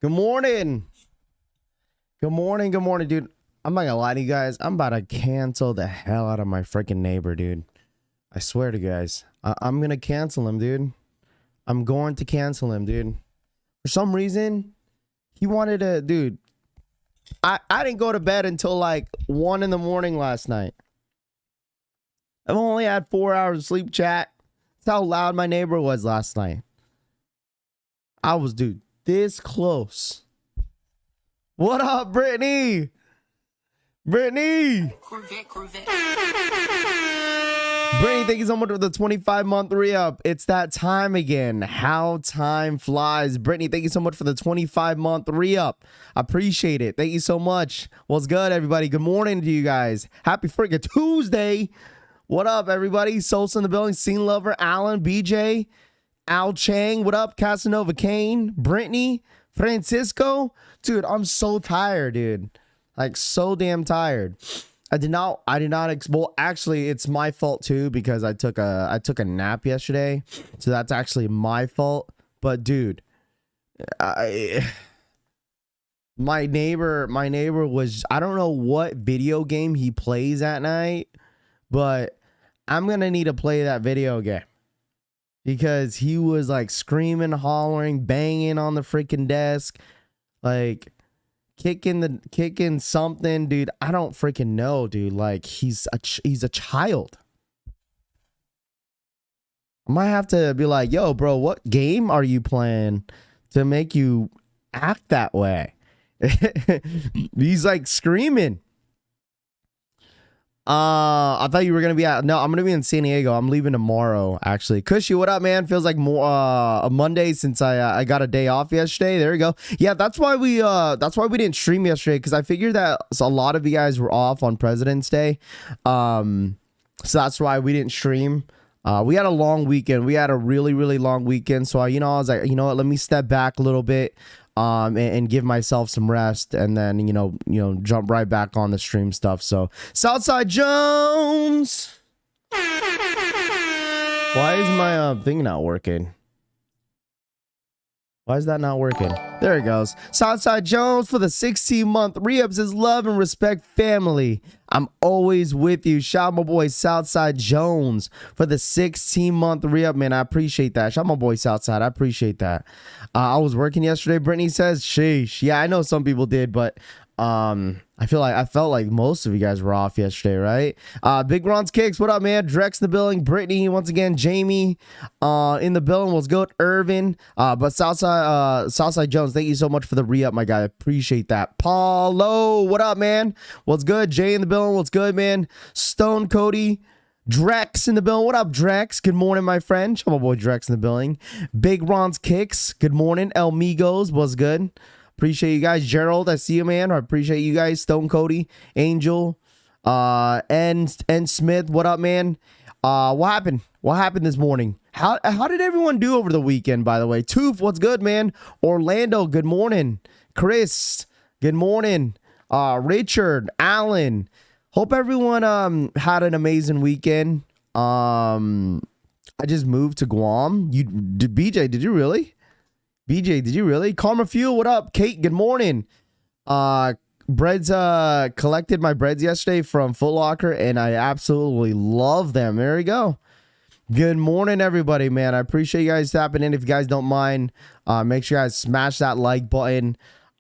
Good morning. Good morning. Good morning, dude. I'm not gonna lie to you guys. I'm about to cancel the hell out of my freaking neighbor, dude. I swear to you guys. I'm gonna cancel him, dude. I'm going to cancel him, dude. For some reason, he wanted to, dude. I didn't go to bed until like 1 in the morning last night. I've only had 4 hours of sleep, chat. That's how loud my neighbor was last night. I was, dude, this close. What up, Brittany? Brittany, thank you so much for the 25-month re-up. It's that time again. How time flies. Brittany, thank you so much for the 25-month re-up. Appreciate it. Thank you so much. What's good, everybody? Good morning to you guys. Happy freaking Tuesday. What up, everybody? Sosa in the building. Scene Lover, Alan, BJ, Al Chang. What up, Casanova Kane, Brittany, Francisco. Dude, I'm so tired, dude. Like, so damn tired. I did not well, actually, it's my fault too, because I took a nap yesterday. So that's actually my fault. But dude, my neighbor was, I don't know what video game he plays at night, but I'm gonna need to play that video game. Because he was like screaming, hollering, banging on the freaking desk, like kicking something, dude. I don't freaking know, dude. Like he's a child. I might have to be like, yo, bro, what game are you playing to make you act that way? He's like screaming. I thought you were gonna be at, no, I'm gonna be in San Diego. I'm leaving tomorrow, actually. Cushy, what up, man? Feels like more a Monday since I got a day off yesterday. There you go. Yeah, that's why we didn't stream yesterday, because I figured that a lot of you guys were off on President's Day. So that's why we didn't stream. We had a long weekend. We had a really, really long weekend. So I was like, you know what, let me step back a little bit. And give myself some rest, and then jump right back on the stream stuff. So Southside Jones, why is my thing not working? Why is that not working? There it goes. Southside Jones for the 16-month re-up says, love and respect, family. I'm always with you. Shout out my boy Southside Jones for the 16-month re-up, man. I appreciate that. Shout out my boy Southside. I appreciate that. I was working yesterday. Brittany says, sheesh. Yeah, I know some people did, but I felt like most of you guys were off yesterday, right? Big Ron's Kicks, what up, man? Drex in the building, Brittany once again, Jamie in the building. What's good, Irvin? But Southside Jones, thank you so much for the re-up, my guy. I appreciate that. Paulo, what up, man? What's good? Jay in the building, what's good, man? Stone Cody, Drex in the building. What up, Drex? Good morning, my friend. Show my boy Drex in the building. Big Ron's Kicks, good morning. El Migos, what's good? Appreciate you guys. Gerald, I see you, man. I appreciate you guys. Stone Cody, Angel, and Smith. What up, man? What happened? What happened this morning? How did everyone do over the weekend, by the way? Toof, what's good, man? Orlando, good morning. Chris, good morning. Richard, Allen. Hope everyone had an amazing weekend. I just moved to Guam. BJ, did you really? BJ, did you really? Karma Fuel, what up? Kate, good morning. Breads, collected my breads yesterday from Foot Locker, and I absolutely love them. There we go. Good morning, everybody, man. I appreciate you guys tapping in. If you guys don't mind, make sure you guys smash that like button.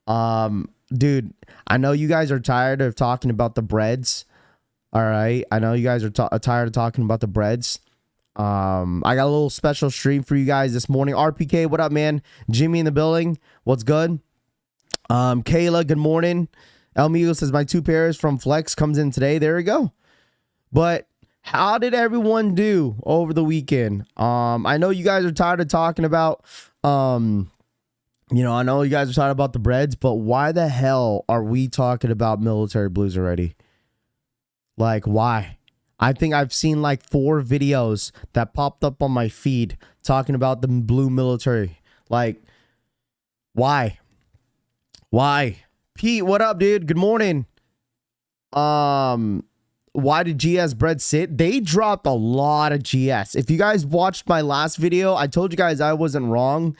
Dude, I know you guys are tired of talking about the breads. All right. I know you guys are tired of talking about the breads. I got a little special stream for you guys this morning. RPK, what up, man? Jimmy in the building, what's good? Kayla, good morning. El Migo says my 2 pairs from Flex comes in today. There we go. But how did everyone do over the weekend? I know you guys are tired of talking about I know you guys are tired about the breads, but why the hell are we talking about military blues already? Like, why? I think I've seen like 4 videos that popped up on my feed talking about the blue military. Like, why? Why? Pete, what up, dude? Good morning. Why did GS Bred sit? They dropped a lot of GS. If you guys watched my last video, I told you guys I wasn't wrong.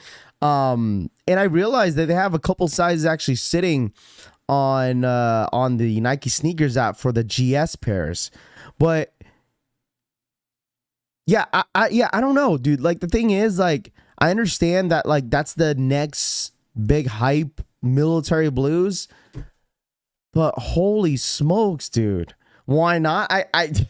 And I realized that they have a couple sizes actually sitting on the Nike Snkrs app for the GS pairs. But yeah, I don't know, dude. Like, the thing is, like, I understand that, like, that's the next big hype, military blues. But holy smokes, dude. Why not? I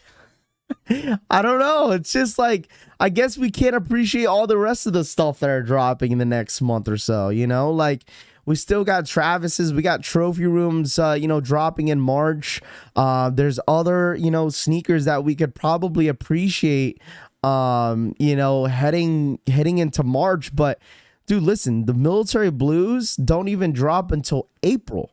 don't know. It's just like, I guess we can't appreciate all the rest of the stuff that are dropping in the next month or so, you know? Like, we still got Travis's, we got trophy rooms, you know, dropping in March. There's other, you know, sneakers that we could probably appreciate, you know, heading into March. But dude, listen, the military blues don't even drop until April.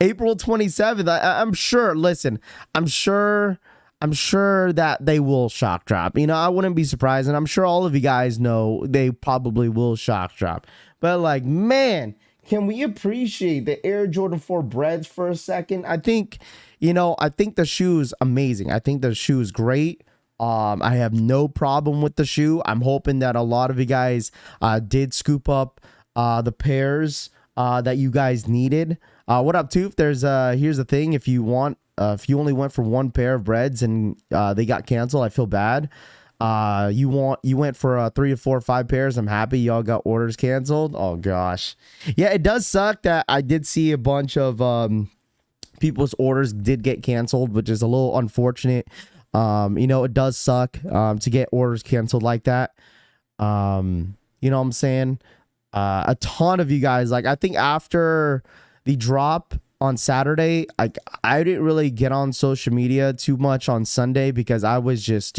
April 27th. I'm sure. Listen, I'm sure that they will shock drop. You know, I wouldn't be surprised, and I'm sure all of you guys know they probably will shock drop. But, like, man, can we appreciate the Air Jordan 4 Breds for a second? I think, you know, I think the shoe is amazing. I think the shoe is great. I have no problem with the shoe. I'm hoping that a lot of you guys did scoop up the pairs that you guys needed. What up, Toof? There's here's the thing. If you only went for one pair of Breds and they got canceled, I feel bad. You went for 3 to 4 or 5 pairs. I'm happy y'all got orders canceled. Oh gosh. Yeah, it does suck that I did see a bunch of people's orders did get canceled, which is a little unfortunate. You know, it does suck to get orders canceled like that. You know what I'm saying? A ton of you guys, like, I think after the drop on Saturday, I didn't really get on social media too much on Sunday because I was just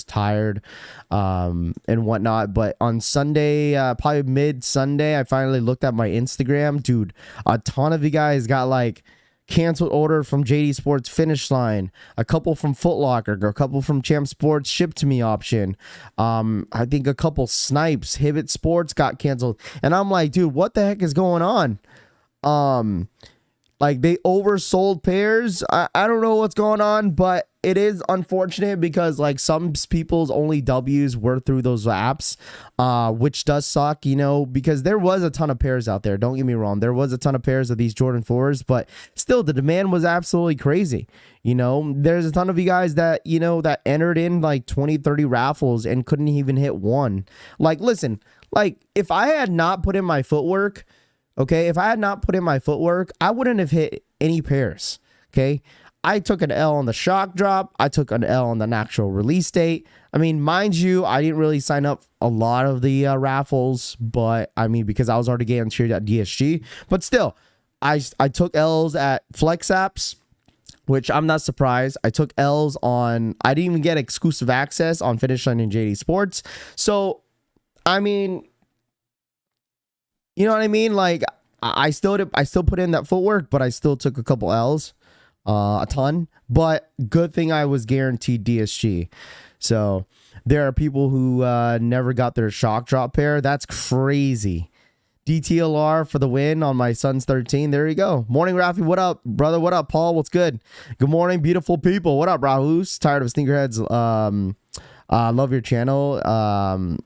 tired and whatnot. But on Sunday, probably mid Sunday, I finally looked at my Instagram. Dude, a ton of you guys got like canceled order from JD Sports Finish Line, a couple from Foot Locker, a couple from Champ Sports Ship to Me option. I think a couple Snipes, Hibbett Sports got canceled. And I'm like, dude, what the heck is going on? Like, they oversold pairs. I don't know what's going on, but it is unfortunate because, like, some people's only W's were through those apps, which does suck, you know, because there was a ton of pairs out there. Don't get me wrong. There was a ton of pairs of these Jordan 4s, but still the demand was absolutely crazy. You know, there's a ton of you guys that, you know, that entered in like 20, 30 raffles and couldn't even hit one. Like, listen, like, if I had not put in my footwork, okay, if I had not put in my footwork, I wouldn't have hit any pairs. Okay, I took an L on the shock drop. I took an L on the actual release date. I mean, mind you, I didn't really sign up a lot of the raffles, but I mean, because I was already getting cheered at DSG. But still, I took L's at Flex Apps, which I'm not surprised. I took L's on, I didn't even get exclusive access on Finish Line and JD Sports. So, I mean, you know what I mean? Like, I still put in that footwork, but I still took a couple L's, a ton. But good thing I was guaranteed DSG. So there are people who never got their shock drop pair. That's crazy. DTLR for the win on my son's 13. There you go. Morning, Rafi. What up, brother? What up, Paul? What's good? Good morning, beautiful people. What up, Rahus? Tired of sneakerheads? Love your channel.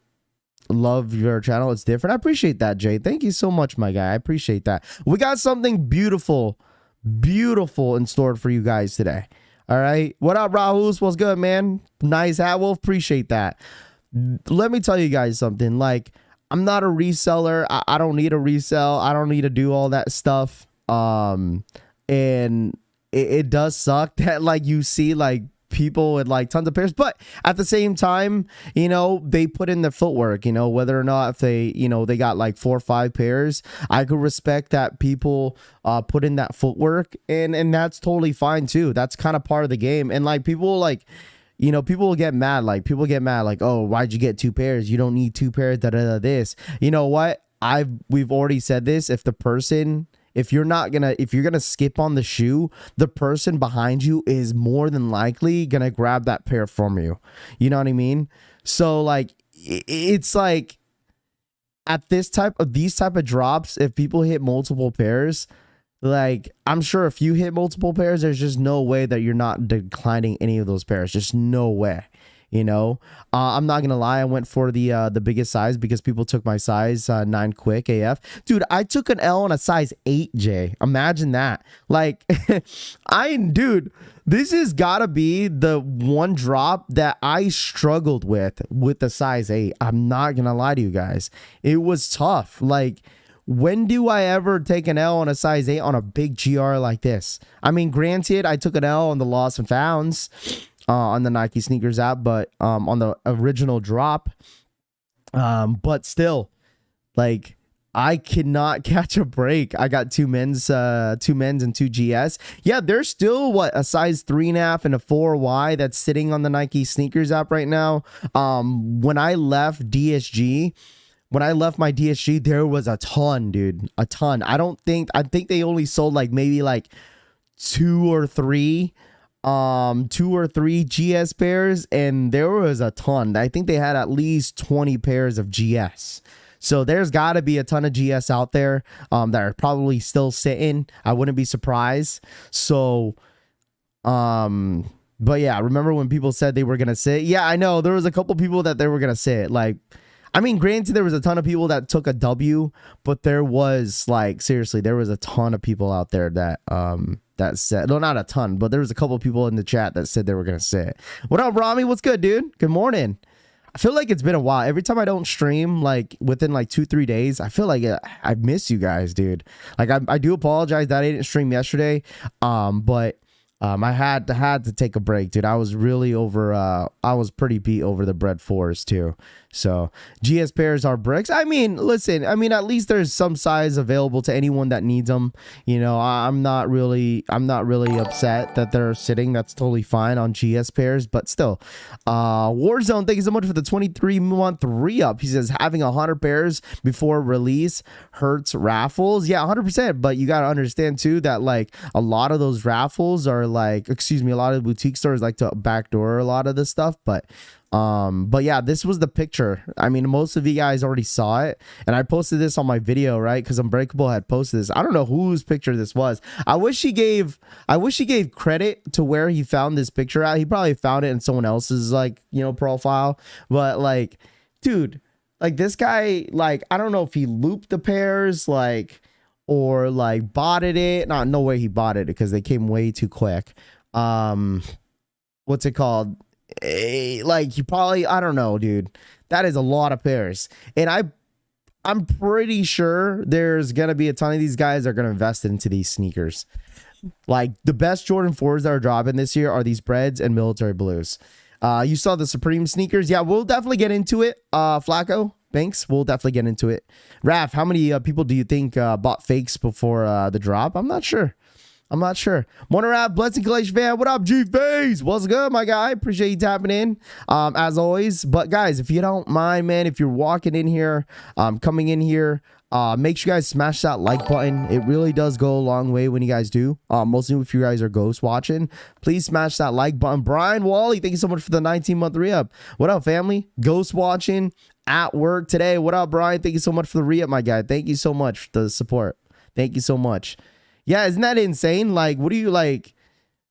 Love your channel. It's different. I appreciate that, Jay. Thank you so much, my guy. I appreciate that. We got something beautiful in store for you guys today. All right. What up, Rahus? What's good, man? Nice hat, Wolf. Appreciate that. Let me tell you guys something. Like, I'm not a reseller. I don't need a resell. I don't need to do all that stuff. And it does suck that, like, you see, like, people with like tons of pairs, but at the same time, you know, they put in the footwork, you know, whether or not if they, you know, they got like 4 or 5 pairs. I could respect that people put in that footwork, and that's totally fine too. That's kind of part of the game. And like, people, like, you know, people will get mad. Like, people get mad like, oh, why'd you get 2 pairs? You don't need 2 pairs, this. You know what? We've already said this. If you're gonna skip on the shoe, the person behind you is more than likely gonna grab that pair from you. You know what I mean? So like, it's like at these type of drops, if people hit multiple pairs, like, I'm sure if you hit multiple pairs, there's just no way that you're not declining any of those pairs. Just no way. you know. I'm not gonna lie, I went for the biggest size because people took my size 9 quick AF. Dude, I took an L on a size 8J. Imagine that. Like dude, this has gotta be the one drop that I struggled with the size 8. I'm not gonna lie to you guys. It was tough. Like, when do I ever take an L on a size 8 on a big GR like this? I mean, granted, I took an L on the lost and founds on the Nike Snkrs app, but on the original drop. But still, like, I cannot catch a break. I got two men's and 2 GS. Yeah, there's still a size 3.5 and a 4Y that's sitting on the Nike Snkrs app right now. When I left my DSG, there was a ton, dude. A ton. I think they only sold like maybe like 2 or 3 GS pairs, and there was a ton. I think they had at least 20 pairs of GS. So there's got to be a ton of GS out there that are probably still sitting. I wouldn't be surprised. So but yeah, remember when people said they were going to sit? Yeah, I know. There was a couple people that they were going to sit. Like, I mean, granted, there was a ton of people that took a W, but there was, like, seriously, there was a ton of people out there that said, no, not a ton, but there was a couple of people in the chat that said they were going to sit. What up, Rami? What's good, dude? Good morning. I feel like it's been a while. Every time I don't stream, like, within, like, 2-3 days, I feel like I miss you guys, dude. Like, I do apologize that I didn't stream yesterday, but I had to take a break, dude. I was really I was pretty beat over the Bred 4s too. So GS pairs are bricks. I mean, listen, I mean, at least there's some size available to anyone that needs them. You know, I'm not really upset that they're sitting. That's totally fine on GS pairs, but still. Warzone, thank you so much for the 23-month re-up. He says having 100 pairs before release hurts raffles. Yeah, 100%. But you got to understand too that, like, a lot of those raffles are like, excuse me, a lot of boutique stores like to backdoor a lot of this stuff. But yeah, this was the picture. I mean, most of you guys already saw it, and I posted this on my video, right? Because Unbreakable had posted this. I don't know whose picture this was. I wish he gave credit to where he found this picture at. He probably found it in someone else's, like, you know, profile. But, like, dude, like, this guy, like, I don't know if he looped the pairs, like, or like botted it. No way he botted it because they came way too quick. What's it called? Like, he probably, I don't know, dude. That is a lot of pairs. And I'm pretty sure there's gonna be a ton of these guys that are gonna invest into these sneakers. Like, the best Jordan 4s that are dropping this year are these Breds and military blues. You saw the Supreme sneakers. Yeah, we'll definitely get into it. Flacco Banks, we'll definitely get into it. Raf, how many people do you think bought fakes before the drop? I'm not sure. Morning, Raf, blessing collection fan. What up, G-Face? What's good, my guy? Appreciate you tapping in, as always. But guys, if you don't mind, man, if you're walking in here, coming in here, make sure you guys smash that like button. It really does go a long way when you guys do. Mostly if you guys are ghost watching, please smash that like button. Brian Wally, thank you so much for the 19-month re-up. What up, family? Ghost watching at work today. What up, Brian? Thank you so much for the re-up, my guy. Thank you so much for the support. Thank you so much. Yeah, isn't that insane? Like, what do you, like,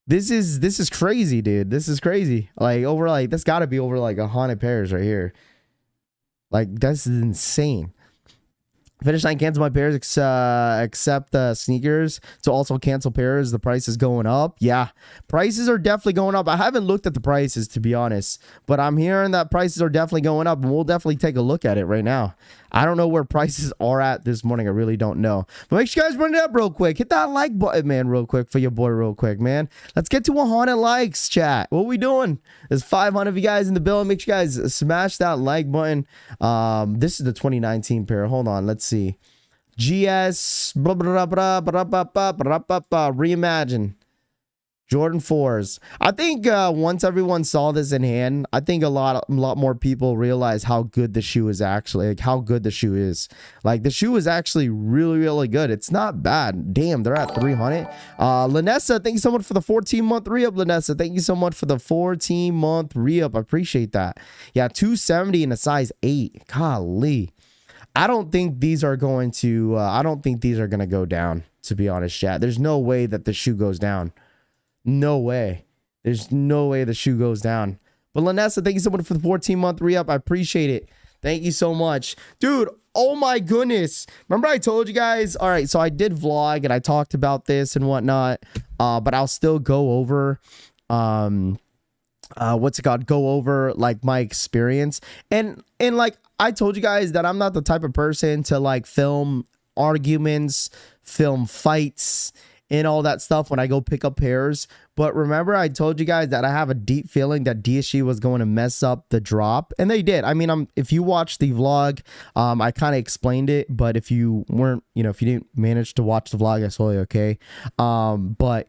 this is crazy, dude. This is crazy. Like, over, like, that's got to be over like 100 pairs right here. Like, that's insane. Finish line, cancel my pairs, except sneakers. So also cancel pairs. The price is going up. Yeah, prices are definitely going up. I haven't looked at the prices, to be honest, but I'm hearing that prices are definitely going up, and we'll definitely take a look at it right now. I don't know where prices are at this morning. I really don't know. But make sure you guys run it up real quick. Hit that like button, man, real quick for your boy real quick, man. Let's get to 100 likes, chat. What we doing? There's 500 of you guys in the building. Make sure you guys smash that like button. This is the 2019 pair. Hold on. Let's see. GS Reimagine Jordan 4s. I think once everyone saw this in hand, I think a lot more people realize how good the shoe is actually. Like, how good the shoe is. Like, the shoe is actually really, really good. It's not bad. Damn, they're at 300. Lanessa, thank you so much for the 14-month re-up, Lanessa. Thank you so much for the 14-month re-up. I appreciate that. Yeah, 270 in a size 8. Golly. I don't think these are going to go down, to be honest, chat. There's no way that the shoe goes down. No way. There's no way the shoe goes down. But Lanessa, thank you so much for the 14-month re-up. I appreciate it. Thank you so much. Dude, oh my goodness. Remember I told you guys? All right, so I did vlog and I talked about this and whatnot. But I'll still go over what's it called? Go over like my experience. And like I told you guys that I'm not the type of person to like film arguments, film fights, and all that stuff when I go pick up pairs. But remember I told you guys that I have a deep feeling that DSG was going to mess up the drop, and they did. I mean, if you watch the vlog, I kind of explained it, but if you weren't, if you didn't manage to watch the vlog, that's totally okay. But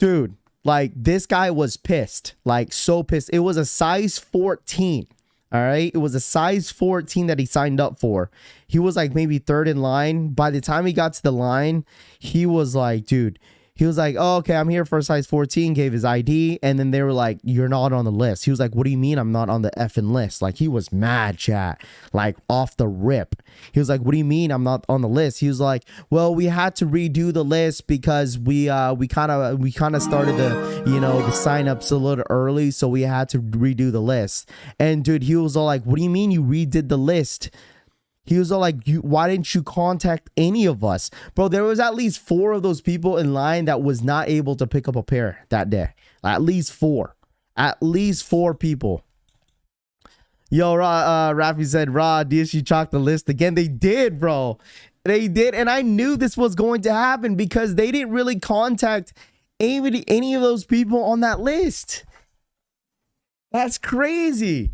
dude, like this guy was pissed, like so pissed. It was a size 14. All right. It was a size 14 that he signed up for. He was like maybe third in line. By the time he got to the line, he was like, dude, he was like, oh, okay, I'm here for a size 14, gave his ID. And then they were like, you're not on the list. He was like, what do you mean I'm not on the effing list? Like he was mad, chat, like off the rip. He was like, what do you mean I'm not on the list? He was like, well, we had to redo the list because we kind of started the, the signups a little early. So we had to redo the list. And dude, he was all like, what do you mean you redid the list? He was all like, why didn't you contact any of us? Bro, there was at least 4 of those people in line that was not able to pick up a pair that day. At least 4. At least 4 people. Yo, Rafi said, DSG chalked the list again. They did, bro. They did. And I knew this was going to happen because they didn't really contact any of those people on that list. That's crazy.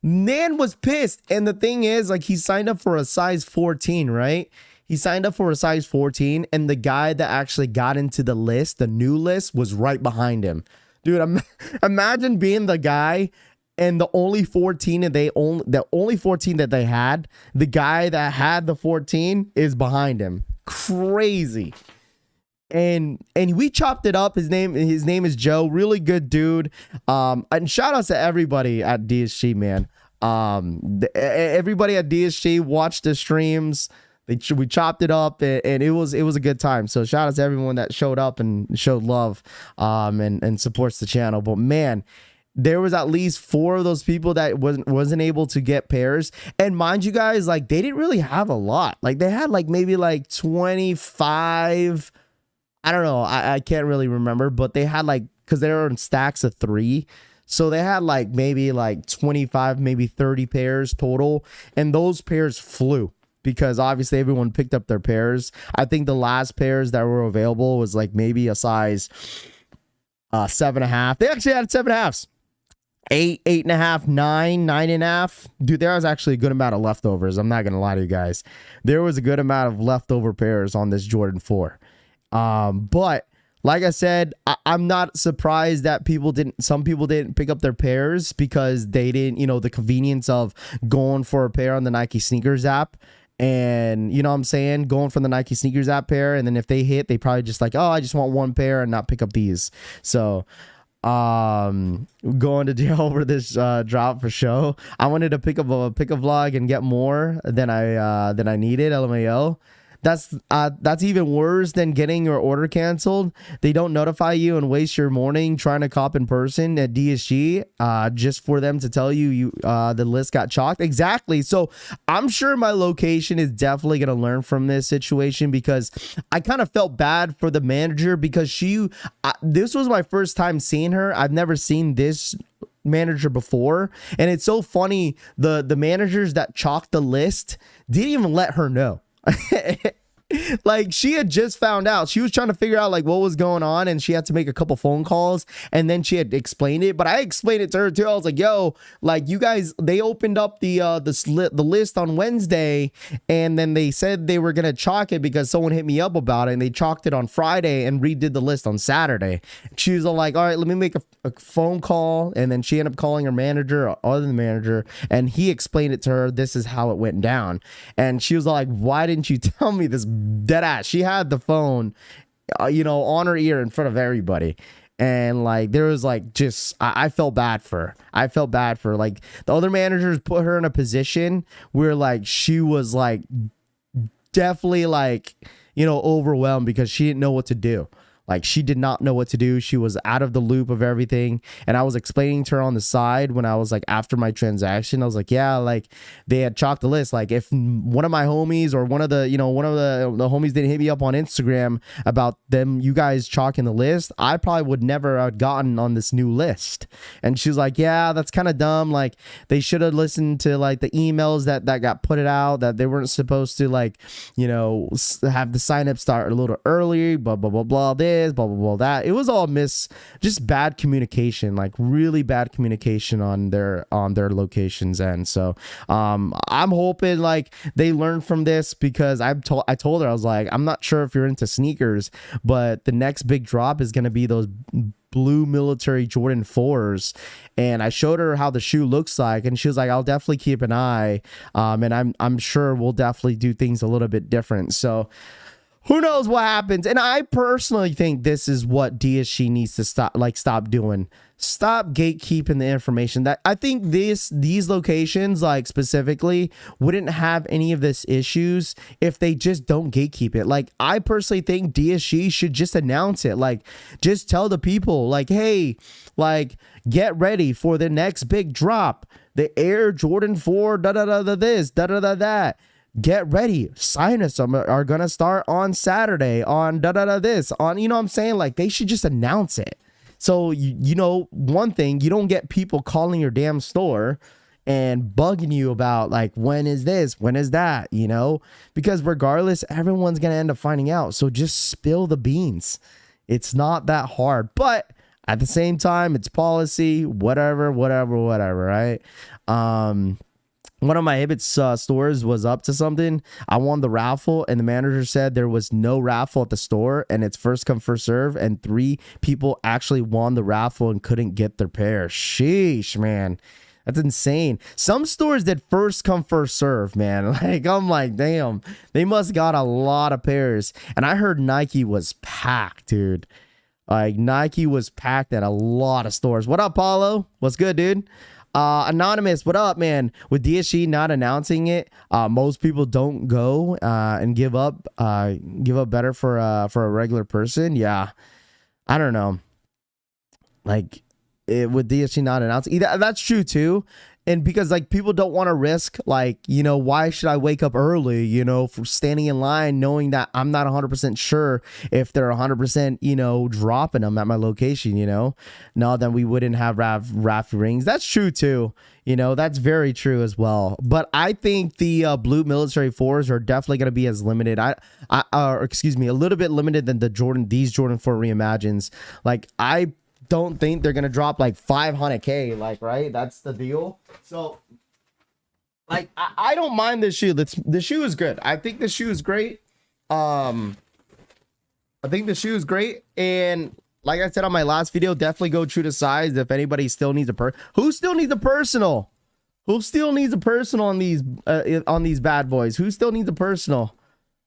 Man was pissed. And the thing is, like, he signed up for a size 14, right? He signed up for a size 14, and the guy that actually got into the list, the new list, was right behind him. Dude, imagine being the guy and the only 14 and the only 14 that they had, the guy that had the 14 is behind him. Crazy. And we chopped it up. His name is Joe. Really good dude. And shout out to everybody at DSG, man. Everybody at DSG watched the streams. We chopped it up, and it was a good time. So shout out to everyone that showed up and showed love, and supports the channel. But man, there was at least 4 of those people that wasn't able to get pairs. And mind you guys, like they didn't really have a lot. Like they had like maybe like 25. I don't know. I can't really remember, but they had like, because they were in stacks of 3. So they had like maybe like 25, maybe 30 pairs total. And those pairs flew because obviously everyone picked up their pairs. I think the last pairs that were available was like maybe a size 7.5. They actually had 7.5s. 8, 8.5, 9, 9.5. Dude, there was actually a good amount of leftovers. I'm not going to lie to you guys. There was a good amount of leftover pairs on this Jordan 4. But like I said, I'm not surprised that some people didn't pick up their pairs because they didn't, the convenience of going for a pair on the Nike Snkrs app. And you know what I'm saying? Going from the Nike Snkrs app pair. And then if they hit, they probably just like, oh, I just want one pair and not pick up these. So, going to jail over this, drop for show. I wanted to pick up a vlog and get more than I needed. LMAO. That's even worse than getting your order canceled. They don't notify you and waste your morning trying to cop in person at DSG just for them to tell you the list got chalked. Exactly. So I'm sure my location is definitely going to learn from this situation because I kind of felt bad for the manager because this was my first time seeing her. I've never seen this manager before, and it's so funny. The managers that chalked the list didn't even let her know. Like she had just found out. She was trying to figure out like what was going on, and she had to make a couple phone calls, and then she had explained it. But I explained it to her too. I was like, yo, like you guys, they opened up the list on Wednesday, and then they said they were gonna chalk it because someone hit me up about it, and they chalked it on Friday and redid the list on Saturday. She was all like, all right, let me make a phone call, and then she ended up calling her manager or other than the manager, and he explained it to her. This is how it went down, and she was like, why didn't you tell me this? Dead ass. She had the phone, on her ear in front of everybody. And like, there was like, just, I felt bad for her. I felt bad for her. Like the other managers put her in a position where like, she was like, definitely like, overwhelmed because she didn't know what to do. Like, she did not know what to do. She was out of the loop of everything. And I was explaining to her on the side when I was like, after my transaction, I was like, yeah, like they had chalked the list. Like, if one of my homies or one of the homies didn't hit me up on Instagram about them, you guys chalking the list, I probably would never have gotten on this new list. And she was like, yeah, that's kind of dumb. Like, they should have listened to like the emails that got put it out, that they weren't supposed to, like, you know, have the sign up start a little early, blah, blah, blah, blah, this, blah, blah, blah, that. It was all just bad communication, like really bad communication on their locations end. So I'm hoping like they learn from this, because I told her, I was like, I'm not sure if you're into sneakers, but the next big drop is going to be those blue military Jordan 4s, and I showed her how the shoe looks like, and she was like, I'll definitely keep an eye, and I'm sure we'll definitely do things a little bit different. So who knows what happens? And I personally think this is what DSG needs to stop doing. Stop gatekeeping the information. That I think these locations, like specifically, wouldn't have any of this issues if they just don't gatekeep it. Like, I personally think DSG should just announce it. Like, just tell the people, like, hey, like, get ready for the next big drop. The Air Jordan 4, da da da da this, da da da that. Get ready. Sign-ups are gonna start on Saturday on da da da this, on, you know what I'm saying? Like, they should just announce it. So you know, one thing, you don't get people calling your damn store and bugging you about like, when is this, when is that, you know, because regardless, everyone's gonna end up finding out. So just spill the beans. It's not that hard, but at the same time, it's policy, whatever, right? One of my Hibbets stores was up to something. I won the raffle, and the manager said there was no raffle at the store, and it's first come, first serve, and 3 people actually won the raffle and couldn't get their pair. Sheesh, man. That's insane. Some stores did first come, first serve, man. Like, I'm like, damn, they must got a lot of pairs. And I heard Nike was packed, dude. Like, Nike was packed at a lot of stores. What up, Paulo? What's good, dude? Anonymous, what up, man? With DSG not announcing it, most people don't go and give up better for a regular person. Yeah, I don't know. Like, with DSG not announcing, that's true too. And because like people don't want to risk, like, you know, why should I wake up early, you know, for standing in line knowing that I'm not 100% sure if they're 100%, you know, dropping them at my location, you know? No, then we wouldn't have raffle rings. That's true too. You know, that's very true as well. But I think the blue military 4s are definitely going to be as limited. Excuse me, a little bit limited than these Jordan 4 Reimagines. Like, I don't think they're gonna drop like 500K, like, right? That's the deal. So like, I don't mind this shoe. The shoe is good. I think the shoe is great. I think the shoe is great. And like I said on my last video, definitely go true to size. If anybody still needs who still needs a personal? Who still needs a personal on these bad boys? Who still needs a personal?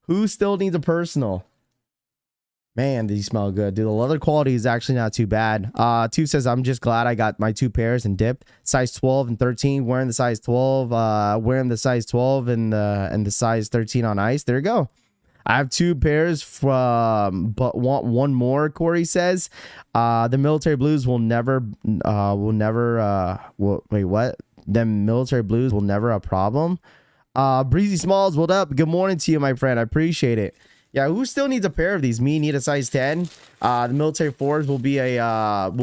Who still needs a personal? Man, these smell good, dude. The leather quality is actually not too bad. 2 says, I'm just glad I got my 2 pairs and dipped. Size 12 and 13, wearing the size 12, wearing the size 12 and the size 13 on ice. There you go. I have 2 pairs from, but want one more, Corey says. The military blues will never, wait, what? The military blues will never a problem. Breezy Smalls, what up? Good morning to you, my friend. I appreciate it. Yeah, who still needs a pair of these? Me need a size 10. The military 4s will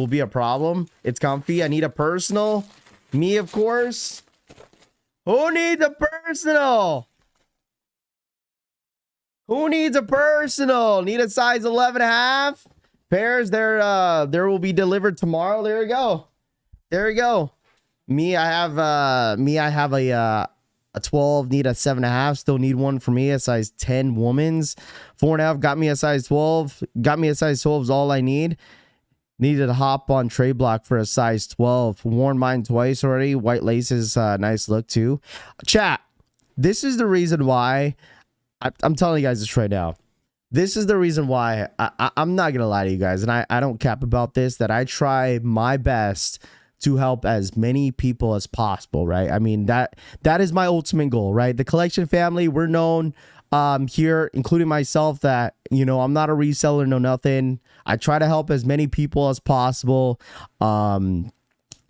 be a problem. It's comfy. I need a personal. Me, of course. Who needs a personal? Who needs a personal? Need a size 11.5? Pairs there will be delivered tomorrow. There you go. There you go. Me, I have a 12, need a 7.5, still need one for me, a size 10 woman's. 4.5 got me a size 12. Got me a size 12 is all I need. Needed to hop on trade block for a size 12. Worn mine twice already. White laces, nice look too. Chat, this is the reason why, I'm telling you guys this right now. This is the reason why, I'm not going to lie to you guys, and I don't cap about this, that I try my best to help as many people as possible, right? I mean, that is my ultimate goal, right? The collection family, we're known here, including myself, that, you know, I'm not a reseller, no nothing. I try to help as many people as possible.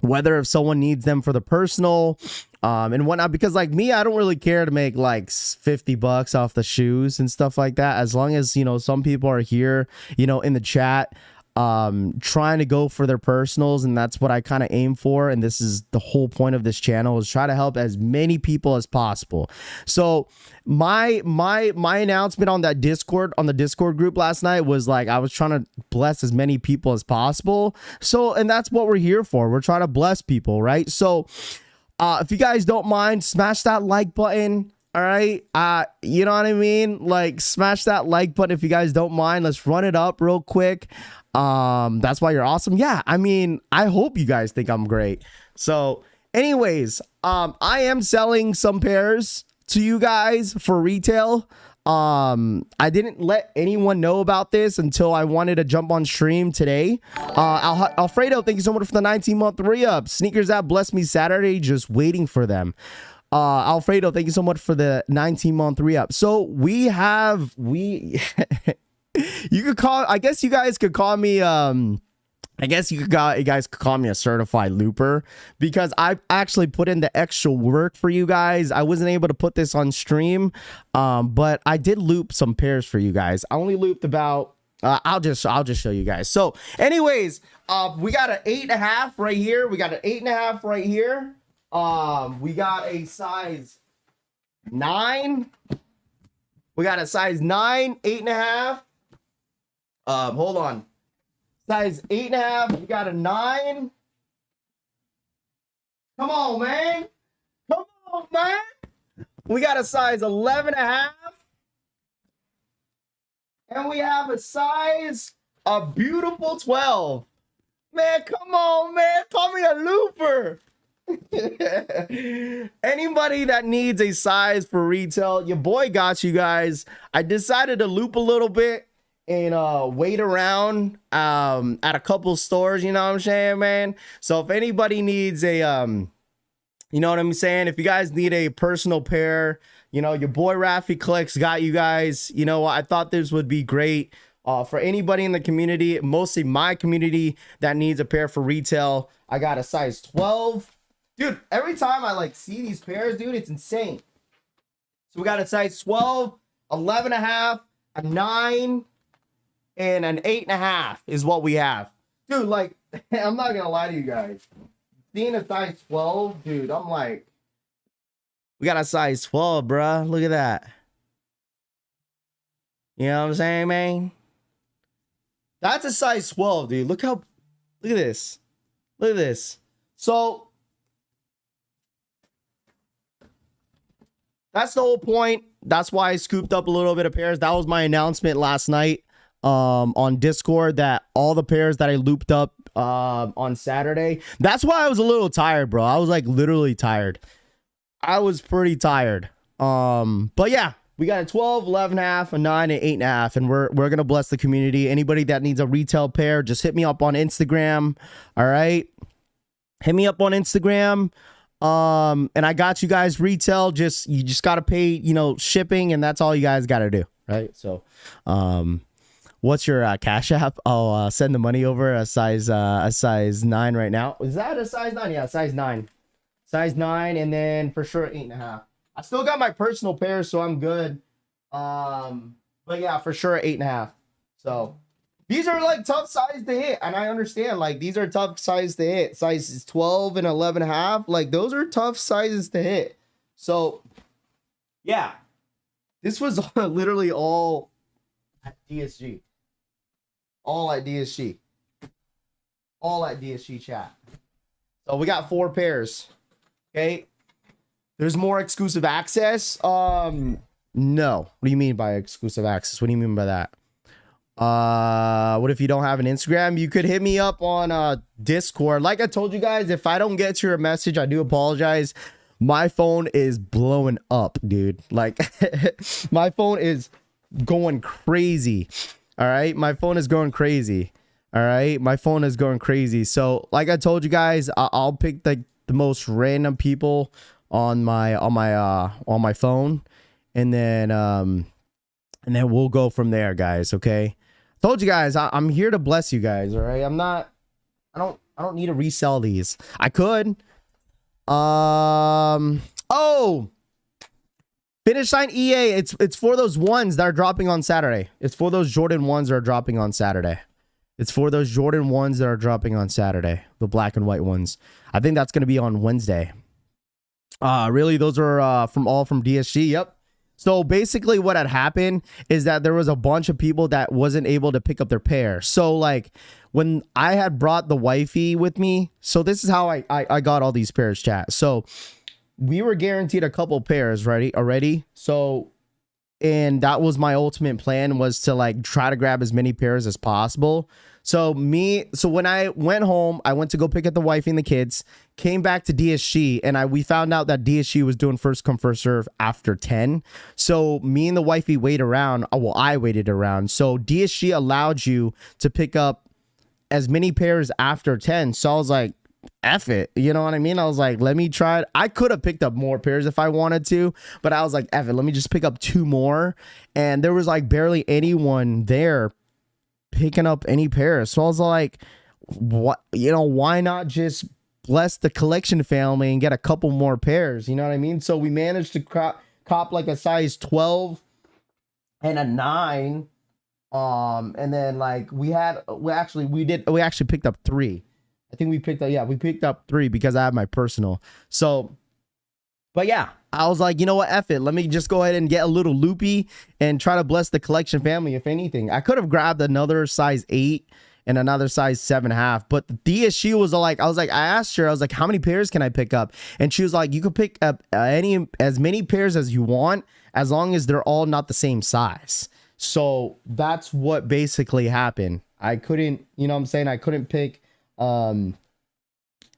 Whether if someone needs them for the personal and whatnot, because like me, I don't really care to make like 50 bucks off the shoes and stuff like that, as long as, you know, some people are here, you know, in the chat trying to go for their personals, and that's what I kind of aim for. And this is the whole point of this channel, is try to help as many people as possible. So my announcement on that Discord, on the Discord group last night, was like, I was trying to bless as many people as possible. So, and that's what we're here for. We're trying to bless people, right? So if you guys don't mind, smash that like button. All right. You know what I mean? Like, smash that like button if you guys don't mind. Let's run it up real quick. That's why you're awesome. Yeah, I mean, I hope you guys think I'm great. So anyways, I am selling some pairs to you guys for retail. I didn't let anyone know about this until I wanted to jump on stream today. Alfredo, thank you so much for the 19-month re-up. Sneakers app blessed me Saturday, just waiting for them. Alfredo, thank you so much for the 19-month re-up. So we you could call, I guess you guys could call me, you guys could call me a certified looper, because I actually put in the extra work for you guys. I wasn't able to put this on stream, but I did loop some pairs for you guys. I only looped about, I'll just show you guys. So anyways, we got an 8.5 right here. We got an 8.5 right here. We got a size 9. We got a size 9, 8.5. Hold on. Size 8.5. We got a 9. Come on, man. Come on, man. We got a size 11.5. And we have a size, a beautiful 12. Man, come on, man. Call me a looper. Anybody that needs a size for retail, your boy got you guys. I decided to loop a little bit and wait around at a couple stores, you know what I'm saying, man? So if anybody needs a you know what I'm saying, if you guys need a personal pair, you know, your boy Rafi Clicks got you guys. You know, I thought this would be great for anybody in the community, mostly my community, that needs a pair for retail. I got a size 12. Dude, every time I like see these pairs, dude, it's insane. So we got a size 12, 11.5, a 9, and an 8.5 is what we have. Dude, like, I'm not gonna lie to you guys. Seeing a size 12, dude, I'm like, we got a size 12, bruh. Look at that. You know what I'm saying, man? That's a size 12, dude. Look at this. Look at this. So that's the whole point. That's why I scooped up a little bit of pairs. That was my announcement last night on Discord, that all the pairs that I looped up on Saturday. That's why I was a little tired, bro. I was like literally tired. I was pretty tired. But yeah, we got a 12, 11.5, a 9, and 8.5, and we're gonna bless the community. Anybody that needs a retail pair, just hit me up on Instagram. All right, hit me up on Instagram. And I got you guys retail. You just gotta pay, you know, shipping, and that's all you guys gotta do, right? So, what's your Cash App? I'll send the money over. A size 9 right now. Is that a size 9? Yeah, size 9. Size 9, and then for sure 8.5. I still got my personal pair, so I'm good. But yeah, for sure 8.5. So these are like tough size to hit, and I understand, like, these are tough size to hit. Sizes 12 and 11.5, like, those are tough sizes to hit. So yeah, this was literally all at DSG. All at DSG. All at DSG chat. So we got 4 pairs. Okay. There's more exclusive access. No. What do you mean by exclusive access? What do you mean by that? What if you don't have an Instagram? You could hit me up on Discord. Like I told you guys, if I don't get your message, I do apologize. My phone is blowing up, dude. Like my phone is going crazy. All right, my phone is going crazy. All right, my phone is going crazy. So like I told you guys, I'll pick the most random people on my phone, and then and then we'll go from there, guys. Okay, told you guys I'm here to bless you guys. All right, I don't need to resell these. I could. Oh, finish line EA. It's for those ones that are dropping on Saturday. It's for those Jordan ones that are dropping on Saturday. It's for those Jordan ones that are dropping on Saturday. The black and white ones. I think that's gonna be on Wednesday. Really, those are from DSG. Yep. So basically what had happened is that there was a bunch of people that wasn't able to pick up their pair. So like when I had brought the wifey with me, so this is how I got all these pairs, chat. So we were guaranteed a couple pairs already. So, and that was my ultimate plan, was to like try to grab as many pairs as possible. So when I went home, I went to go pick up the wifey and the kids, came back to DSG, and we found out that DSG was doing first come first serve after 10. So me and the wifey waited around. Well, I waited around. So DSG allowed you to pick up as many pairs after 10. So I was like, F it, you know what I mean? I was like, let me try it. I could have picked up more pairs if I wanted to, but I was like, F it, let me just pick up 2 more. And there was like barely anyone there picking up any pairs. So I was like, what, you know, why not just bless the collection family and get a couple more pairs? You know what I mean? So we managed to cop like a size 12 and a 9. And then like we actually picked up 3. I think we picked up 3 because I have my personal. So, but yeah, I was like, you know what, F it. Let me just go ahead and get a little loopy and try to bless the collection family, if anything. I could have grabbed another size 8 and another size 7.5, but the DSG was like, I asked her, I was like, how many pairs can I pick up? And she was like, you could pick up as many pairs as you want, as long as they're all not the same size. So that's what basically happened. I couldn't, you know what I'm saying? I couldn't pick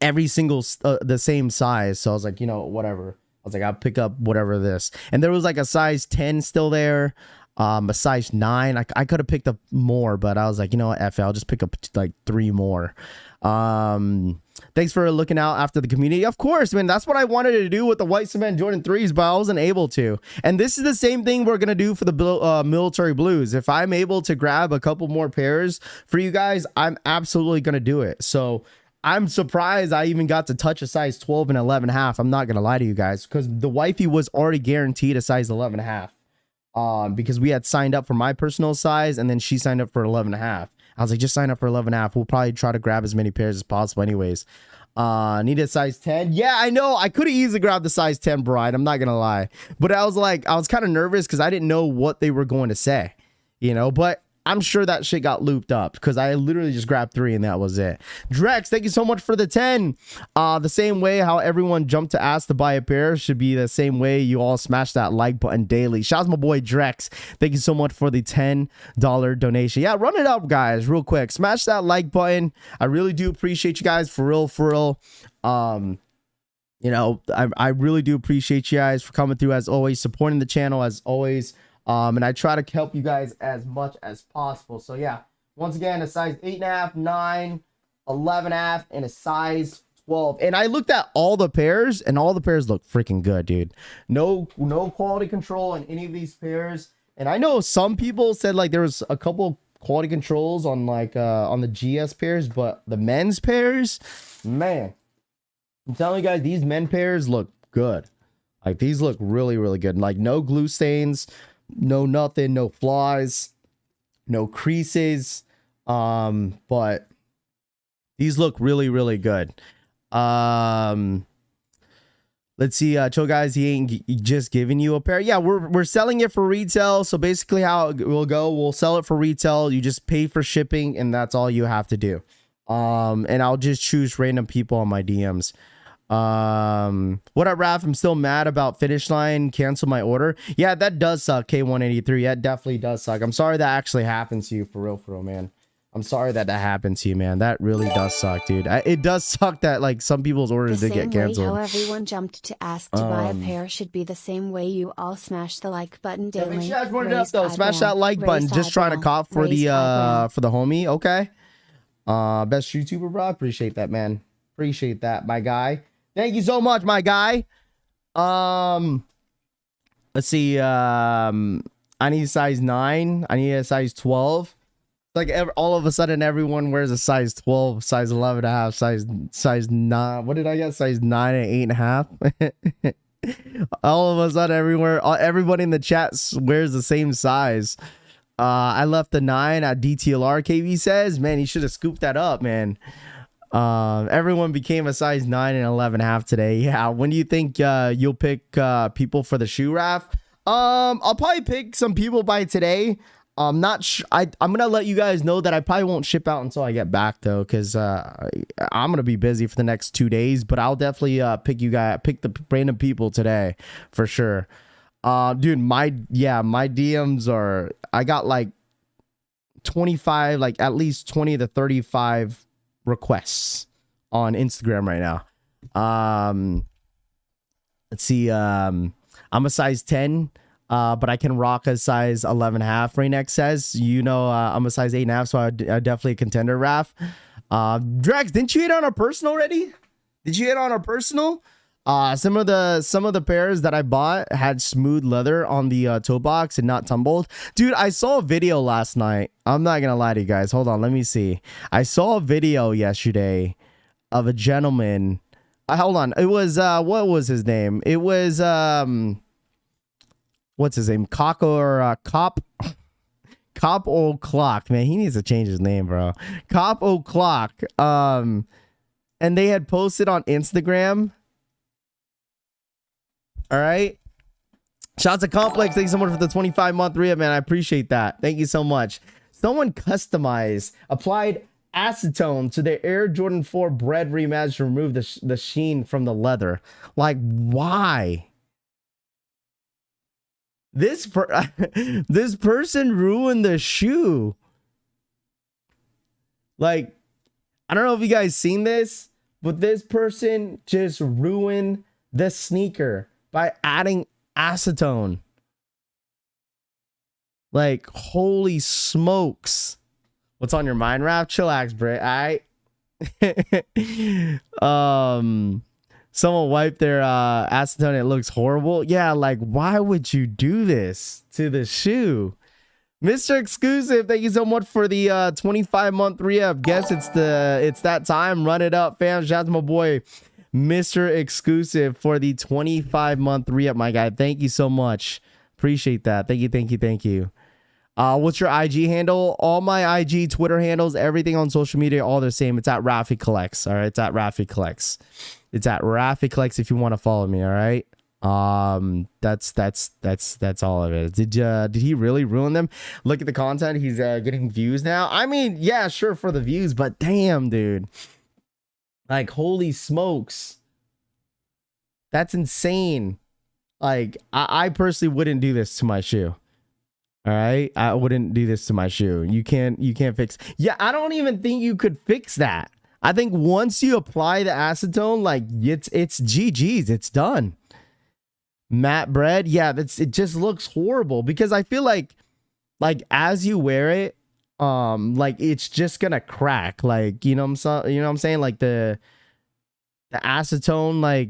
every single the same size. So I was like, you know, whatever. I was like, I'll pick up whatever this. And there was like a size 10 still there, a size 9. I could have picked up more, but I was like, you know what, F it, I'll just pick up like 3 more. Thanks for looking out after the community. Of course, man, that's what I wanted to do with the white cement Jordan 3s, but I wasn't able to. And this is the same thing we're gonna do for the military blues. If I'm able to grab a couple more pairs for you guys, I'm absolutely gonna do it. So I'm surprised I even got to touch a size 12 and 11.5. I'm not gonna lie to you guys, because the wifey was already guaranteed a size 11.5. Because we had signed up for my personal size, and then she signed up for 11.5. I was like, just sign up for 11.5. We'll probably try to grab as many pairs as possible anyways. Need a size 10. Yeah, I know. I could have easily grabbed the size 10, Bride. I'm not going to lie. But I was like, I was kind of nervous because I didn't know what they were going to say, you know, but I'm sure that shit got looped up because I literally just grabbed 3 and that was it. Drex, thank you so much for the 10. The same way how everyone jumped to ask to buy a pair should be the same way you all smash that like button daily. Shout out to my boy Drex. Thank you so much for the $10 donation. Yeah, run it up, guys, real quick. Smash that like button. I really do appreciate you guys, for real, for real. You know, I really do appreciate you guys for coming through as always, supporting the channel as always. And I try to help you guys as much as possible. So yeah, once again, a size 8.5, 9, 11.5, and a size 12. And I looked at all the pairs, and all the pairs look freaking good, dude. No quality control in any of these pairs. And I know some people said like there was a couple quality controls on like on the GS pairs, but the men's pairs, man, I'm telling you guys, these men pairs look good. Like these look really, really good. Like no glue stains. No nothing, no flies, no creases, but these look really, really good. Let's see, Chill Guys, he ain't just giving you a pair. Yeah, we're selling it for retail. So basically how it will go, we'll sell it for retail. You just pay for shipping, and that's all you have to do. And I'll just choose random people on my DMs. What up, Raph? I'm still mad about finish line. Cancel my order. Yeah, that does suck, K183. That definitely does suck. I'm sorry that actually happened to you, for real, man. I'm sorry that happened to you, man. That really does suck, dude. It does suck that like some people's orders did get canceled. How everyone jumped to ask to buy a pair should be the same way you all smash the like button daily. Yeah, make sure you guys run it up though. Smash that like button. Just trying to cop for the homie. Okay. Best YouTuber, bro. Appreciate that, man. Appreciate that, my guy. Thank you so much, my guy. Let's see. I need size 9. I need a size 12. Like all of a sudden, everyone wears a size 12, size 11 and a half, size 9. What did I get? Size 9 and 8 and a half. All of a sudden, everybody in the chat wears the same size. I left the 9 at DTLR. KB says, man, you should have scooped that up, man. Everyone became a size 9 and 11 and a half today. Yeah. When do you think you'll pick people for the shoe raft? I'll probably pick some people by today. I'm gonna let you guys know that I probably won't ship out until I get back though, because I'm gonna be busy for the next 2 days. But I'll definitely pick the random people today for sure. Dude, my DMs are, I got like 25, like at least 20 to 35 requests on Instagram right now. Let's see. I'm a size 10. But I can rock a size 11 and a half. Raynex says, I'm a size 8 and a half, so I definitely a contender, Raf. Drex, didn't you hit on our personal already? Did you hit on our personal? Some of the pairs that I bought had smooth leather on the toe box and not tumbled. Dude, I saw a video last night. I'm not gonna lie to you guys. Hold on, let me see. I saw a video yesterday of a gentleman. Hold on. It was what was his name? It was what's his name? Cop O'Clock. Man, he needs to change his name, bro. Cop O'Clock. And they had posted on Instagram. All right. Shots of Complex. Thank you so much for the 25-month re-up, man. I appreciate that. Thank you so much. Someone applied acetone to their Air Jordan 4 Bred Reimagines to remove the sheen from the leather. Like, why? This person ruined the shoe. Like, I don't know if you guys seen this, but this person just ruined the sneaker by adding acetone. Like, holy smokes. What's on your mind, Rap? Chillax, Brit. Someone wiped their acetone. It looks horrible. Yeah, like, why would you do this to the shoe? Mr. Exclusive, thank you so much for the 25-month re-up. Guess it's that time. Run it up, fam. Shout out to my boy, Mr. Exclusive, for the 25-month re-up, my guy. Thank you so much. Appreciate that. Thank you. What's your IG handle? All my IG, Twitter handles, everything on social media, all the same. It's at Rafi Collects. All right, it's at Rafi Collects. It's at Rafi Collects if you want to follow me. All right. That's all of it. Did he really ruin them? Look at the content. He's getting views now. I mean, yeah, sure, for the views, but damn, dude. Like, holy smokes. That's insane. Like, I personally wouldn't do this to my shoe. All right, I wouldn't do this to my shoe. You can't fix. Yeah, I don't even think you could fix that. I think once you apply the acetone, like, it's GG's. It's done. Matt Bred, yeah, it just looks horrible because I feel like as you wear it, like, it's just gonna crack. Like, you know what I'm saying? Like the acetone, like,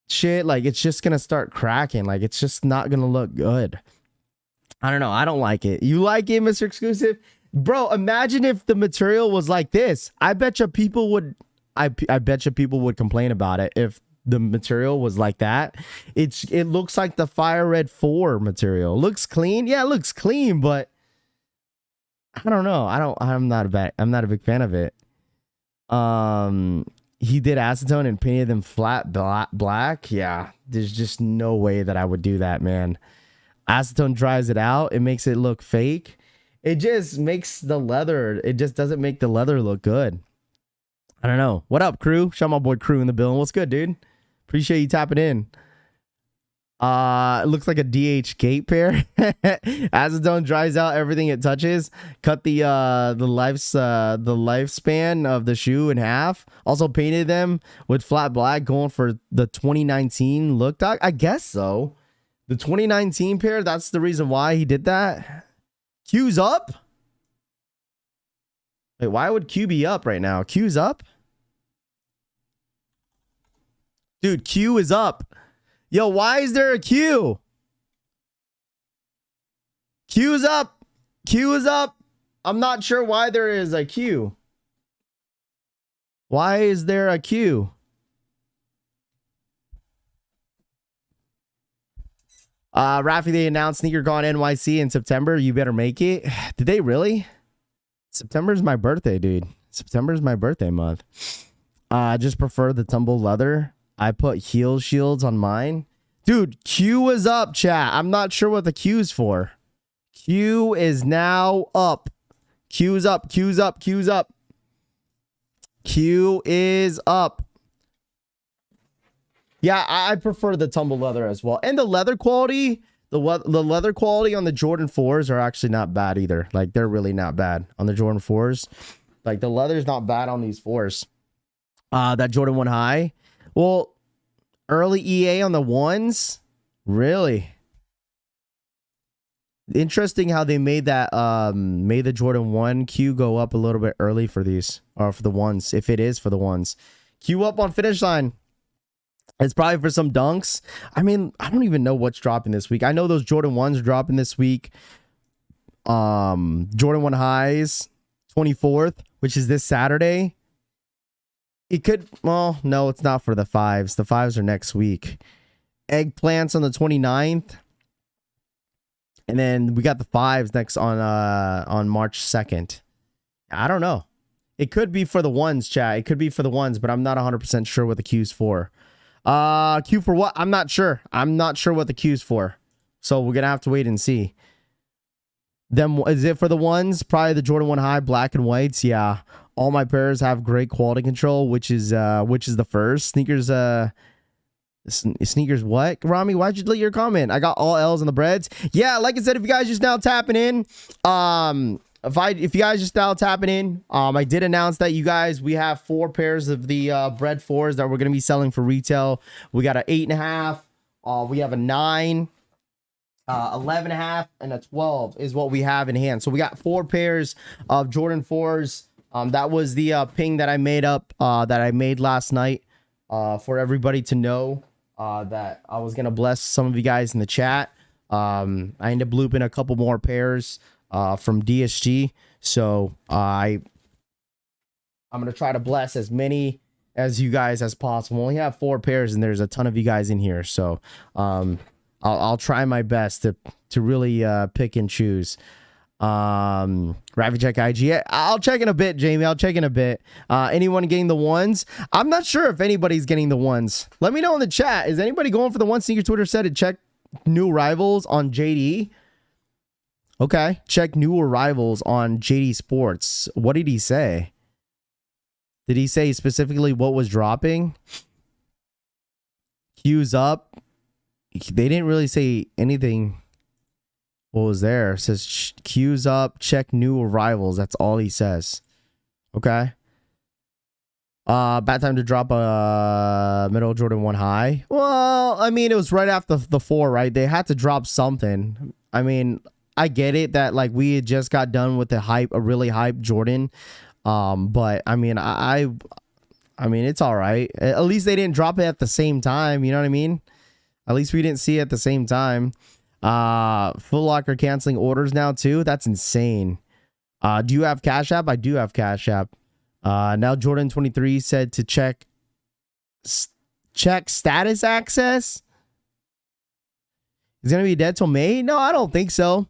shit, like, it's just gonna start cracking. Like, it's just not gonna look good. I don't know. I don't like it. You like it, Mr. Exclusive? Bro, imagine if the material was like this. I bet you people would complain about it if the material was like that. It looks like the Fire Red 4 material. Looks clean. Yeah, it looks clean, but I don't know. I'm not a big fan of it. He did acetone and painted them flat black. Yeah, there's just no way that I would do that, man. Acetone dries it out. It makes it look fake. It just makes the leather. It just doesn't make the leather look good. I don't know. What up, crew? Shout out my boy Crew in the building. What's good, dude? Appreciate you tapping in. It looks like a DH gate pair. Acetone dries out everything it touches. Cut the lifespan of the shoe in half. Also painted them with flat black, going for the 2019 look. I guess so. The 2019 pair, that's the reason why he did that. Q's up? Wait, why would Q be up right now? Q's up? Dude, Q is up. Yo, why is there a Q? Queue's up. Queue is up. I'm not sure why there is a queue. Why is there a queue? Rafi, they announced SneakerCon NYC in September. You better make it. Did they really? September's my birthday, dude. September's my birthday month. I just prefer the tumble leather. I put heel shields on mine. Dude, Q is up, chat. I'm not sure what the Q's for. Q is now up. Q's up, Q's up, Q's up. Q is up. Yeah, I prefer the tumble leather as well. And the leather quality, the leather quality on the Jordan 4s are actually not bad either. Like, they're really not bad on the Jordan 4s. Like, the leather's not bad on these 4s. That Jordan 1 high. Well, early EA on the 1s? Really? Interesting how they made that, made the Jordan 1 Q go up a little bit early for these, or for the 1s, if it is for the 1s. Q up on finish line. It's probably for some dunks. I mean, I don't even know what's dropping this week. I know those Jordan 1s are dropping this week. Jordan 1 highs, 24th, which is this Saturday. It could, well, no, it's not for the 5s. The 5s are next week. Eggplants on the 29th. And then we got the 5s next on March 2nd. I don't know. It could be for the 1s, chat. It could be for the 1s, but I'm not 100% sure what the Q's for. Q for what? I'm not sure. I'm not sure what the Q's for. So we're going to have to wait and see. Then is it for the 1s? Probably the Jordan 1 high, black and whites. Yeah. All my pairs have great quality control, which is the first. Snkrs, Snkrs what? Rami, why'd you delete your comment? I got all L's on the Breds. Yeah, like I said, if you guys just now tapping in, if you guys just now tapping in, I did announce that we have 4 pairs of the Bred 4s that we're gonna be selling for retail. We got an 8.5, we have a 9, 11.5, and a 12 is what we have in hand. So we got 4 pairs of Jordan 4s. That was the ping that I made up, that I made last night, for everybody to know that I was gonna bless some of you guys in the chat. I ended up looping a couple more pairs from DSG, so I'm gonna try to bless as many as you guys as possible. We only have 4 pairs, and there's a ton of you guys in here, so I'll try my best to really pick and choose. Ravi check IG. I'll check in a bit, Jamie. I'll check in a bit. Anyone getting the 1s? I'm not sure if anybody's getting the 1s. Let me know in the chat. Is anybody going for the 1? Sneaker Twitter said to check new arrivals on JD. Okay, check new arrivals on JD Sports. What did he say? Did he say specifically what was dropping? Q's up. They didn't really say anything. What was there? It says Q's up, check new arrivals. That's all he says. Okay. Bad time to drop a middle Jordan 1 high. Well, I mean, it was right after the 4, right? They had to drop something. I mean, I get it that like we had just got done with a really hype Jordan. But I mean, I mean, it's all right. At least they didn't drop it at the same time. You know what I mean? At least we didn't see it at the same time. Foot Locker canceling orders now too. That's insane. Do you have Cash App? I do have Cash App. Now Jordan 23 said to check status access. Is it gonna be dead till May? No, I don't think so.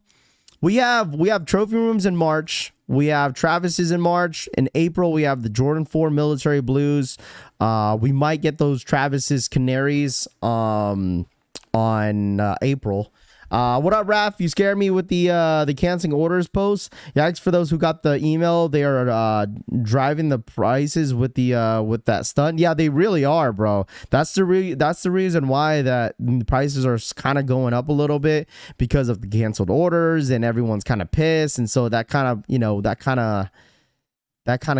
We have trophy rooms in March. We have Travis's in March. In April, we have the Jordan 4 military blues. We might get those Travis's canaries on April. What up, Raph? You scared me with the canceling orders post. Yeah, for those who got the email, they are driving the prices with that stunt. Yeah, they really are, bro. That's the reason why that the prices are kind of going up a little bit, because of the canceled orders, and everyone's kind of pissed, and so that kind of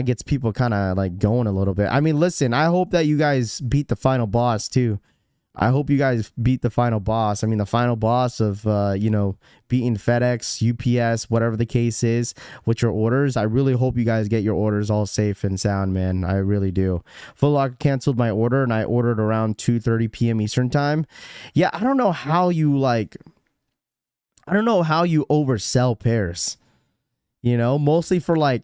gets people kind of like going a little bit. I mean, listen, I hope that you guys beat the final boss too. I hope you guys beat the final boss. I mean, the final boss of, beating FedEx, UPS, whatever the case is with your orders. I really hope you guys get your orders all safe and sound, man. I really do. Foot Locker canceled my order, and I ordered around 2:30 p.m. Eastern time. Yeah, I don't know how you I don't know how you oversell pairs. You know, mostly for like,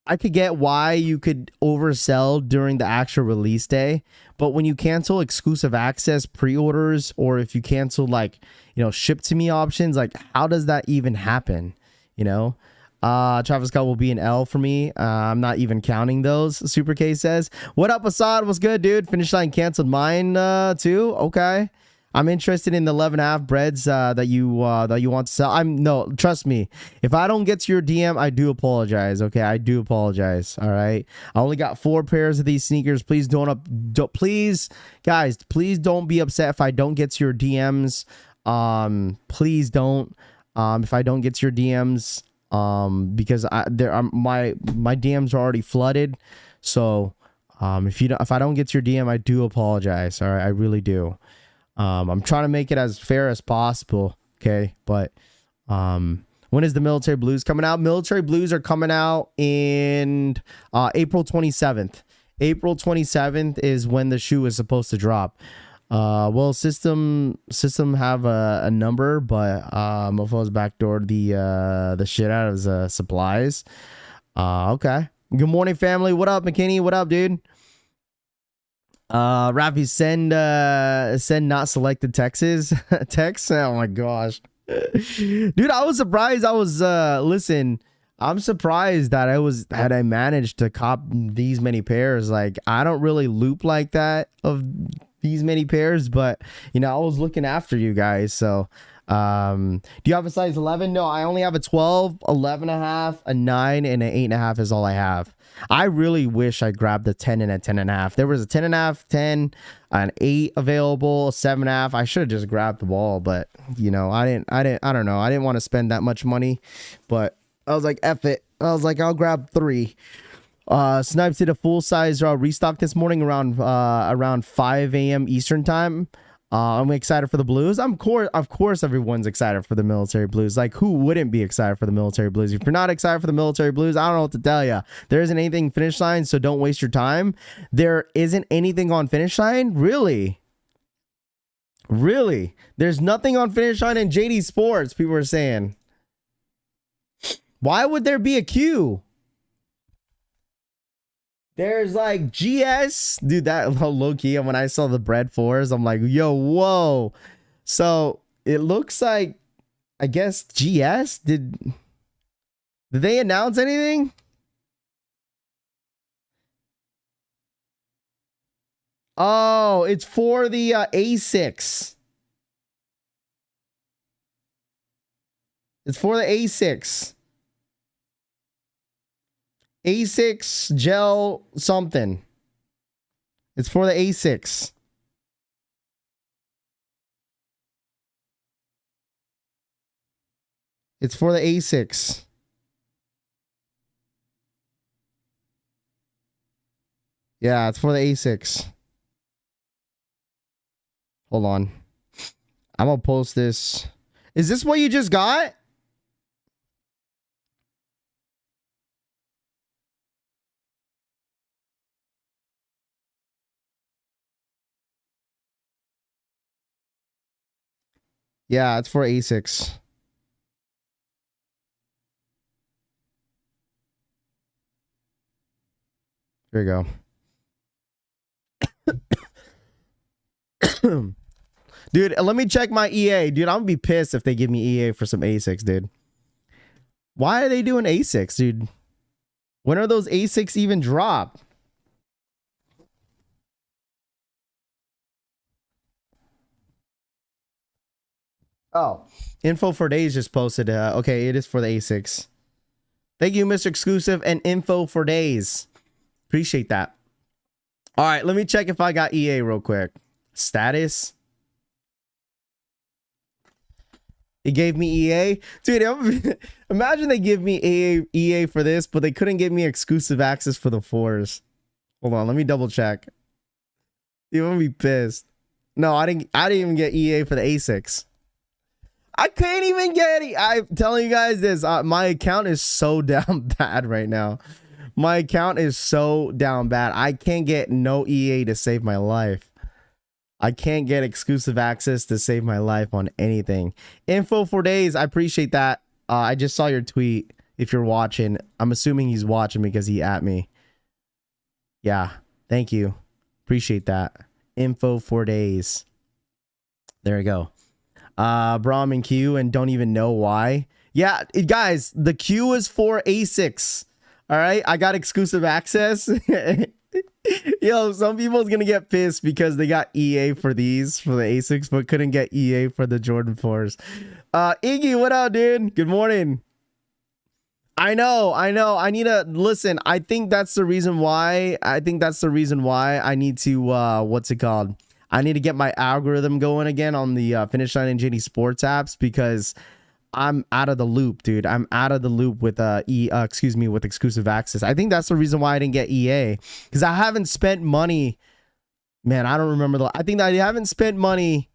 I could get why you could oversell during the actual release day, but when you cancel exclusive access pre-orders, or if you cancel like, you know, ship to me options, like how does that even happen? You know, Travis Scott will be an L for me. I'm not even counting those. Super K says, what up, Assad? What's good, dude? Finish line canceled mine too. Okay. I'm interested in the 11.5 breads that you want to sell. No, trust me. If I don't get to your DM, I do apologize. Okay, I do apologize. All right. I only got 4 pairs of these sneakers. Please please, guys, please don't be upset if I don't get to your DMs. Please don't. If I don't get to your DMs, because my DMs are already flooded. So, if I don't get to your DM, I do apologize. All right, I really do. I'm trying to make it as fair as possible. Okay. But, when is the Military Blues coming out? Military Blues are coming out in, April 27th. April 27th is when the shoe is supposed to drop. Well, system have a number, but, mofos backdoored the shit out of his, supplies. Okay. Good morning, family. What up, McKinney? What up, dude? Rafi, send not selected Texas text. Oh my gosh. Dude, I was surprised. Listen, I'm surprised that I managed to cop these many pairs. Like, I don't really loop like that of these many pairs, but you know, I was looking after you guys. So, do you have a size 11? No, I only have a 12, 11.5, a 9, and an 8.5 is all I have. I really wish I grabbed a 10 and a 10.5. There was a 10.5, 10, an 8 available, a 7.5. I should have just grabbed the ball, but you know, I don't know. I didn't want to spend that much money, but I was like, F it. I was like, I'll grab 3. Snipes did a full size restock this morning around 5 a.m. Eastern time. I'm excited for the Blues. Of course, everyone's excited for the Military Blues. Like, who wouldn't be excited for the Military Blues? If you're not excited for the Military Blues, I don't know what to tell you. There isn't anything finish line, so don't waste your time. There isn't anything on finish line? Really? Really? There's nothing on finish line in JD Sports, people are saying. Why would there be a queue? There's like GS, dude, that low key. And when I saw the Bred 4s, I'm like, yo, whoa. So it looks like, I guess GS did they announce anything? Oh, it's for the A6. It's for the A6. A6 gel something. It's for the A6. It's for the A6. Yeah, it's for the A6. Hold on. I'm gonna post this. Is this what you just got? Yeah, it's for A6. There you go. Dude, let me check my EA. Dude, I'm gonna be pissed if they give me EA for some A6, dude. Why are they doing A6, dude? When are those A6 even drop? Oh, info for days just posted. Okay, it is for the A6. Thank you, Mr. Exclusive, and info for days. Appreciate that. All right, let me check if I got EA real quick. Status. It gave me EA. Dude, imagine they give me EA for this, but they couldn't give me exclusive access for the 4s. Hold on, let me double check. You're gonna be pissed. No, I didn't even get EA for the A6. I can't even get it. I'm telling you guys this. My account is so down bad right now. My account is so down bad. I can't get no EA to save my life. I can't get exclusive access to save my life on anything. Info for days. I appreciate that. I just saw your tweet. If you're watching, I'm assuming he's watching because he at me. Yeah. Thank you. Appreciate that. Info for days. There we go. Braum and Q and don't even know why. Yeah, guys, the Q is for A6. All right, I got exclusive access. Yo, some people's gonna get pissed because they got EA for these for the A6, but couldn't get EA for the Jordan 4s. Iggy, what up, dude? Good morning. I know. I need to listen. I think that's the reason why. I need to what's it called? I need to get my algorithm going again on the Finish Line and JD Sports apps because I'm out of the loop, dude. I'm out of the loop with with exclusive access. I think that's the reason why I didn't get EA because I haven't spent money. Man, I don't remember I think I haven't spent money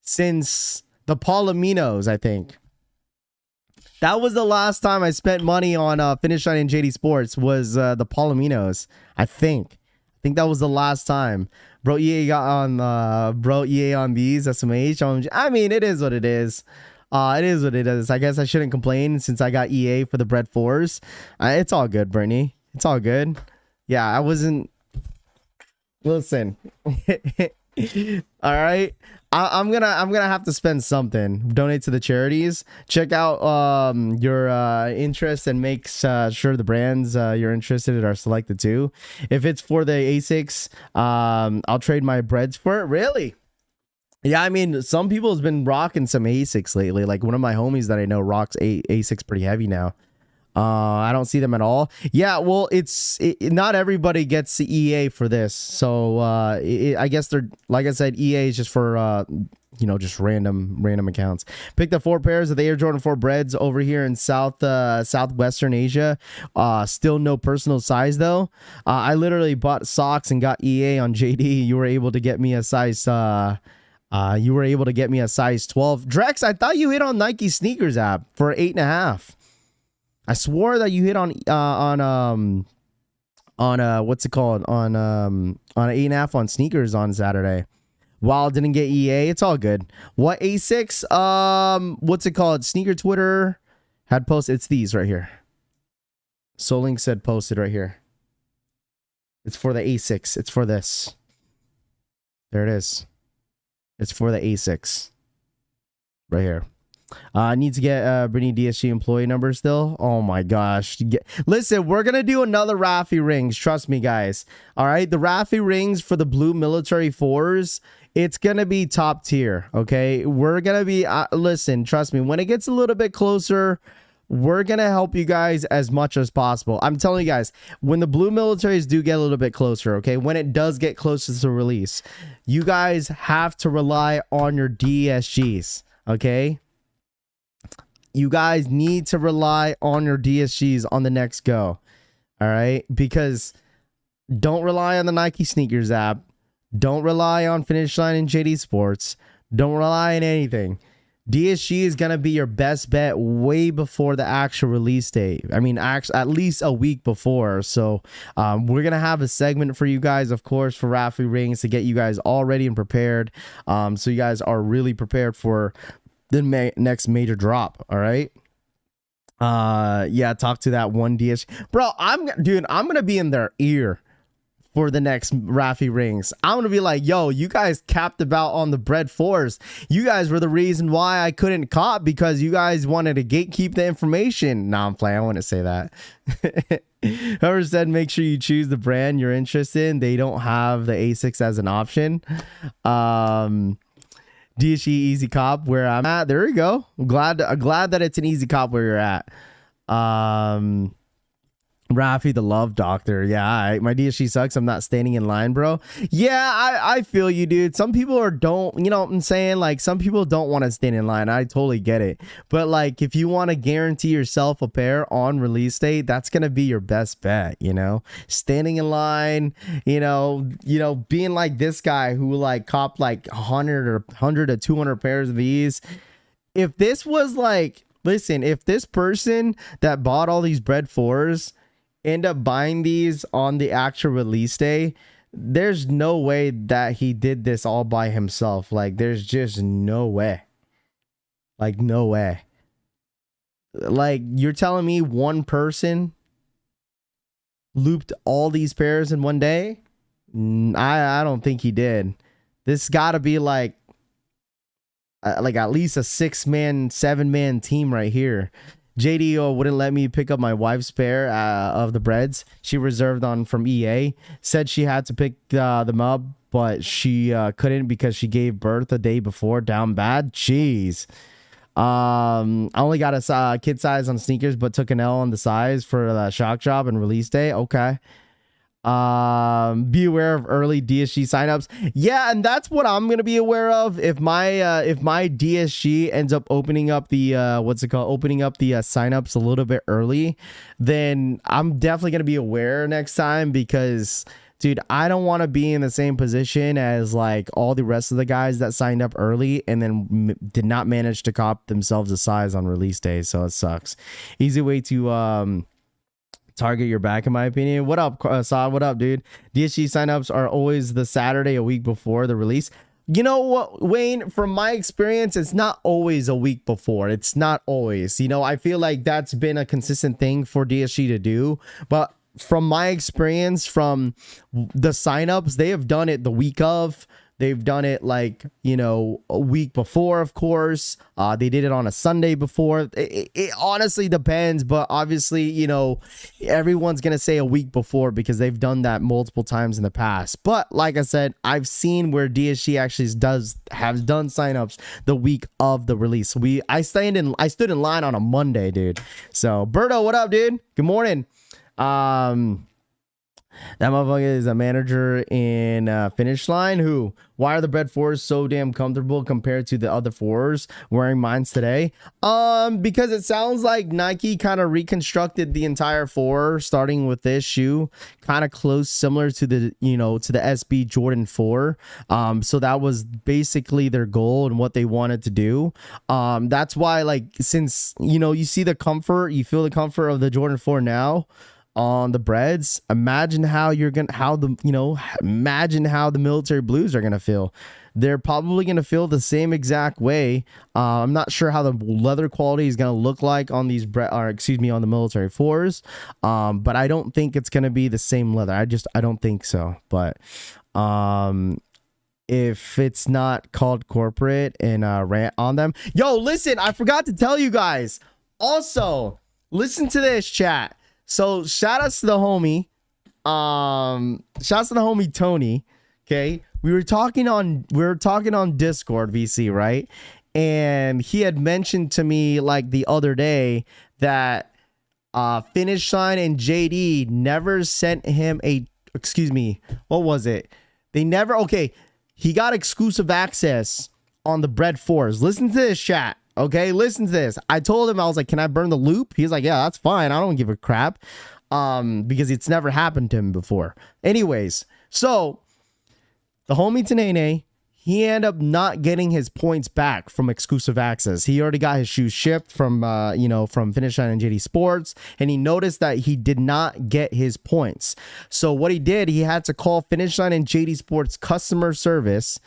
since the Palominos. I think that was the last time I spent money on Finish Line and JD Sports was the Palominos. I think that was the last time. Bro, EA got on EA on these SMH. I mean, it is what it is. It is what it is. I guess I shouldn't complain since I got EA for the Bred 4s. It's all good, Bernie. It's all good. Yeah, I wasn't. Listen. All right. I'm gonna have to spend something. Donate to the charities. Check out your interest and make sure the brands you're interested in are selected too. If it's for the A6, I'll trade my Breds for it. Really? Yeah, I mean, some people has been rocking some A6 lately. Like one of my homies that I know rocks A6 pretty heavy now. I don't see them at all. Yeah, well, not everybody gets the EA for this. So I guess they're, like I said, EA is just for just random accounts. Pick the 4 pairs of the Air Jordan 4 Breds over here in Southwestern Asia. Still no personal size though. I literally bought socks and got EA on JD. You were able to get me a size 12. Drex, I thought you hit on Nike Snkrs app for 8.5. I swore that you hit on what's it called on 8.5 on Snkrs on Saturday. While didn't get EA, it's all good. What A6? What's it called? Sneaker Twitter had posted. It's these right here. Soling said posted right here. It's for the A6. It's for this. There it is. It's for the A6. Right here. I need to get Brittany DSG employee number still. Oh my gosh. Listen, we're going to do another Rafi rings. Trust me, guys. All right. The Rafi rings for the blue military 4s. It's going to be top tier. Okay. We're going to be, listen, trust me, when it gets a little bit closer, we're going to help you guys as much as possible. I'm telling you guys, when the blue militaries do get a little bit closer, okay, when it does get closer to release, you guys have to rely on your DSGs. Okay. You guys need to rely on your DSGs on the next go. All right. Because don't rely on the Nike Snkrs app. Don't rely on Finish Line and JD Sports. Don't rely on anything. DSG is going to be your best bet way before the actual release date. I mean, at least a week before. So we're going to have a segment for you guys, of course, for Rafi Rings to get you guys all ready and prepared. So you guys are really prepared for the next major drop. All right. Yeah, talk to that one DSG. Bro, I'm going to be in their ear for the next Rafi rings. I'm going to be like, yo, you guys capped about on the Bred 4s. You guys were the reason why I couldn't cop because you guys wanted to gatekeep the information. Nah, I'm playing. I wouldn't say that. Whoever said make sure you choose the brand you're interested in. They don't have the A6 as an option. DSG easy cop where I'm at. There you go. I'm glad that it's an easy cop where you're at. Rafi the love doctor. Yeah, my DSG sucks. I'm not standing in line, bro. Yeah, I feel you, dude. Some people don't, you know what I'm saying? Like, some people don't want to stand in line. I totally get it. But like, if you want to guarantee yourself a pair on release date, that's going to be your best bet, you know? Standing in line, you know, being like this guy who like copped like 100 to 200 pairs of these. If this was like, listen, if this person that bought all these Bred 4s end up buying these on the actual release day, there's no way that he did this all by himself. Like, there's just no way. Like, no way. Like, you're telling me one person looped all these pairs in one day? I don't think he did. This got to be like at least a 6-man, 7-man team right here. JDO wouldn't let me pick up my wife's pair of the Breds. She reserved on from EA. Said she had to pick them up, but she couldn't because she gave birth a day before. Down bad. Jeez. I only got a kid size on sneakers, but took an L on the size for the shock drop and release day. Okay. Be aware of early DSG signups. Yeah, and that's what I'm gonna be aware of. If my DSG ends up opening up the opening up the signups a little bit early, then I'm definitely gonna be aware next time, because dude, I don't want to be in the same position as like all the rest of the guys that signed up early and then did not manage to cop themselves a size on release day. So it sucks. Easy way to target your back, in my opinion. What up, Saad? What up, dude? DSG signups are always the Saturday a week before the release. You know what, Wayne, from my experience, it's not always a week before. It's not always. You know, I feel like that's been a consistent thing for DSG to do. But from my experience, from the signups, they have done it the week of. They've done it like, you know, a week before, of course. They did it on a Sunday before. It honestly depends, but obviously, you know, everyone's going to say a week before because they've done that multiple times in the past. But like I said, I've seen where DSG actually have done signups the week of the release. I stood in line on a Monday, dude. So, Berto, what up, dude? Good morning. That motherfucker is a manager in Finish Line. Who? Why are the Bred 4s so damn comfortable compared to the other 4s wearing mines today? Because it sounds like Nike kind of reconstructed the entire 4, starting with this shoe, kind of close, similar to the, you know, to the SB Jordan 4. So that was basically their goal and what they wanted to do. That's why, like, since, you know, you see the comfort, you feel the comfort of the Jordan 4 now on the Breds, imagine how the military blues are gonna feel. They're probably gonna feel the same exact way. I'm not sure how the leather quality is gonna look like on these on the military 4s, but I don't think it's gonna be the same leather. I don't think so. But if it's not called corporate and rant on them, yo, listen, I forgot to tell you guys. Also, listen to this, chat. So shout outs to the homie. Shouts to the homie Tony. Okay. We were talking on Discord, VC, right? And he had mentioned to me like the other day that Finish Line and JD never sent him what was it? He got exclusive access on the Bred 4s. Listen to this, chat. Okay, listen to this. I told him, I was like, can I burn the loop? He's like, yeah, that's fine. I don't give a crap. Because it's never happened to him before. Anyways, so the homie Tanene, he ended up not getting his points back from exclusive access. He already got his shoes shipped from Finish Line and JD Sports, and he noticed that he did not get his points. So what he did, he had to call Finish Line and JD Sports customer service,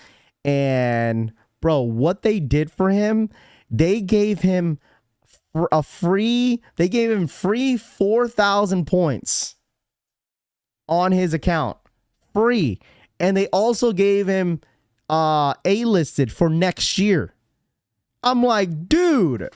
and bro, what they did for him, they gave him free 4,000 points on his account, free. And they also gave him A-listed for next year. I'm like, dude.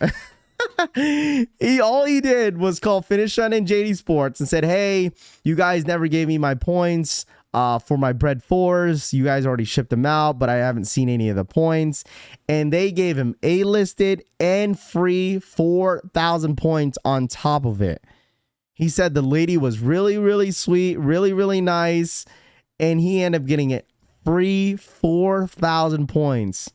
All he did was call Finish Line and JD Sports and said, hey, you guys never gave me my points for my Bred 4s. You guys already shipped them out, but I haven't seen any of the points. And they gave him A-listed and free 4,000 points on top of it. He said the lady was really, really sweet, really, really nice. And he ended up getting it free 4,000 points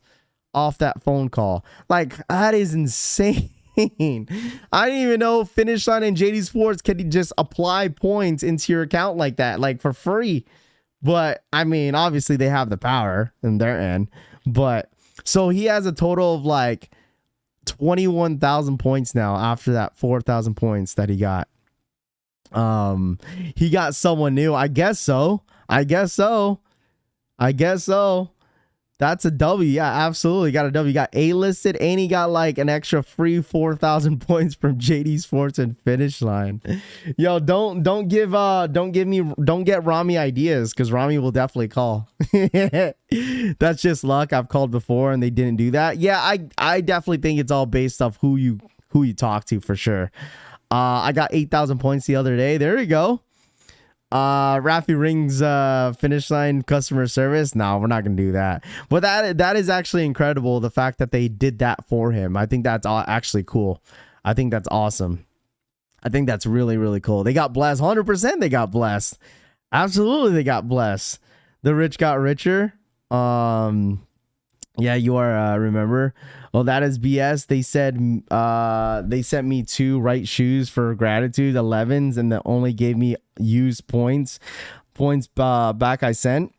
off that phone call. Like, that is insane. I didn't even know Finish Line and JD Sports could just apply points into your account like that, like for free. But I mean, obviously they have the power in their end. But so he has a total of like 21,000 points now after that 4,000 points that he got. He got someone new. I guess so. I guess so. I guess so. That's a W. Yeah, absolutely. Got a W. Got A-listed, and he got like an extra free 4,000 points from JD Sports and Finish Line. Yo, don't get Rami ideas, because Rami will definitely call. That's just luck. I've called before and they didn't do that. Yeah, I definitely think it's all based off who you talk to for sure. I got 8,000 points the other day. There you go. Rafi Rings Finish Line customer service. No, we're not gonna do that. But that is actually incredible, the fact that they did that for him. I think that's actually cool. I think that's awesome. I think that's really, really cool. They got blessed. 100% they got blessed. Absolutely they got blessed. The rich got richer. Yeah, you are, remember? Well, that is BS. They said they sent me 2 right shoes for gratitude, 11s, and they only gave me used points back I sent.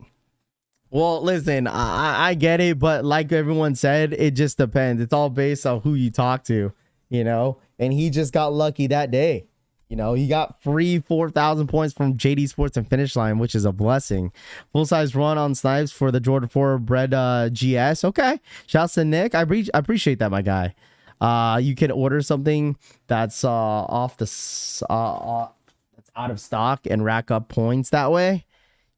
Well, listen, I get it, but like everyone said, it just depends. It's all based on who you talk to, you know? And he just got lucky that day. You know, he got free 4,000 points from JD Sports and Finish Line, which is a blessing. Full-size run on snipes for the Jordan 4 Bred GS. Okay. Shouts to Nick. I appreciate that, my guy. You can order something that's that's out of stock and rack up points that way.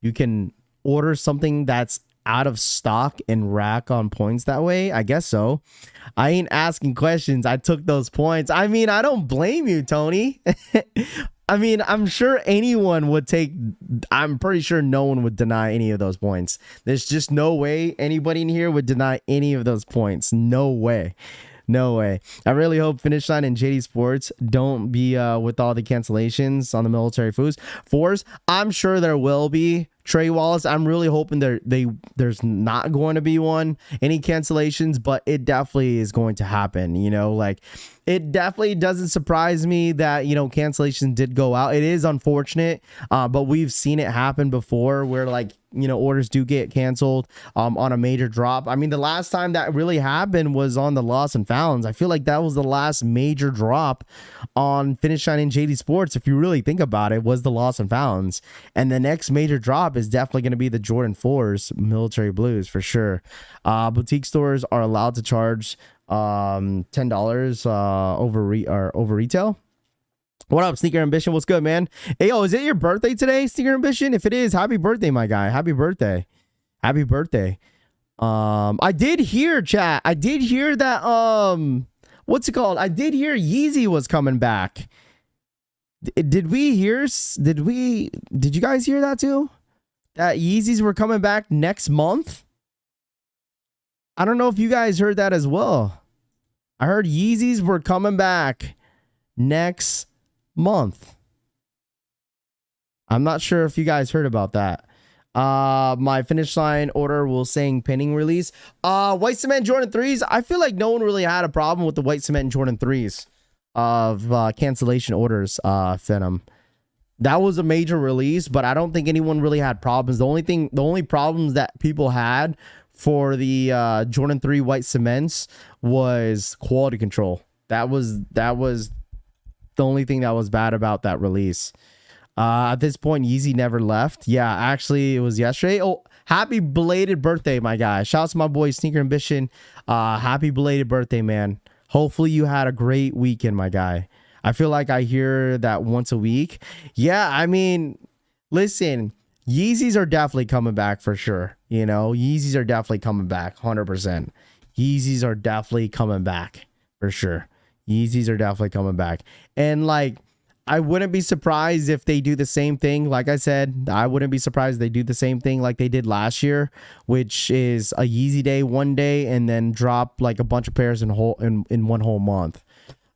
You can order something that's out of stock and rack on points that way. I guess so. I ain't asking questions. I took those points. I mean, I don't blame you, Tony. I mean, I'm sure anyone would take. I'm pretty sure no one would deny any of those points. There's just no way anybody in here would deny any of those points. No way. No way. I really hope Finish Line and JD Sports don't be with all the cancellations on the military force. I'm sure there will be. Trey Wallace, I'm really hoping there's not going to be any cancellations, but it definitely is going to happen. You know, like, it definitely doesn't surprise me that, you know, cancellations did go out. It is unfortunate, but we've seen it happen before where, like, you know, orders do get canceled on a major drop. I mean, the last time that really happened was on the Lost and Founds. I feel like that was the last major drop on Finish Line and JD Sports, if you really think about it, was the Lost and Founds. And the next major drop is definitely going to be the Jordan 4s military blues for sure. Boutique stores are allowed to charge $10 over retail. What up, Sneaker Ambition? What's good, man? Hey, yo, is it your birthday today, Sneaker Ambition? If it is, happy birthday, my guy. Happy birthday. Happy birthday. I did hear, chat. I did hear that, what's it called? I did hear Yeezy was coming back. Did you guys hear that too? That Yeezys were coming back next month? I don't know if you guys heard that as well. I heard Yeezys were coming back next month. I'm not sure if you guys heard about that. My Finish Line order will saying pending release. White Cement Jordan 3s. I feel like no one really had a problem with the White Cement Jordan 3s of cancellation orders, Phenom. That was a major release, but I don't think anyone really had problems. The only problems that people had for the Jordan 3 White Cements was quality control. That was the only thing that was bad about that release. At this point, Yeezy never left. Yeah, actually, it was yesterday. Oh, happy belated birthday, my guy. Shouts to my boy Sneaker Ambition. Happy belated birthday, man. Hopefully you had a great weekend, my guy. I feel like I hear that once a week. Yeah, I mean, listen, Yeezys are definitely coming back for sure. You know, Yeezys are definitely coming back 100%. Yeezys are definitely coming back for sure. Yeezys are definitely coming back. And like, I wouldn't be surprised if they do the same thing. Like I said, I wouldn't be surprised if they do the same thing like they did last year, which is a Yeezy day one day and then drop like a bunch of pairs in one whole month.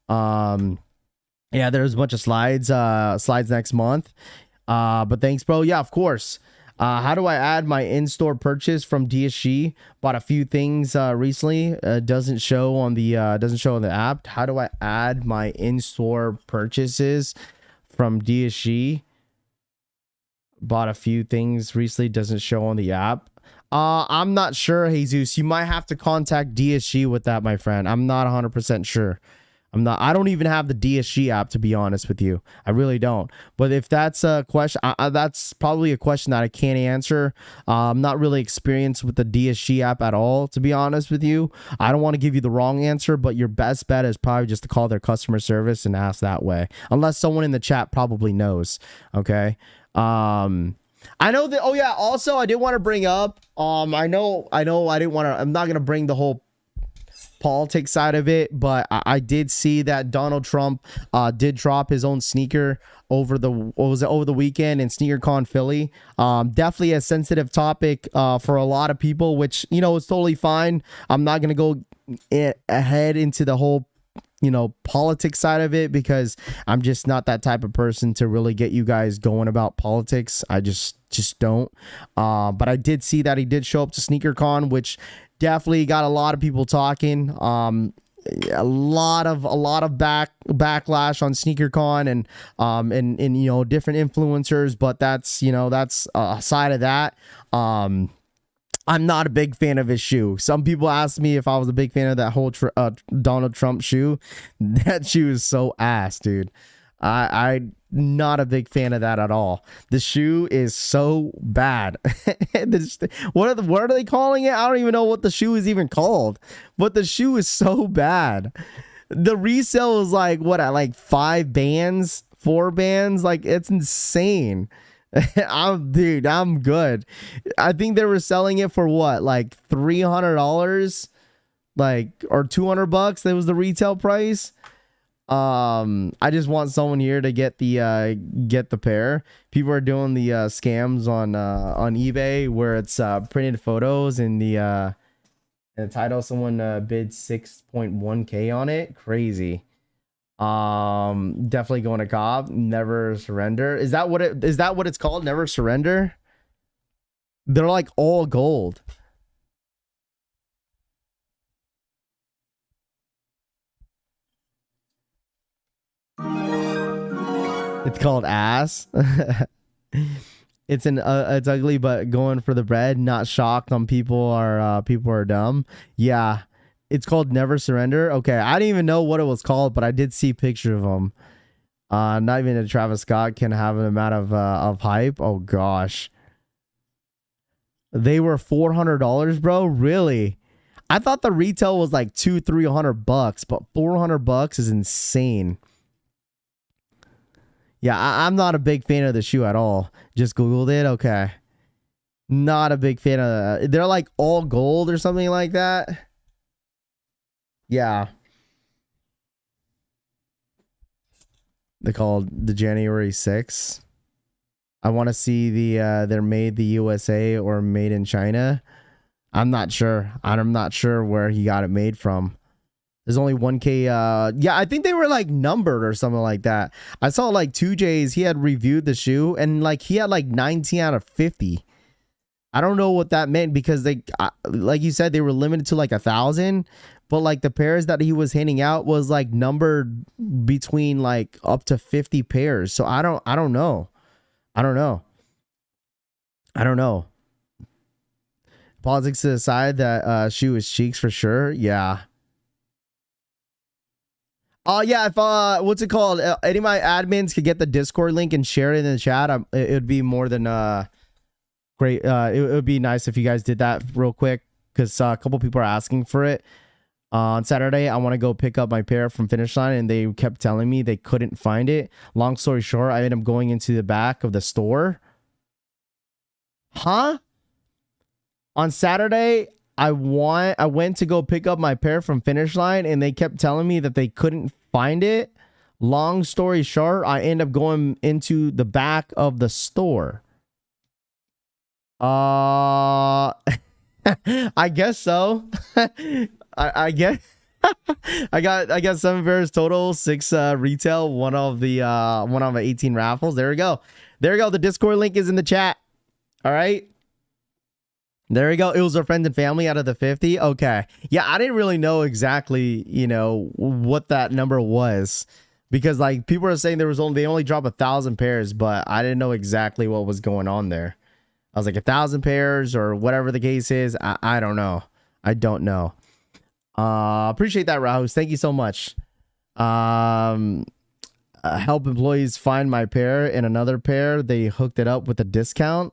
Yeah, there's a bunch of slides next month. But thanks, bro. Yeah, of course. How do I add my in-store purchase from DSG? Bought a few things recently. Doesn't show on the app. How do I add my in-store purchases from DSG? Bought a few things recently. Doesn't show on the app. I'm not sure, Jesus. You might have to contact DSG with that, my friend. I'm not 100% sure. I don't even have the DSG app, to be honest with you. I really don't. But if that's a question, that's probably a question that I can't answer. I'm not really experienced with the DSG app at all, to be honest with you. I don't want to give you the wrong answer, but your best bet is probably just to call their customer service and ask that way. Unless someone in the chat probably knows. Okay. I know that. Oh yeah. Also, I did want to bring up. I know. I didn't want to. I'm not gonna bring the whole politics side of it, but I did see that Donald Trump did drop his own sneaker over the weekend in SneakerCon Philly. Definitely a sensitive topic for a lot of people, which is totally fine. I'm not gonna go ahead into the whole politics side of it, because I'm just not that type of person to really get you guys going about politics. I just don't. But I did see that he did show up to SneakerCon, which definitely got a lot of people talking. A lot of backlash on SneakerCon and different influencers, but that's a side of that. I'm not a big fan of his shoe. Some people asked me if I was a big fan of that whole Donald Trump shoe. That shoe is so ass, dude. I'm not a big fan of that at all. The shoe is so bad. What are they calling it? I don't even know what the shoe is even called. But the shoe is so bad. The resale is like what, at like 4 bands? Like, it's insane. I'm good. I think they were selling it for what, like $300, like, or $200. That was the retail price. I just want someone here to get the pair. People are doing the scams on eBay where it's printed photos and the title. Someone bid 6.1K on it. Crazy. Definitely going to cop. Never surrender. Is that what it's called? Never surrender. They're like all gold. It's called ass. It's ugly, but going for the bread. Not shocked on people are dumb. Yeah. It's called Never Surrender. Okay, I didn't even know what it was called, but I did see pictures of them. Not even a Travis Scott can have an amount of hype. Oh gosh, they were $400, bro. Really? I thought the retail was like $200-300, but $400 is insane. Yeah, I'm not a big fan of the shoe at all. Just Googled it. Okay, not a big fan of. They're like all gold or something like that. Yeah. They're called the January 6th. I want to see they're made the USA or made in China. I'm not sure. I'm not sure where he got it made from. There's only 1K. Yeah, I think they were like numbered or something like that. I saw like 2J's. He had reviewed the shoe and like he had like 19 out of 50. I don't know what that meant, because they, like you said, they were limited to like 1,000. But like the pairs that he was handing out was like numbered between like up to 50 pairs. So I don't know. Politics to the side, that shoe is cheeks for sure. Yeah. Yeah, if what's it called? Any of my admins could get the Discord link and share it in the chat. It would be more than great. It would be nice if you guys did that real quick, because a couple people are asking for it. On Saturday, I want to go pick up my pair from Finish Line, and they kept telling me they couldn't find it. Long story short, I ended up going into the back of the store. Huh? On Saturday, I went to go pick up my pair from Finish Line, and they kept telling me that they couldn't find it. Long story short, I ended up going into the back of the store. I guess so. I guess I got 7 pairs total, 6 retail, one of the 18 raffles. There we go. The Discord link is in the chat. All right. There we go. It was our friends and family out of the 50. Okay. Yeah, I didn't really know exactly, what that number was, because like people are saying they only dropped 1,000 pairs, but I didn't know exactly what was going on there. I was like 1,000 pairs or whatever the case is. I don't know. I don't know. Appreciate that, Rahus. Thank you so much. Help employees find my pair in another pair. They hooked it up with a discount.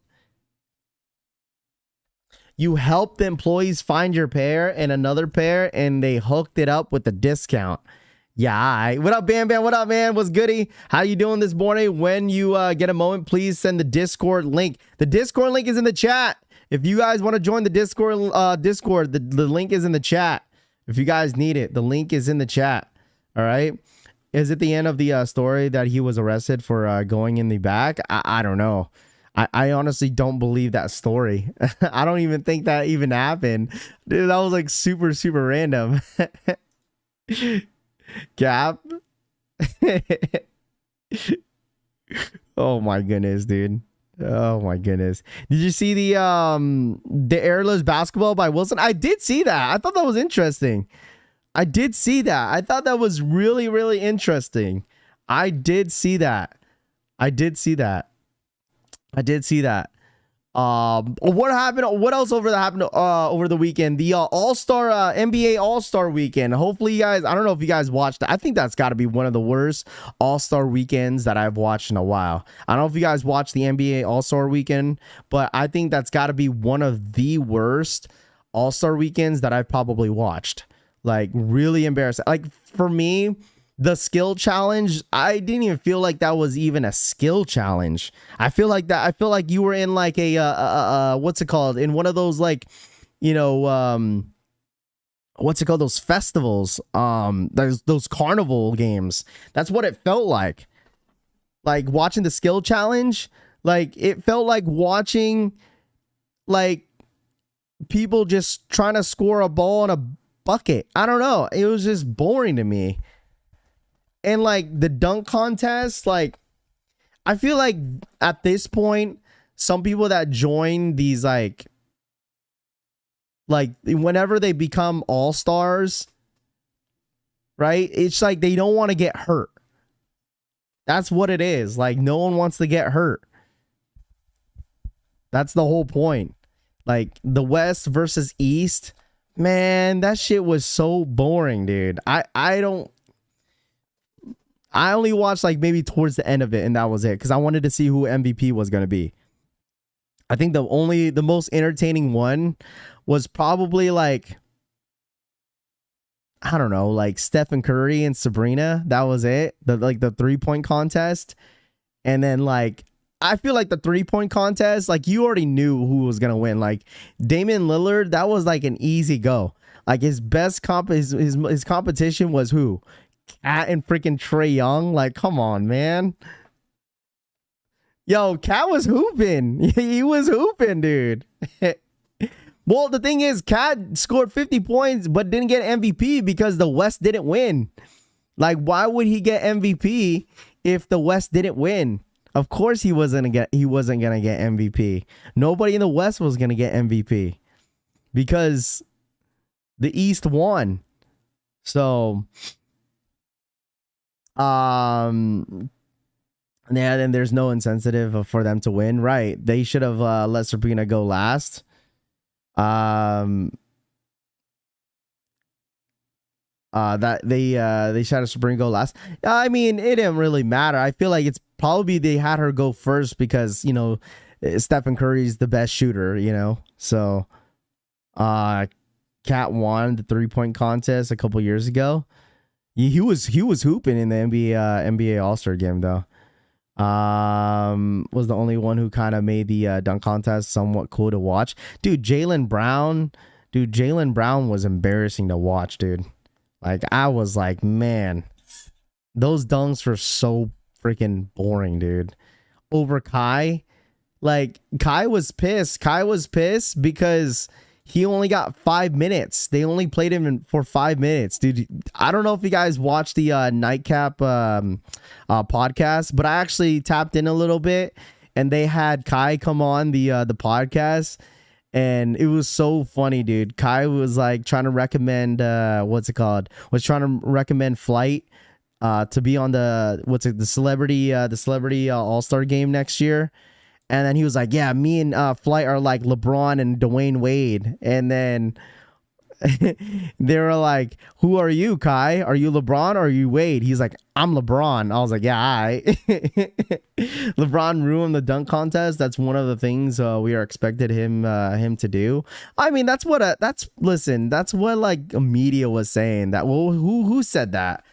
You helped the employees find your pair in another pair, and they hooked it up with a discount. Yeah, all right. What up, Bam Bam? What up, man? What's goody? How you doing this morning? When you get a moment, please send the Discord link. The Discord link is in the chat. If you guys want to join the Discord, the link is in the chat. If you guys need it, the link is in the chat. All right. Is it the end of the story that he was arrested for going in the back? I don't know. I honestly don't believe that story. I don't even think that even happened. Dude, that was like super, super random. Cap. Oh my goodness, dude. Oh my goodness. Did you see the airless basketball by Wilson? I did see that. I thought that was interesting. I did see that. I thought that was really, really interesting. I did see that. What happened? What else happened over the weekend? The All-Star NBA All-Star weekend. Hopefully, you guys. I don't know if you guys watched it. I think that's got to be one of the worst All-Star weekends that I've watched in a while. I don't know if you guys watched the NBA All-Star weekend, but I think that's got to be one of the worst All-Star weekends that I've probably watched. Like, really embarrassing. Like, for me, the skill challenge, I didn't even feel like that was even a skill challenge. I feel like you were in like a what's it called? In one of those, like, you know, what's it called? Those festivals, those carnival games. That's what it felt like. Like watching the skill challenge, like it felt like watching like people just trying to score a ball in a bucket. I don't know. It was just boring to me. And like the dunk contest, like I feel like at this point, some people that join these like whenever they become all-stars, right? It's like they don't want to get hurt. That's what it is. Like no one wants to get hurt. That's the whole point. Like the West versus East, man, that shit was so boring, dude. I only watched like maybe towards the end of it, and that was it, because I wanted to see who MVP was going to be. I think the most entertaining one was probably like, I don't know, like Stephen Curry and Sabrina. That was it. The 3-point contest. And then like, I feel like the 3-point contest, like you already knew who was going to win. Like Damian Lillard, that was like an easy go. Like his best his competition was who? Cat and freaking Trae Young. Like, come on, man. Yo, Cat was hooping. He was hooping, dude. Well, the thing is, Cat scored 50 points but didn't get MVP because the West didn't win. Like, why would he get MVP if the West didn't win? Of course he wasn't gonna get MVP. Nobody in the West was gonna get MVP because the East won. So yeah, then there's no incentive for them to win, right? They should have let Sabrina go last. That they shot Sabrina go last. I mean, it didn't really matter. I feel like it's probably they had her go first because, you know, Stephen Curry's the best shooter, you know. So Cat won the 3-point contest a couple years ago. He was hooping in the NBA All-Star game though. Was the only one who kind of made the dunk contest somewhat cool to watch. Dude, Jaylen Brown was embarrassing to watch, dude. Like I was like, man, those dunks were so freaking boring, dude. Over Kai. Like Kai was pissed because he only got 5 minutes. They only played him for 5 minutes, dude. I don't know if you guys watched the Nightcap podcast, but I actually tapped in a little bit, and they had Kai come on the podcast, and it was so funny, dude. Kai was like trying to recommend was trying to recommend Flight to be on the celebrity All-Star game next year. And then he was like, yeah, me and Flight are like LeBron and Dwayne Wade. And then they were like, "Who are you, Kai? Are you LeBron or are you Wade?" He's like, "I'm LeBron." I was like, "Yeah, I." LeBron ruined the dunk contest. That's one of the things we are expected him to do. I mean, that's what like media was saying. That, well, who said that?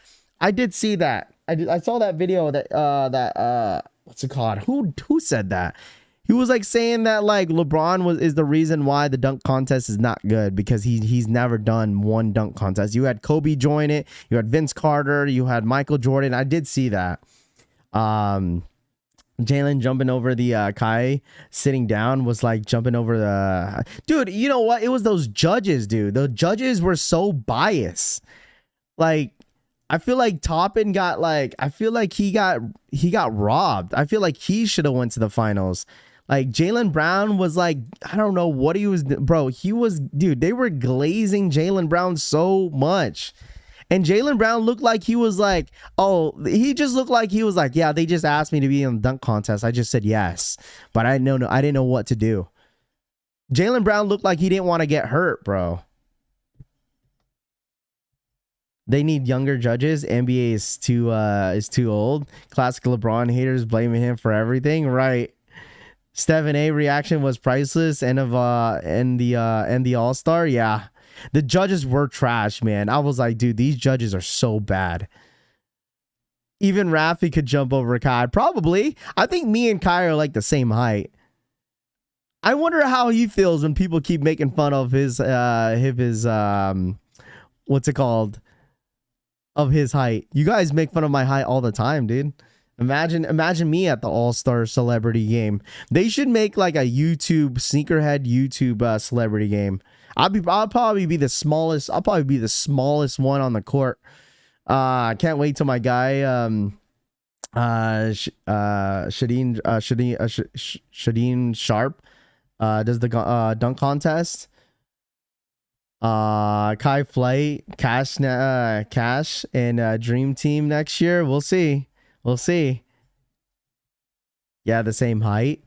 I did see that. I saw that video that what's it called? Who said that? He was like saying that like LeBron is the reason why the dunk contest is not good, because he's never done one dunk contest. You had Kobe join it, you had Vince Carter, you had Michael Jordan. I did see that. Jalen jumping over the Kai sitting down was like jumping over the dude. You know what? It was those judges, dude. The judges were so biased. Like, I feel like Toppin got like, I feel like he got robbed. I feel like he should have went to the finals. Like, Jaylen Brown was like, I don't know what he was, bro. He was, dude, they were glazing Jaylen Brown so much. And Jaylen Brown looked like he was like, oh, he just looked like he was like, yeah, they just asked me to be in the dunk contest. I just said yes, but I didn't know what to do. Jaylen Brown looked like he didn't want to get hurt, bro. They need younger judges. NBA is too old. Classic LeBron haters blaming him for everything. Right. Stephen A reaction was priceless. And the All-Star. Yeah. The judges were trash, man. I was like, dude, these judges are so bad. Even Rafi could jump over Kai. Probably. I think me and Kai are like the same height. I wonder how he feels when people keep making fun of his what's it called? Of his height. You guys make fun of my height all the time, dude. Imagine me at the All-Star celebrity game. They should make like a sneakerhead YouTube celebrity game. I'll probably be the smallest. I'll probably be the smallest one on the court. I can't wait till my guy Shadeen Sharp does the dunk contest. Kai Flight, Cash and Dream Team next year. We'll see. Yeah, the same height.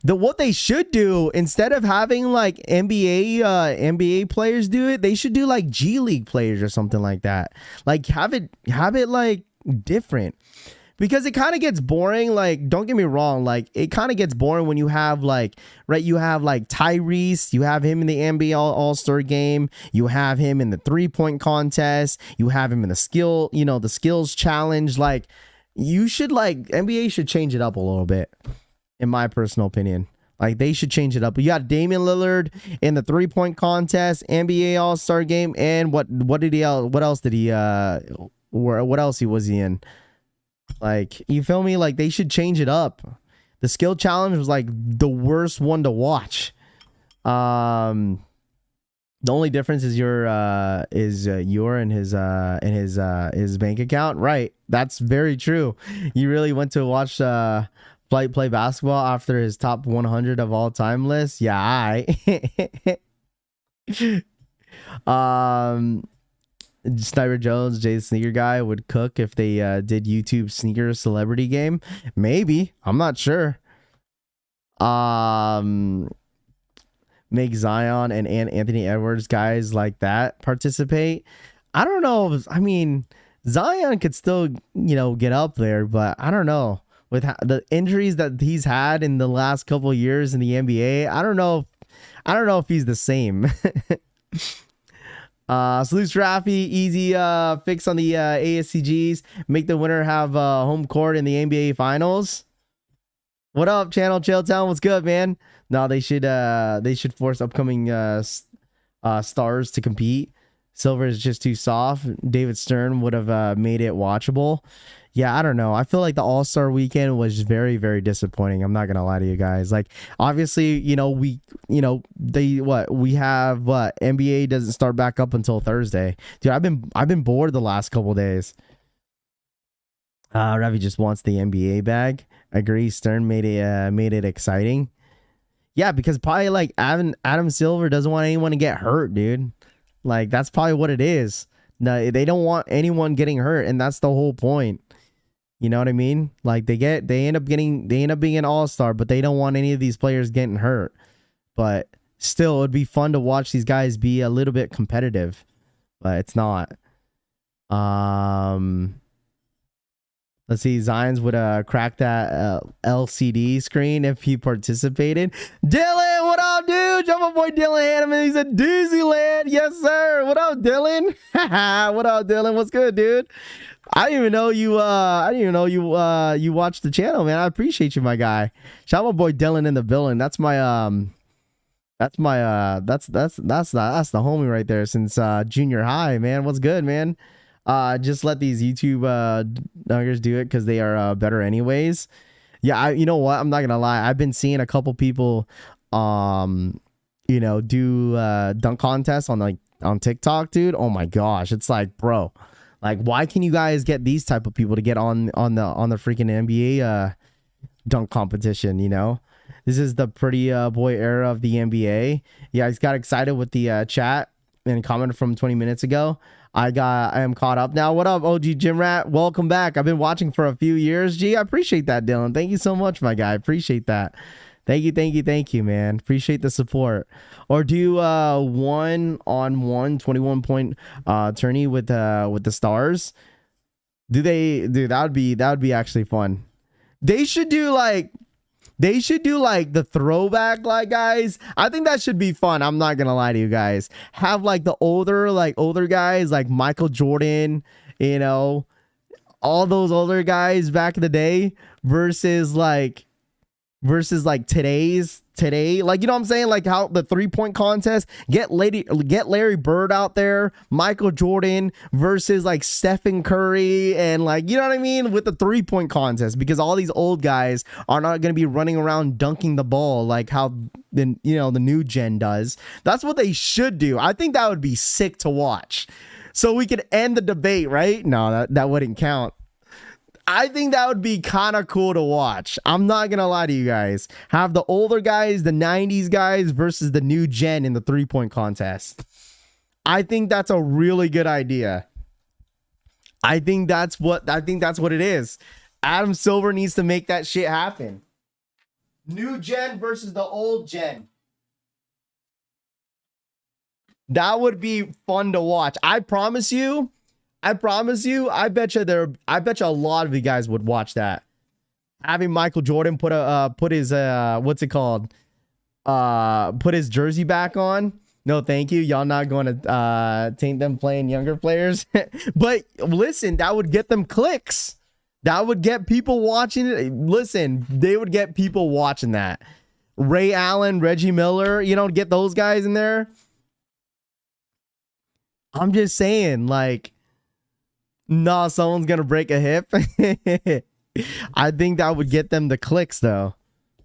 What they should do, instead of having like NBA players do it, they should do like G League players or something like that. Like have it like different. Because it kind of gets boring. Like, don't get me wrong. Like, it kind of gets boring when you have like, right? You have like Tyrese. You have him in the NBA All-Star game. You have him in the 3-point contest. You have him in the skills challenge. Like, NBA should change it up a little bit, in my personal opinion. Like, they should change it up. You got Damian Lillard in the 3-point contest, NBA All-Star game, and what else was he in? Like, you feel me? Like, they should change it up. The skill challenge was like the worst one to watch. The only difference is your and his bank account. Right. That's very true. You really went to watch Flight play basketball after his top 100 of all time list. Yeah. Sniper Jones, Jay the Sneaker Guy would cook if they did YouTube sneaker celebrity game. Maybe. I'm not sure. Make Zion and Anthony Edwards guys like that participate. I don't know. I mean, Zion could still, get up there, but I don't know. With the injuries that he's had in the last couple of years in the NBA, I don't know if he's the same. Salute Rafi, easy fix on the ASCGs. Make the winner have home court in the NBA Finals. What up, Channel Chilltown? What's good, man? No, they should force upcoming stars to compete. Silver is just too soft. David Stern would have made it watchable. Yeah, I don't know. I feel like the All-Star weekend was very, very disappointing. I'm not gonna lie to you guys. Like, obviously, NBA doesn't start back up until Thursday. Dude, I've been bored the last couple days. Ravi just wants the NBA bag. Agree. Stern made it exciting. Yeah, because probably like Adam Silver doesn't want anyone to get hurt, dude. Like, that's probably what it is. No, they don't want anyone getting hurt, and that's the whole point. You know what I mean? Like, they end up being an all-star, but they don't want any of these players getting hurt. But still, it would be fun to watch these guys be a little bit competitive, but it's not. Let's see, Zions would crack that LCD screen if he participated. Dylan, what up, dude? Jump my boy Dylan Hanneman. He's at Disneyland. Yes, sir. What up, Dylan? What up, Dylan? What's good, dude? I didn't even know you. I didn't even know you watched the channel, man. I appreciate you, my guy. Shout out my boy Dylan in the building. That's my that's the homie right there since junior high, man. What's good, man? Just let these YouTube nuggers do it because they are better anyways. Yeah, you know what? I'm not gonna lie. I've been seeing a couple people, do dunk contests on TikTok, dude. Oh my gosh, it's like, bro, like, why can you guys get these type of people to get on the freaking NBA dunk competition? You know, this is the pretty boy era of the NBA. Yeah, I just got excited with the chat and commented from 20 minutes ago. I am caught up now. What up, OG Gym Rat? Welcome back. I've been watching for a few years. Gee, I appreciate that, Dylan. Thank you so much, my guy. I appreciate that. Thank you, man. Appreciate the support. Or do 1-on-1 21-point tourney with the stars. Dude, that would be actually fun. They should do like the throwback, like, guys. I think that should be fun. I'm not gonna lie to you guys. Have like the older guys like Michael Jordan, all those older guys back in the day versus today, like, you know what I'm saying, like how the 3-point contest, get Larry Bird out there, Michael Jordan versus like Stephen Curry, and like, you know what I mean, with the 3-point contest, because all these old guys are not going to be running around dunking the ball like how the new gen does. That's what they should do. I think that would be sick to watch, so we could end the debate, right? No, that wouldn't count. I think that would be kind of cool to watch. I'm not going to lie to you guys. Have the older guys, the 90s guys versus the new gen in the 3-point contest. I think that's a really good idea. I think that's what it is. Adam Silver needs to make that shit happen. New gen versus the old gen. That would be fun to watch. I promise you, I bet you a lot of you guys would watch that. Having Michael Jordan put his put his jersey back on. No, thank you. Y'all not going to taint them playing younger players. But listen, that would get them clicks. That would get people watching it. Listen, they would get people watching that. Ray Allen, Reggie Miller, get those guys in there. I'm just saying, like, no, someone's gonna break a hip. I think that would get them the clicks, though.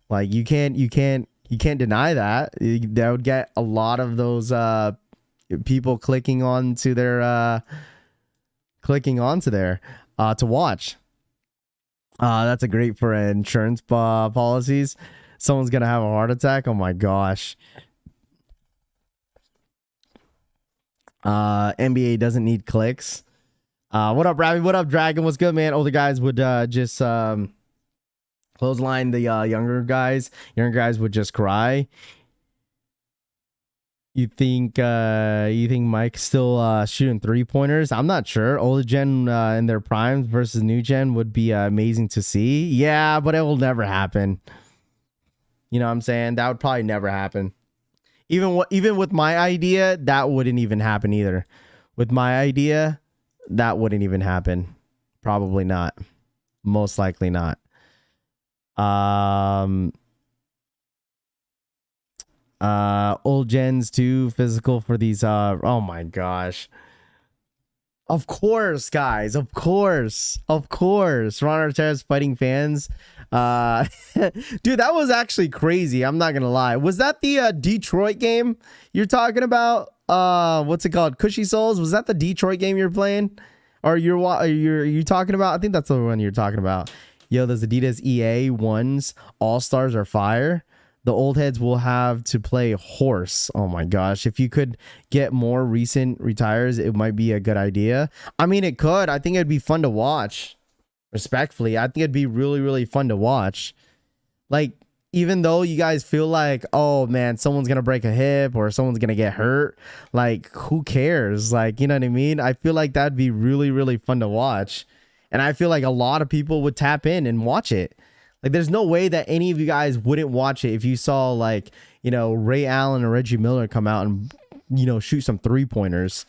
Like, you can't deny that. That would get a lot of those people clicking onto there to watch. That's a great for insurance policies. Someone's gonna have a heart attack. Oh my gosh. NBA doesn't need clicks. What up, Ravi? What up, Dragon? What's good, man? Older guys would just clothesline the younger guys. Younger guys would just cry. You think Mike's still shooting 3-pointers? I'm not sure. Older gen in their primes versus new gen would be amazing to see. Yeah, but it will never happen. You know what I'm saying? That would probably never happen. Even with my idea, that wouldn't even happen either. With my idea, that wouldn't even happen. Probably not. Most likely not. Old gens too physical for these oh my gosh. Of course, guys. Of course. Ron Arteta's fighting fans. Dude, that was actually crazy. I'm not gonna lie. Was that the Detroit game you're talking about? What's it called? Cushy Souls? Was that the Detroit game you're playing? Or you're talking about? I think that's the one you're talking about. Yo, those Adidas EA ones, All-Stars are fire. The old heads will have to play horse. Oh my gosh. If you could get more recent retires, it might be a good idea. I mean, it could. I think it'd be fun to watch. Respectfully, I think it'd be really, really fun to watch. Like, even though you guys feel like, oh man, someone's gonna break a hip or someone's gonna get hurt, like who cares? Like, you know what I mean? I feel like that'd be really, really fun to watch. And I feel like a lot of people would tap in and watch it. Like, there's no way that any of you guys wouldn't watch it if you saw, like, you know, Ray Allen or Reggie Miller come out and, you know, shoot some 3-pointers.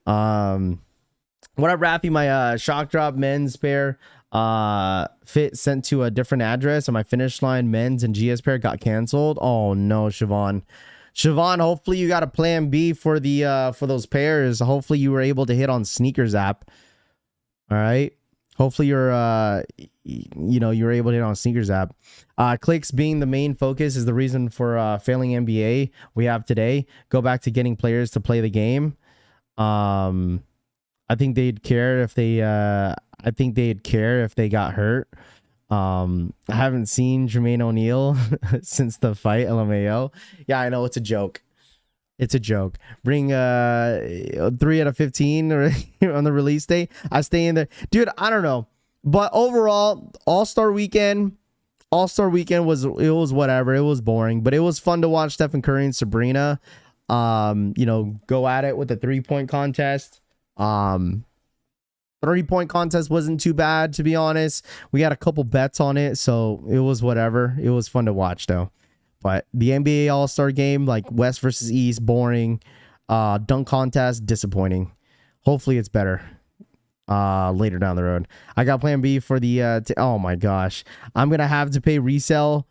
What up, Raffy? My shock drop men's pair fit sent to a different address, and my finish line men's and GS pair got canceled. Oh no, Siobhan. Hopefully you got a plan B for the for those pairs. Hopefully you were able to hit on Snkrs app. All right. Hopefully you're you know, you're able to hit on Snkrs app. Clicks being the main focus is the reason for failing NBA we have today. Go back to getting players to play the game. I think they'd care if they got hurt. I haven't seen Jermaine O'Neal since the fight, LMAO. Yeah, I know, it's a joke. It's a joke. Bring 3 out of 15 on the release day. I stay in there. Dude, I don't know. But overall, All-Star Weekend was whatever. It was boring, but it was fun to watch Stephen Curry and Sabrina you know, go at it with the 3-point contest. 3-point contest wasn't too bad, to be honest. We had a couple bets on it, so it was whatever. It was fun to watch though. But the NBA All-Star game, like West versus East, boring. Dunk contest, disappointing. Hopefully it's better later down the road. I got plan B for the oh my gosh, I'm gonna have to pay resale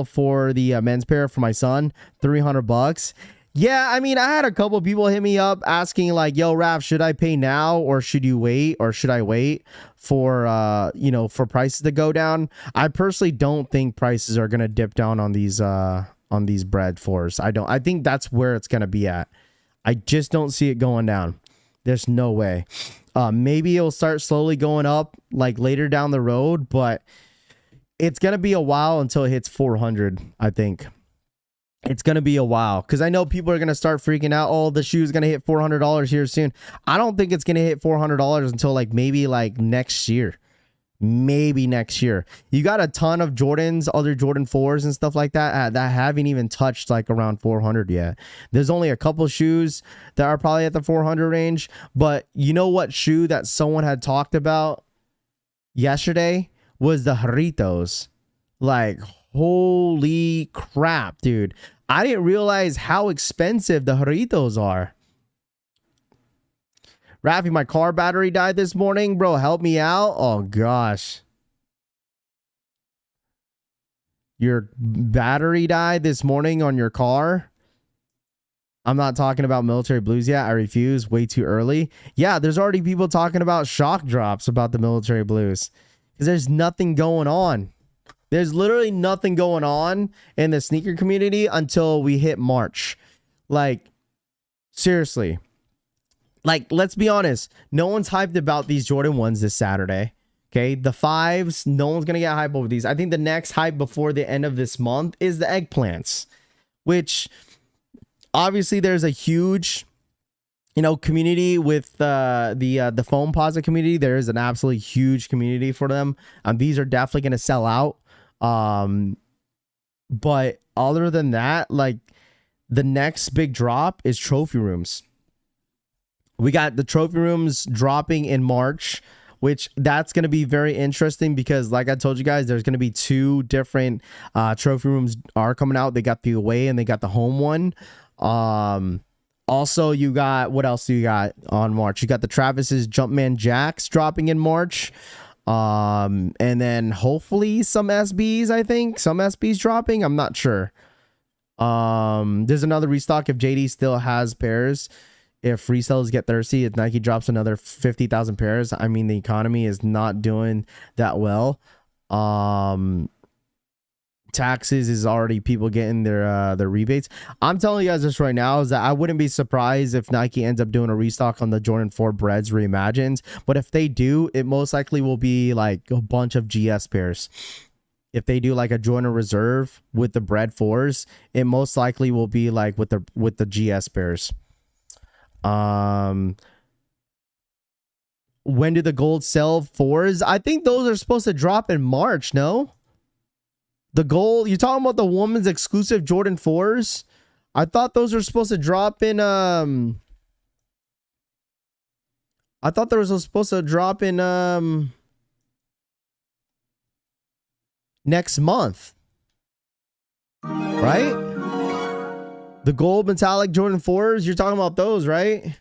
for the men's pair for my son, $300. Yeah, I mean, I had a couple people hit me up asking like, yo, Raph, should I pay now or should you wait, or should I wait for you know, for prices to go down? I personally don't think prices are gonna dip down on these Bred 4s. I think that's where it's gonna be at. I just don't see it going down. There's no way. Maybe it'll start slowly going up like later down the road, but it's gonna be a while until it hits 400. I think it's gonna be a while, because I know people are gonna start freaking out. Oh, the shoe's gonna hit $400 here soon. I don't think it's gonna hit $400 until like maybe like next year. Maybe next year. You got a ton of Jordans, other Jordan 4s and stuff like that that haven't even touched like around 400 yet. There's only a couple shoes that are probably at the 400 range. But you know what shoe that someone had talked about yesterday was the Jarritos. Like, holy crap, dude. I didn't realize how expensive the Jarritos are. Raffy, my car battery died this morning. Bro, help me out. Oh, gosh. Your battery died this morning on your car? I'm not talking about military blues yet. I refuse. Way too early. Yeah, there's already people talking about shock drops about the military blues, because there's nothing going on. There's literally nothing going on in the sneaker community until we hit March. Like, seriously. Like, let's be honest. No one's hyped about these Jordan 1s this Saturday. Okay, the 5s, no one's going to get hype over these. I think the next hype before the end of this month is the eggplants, which obviously there's a huge, you know, community with the foam posit community. There is an absolutely huge community for them. These are definitely going to sell out. But other than that, like, the next big drop is trophy rooms. We got the trophy rooms dropping in March, which that's going to be very interesting, because like I told you guys, there's going to be 2 different trophy rooms are coming out. They got the away and they got the home one. Also, you got, what else do you got on March? You got the Travis's Jumpman Jacks dropping in March. And then hopefully some SBs, I think. Some SBs dropping. I'm not sure. There's another restock if JD still has pairs. If resellers get thirsty, if Nike drops another 50,000 pairs, I mean, the economy is not doing that well. Taxes is already people getting their rebates. I'm telling you guys this right now, is that I wouldn't be surprised if Nike ends up doing a restock on the Jordan 4 Breds Reimagines. But if they do, it most likely will be like a bunch of GS pairs. If they do like a Jordan Reserve with the Bred 4s, it most likely will be like with the GS pairs. When do the gold sell 4s? I think those are supposed to drop in March, no? The gold, you talking about the woman's exclusive Jordan 4s? I thought those were supposed to drop in I thought they were supposed to drop in next month. Right? The gold metallic Jordan 4s, you're talking about those, right?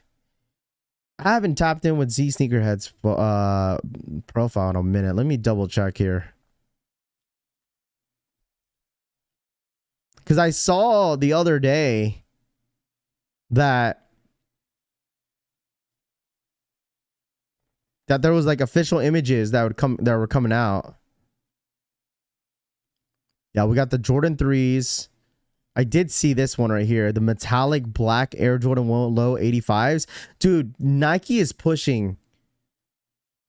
I haven't tapped in with Z Sneakerhead's profile in a minute. Let me double check here. Because I saw the other day that there was like official images that were coming out. Yeah, we got the Jordan 3s. I did see this one right here. The metallic black Air Jordan 1 Low 85s. Dude, Nike is pushing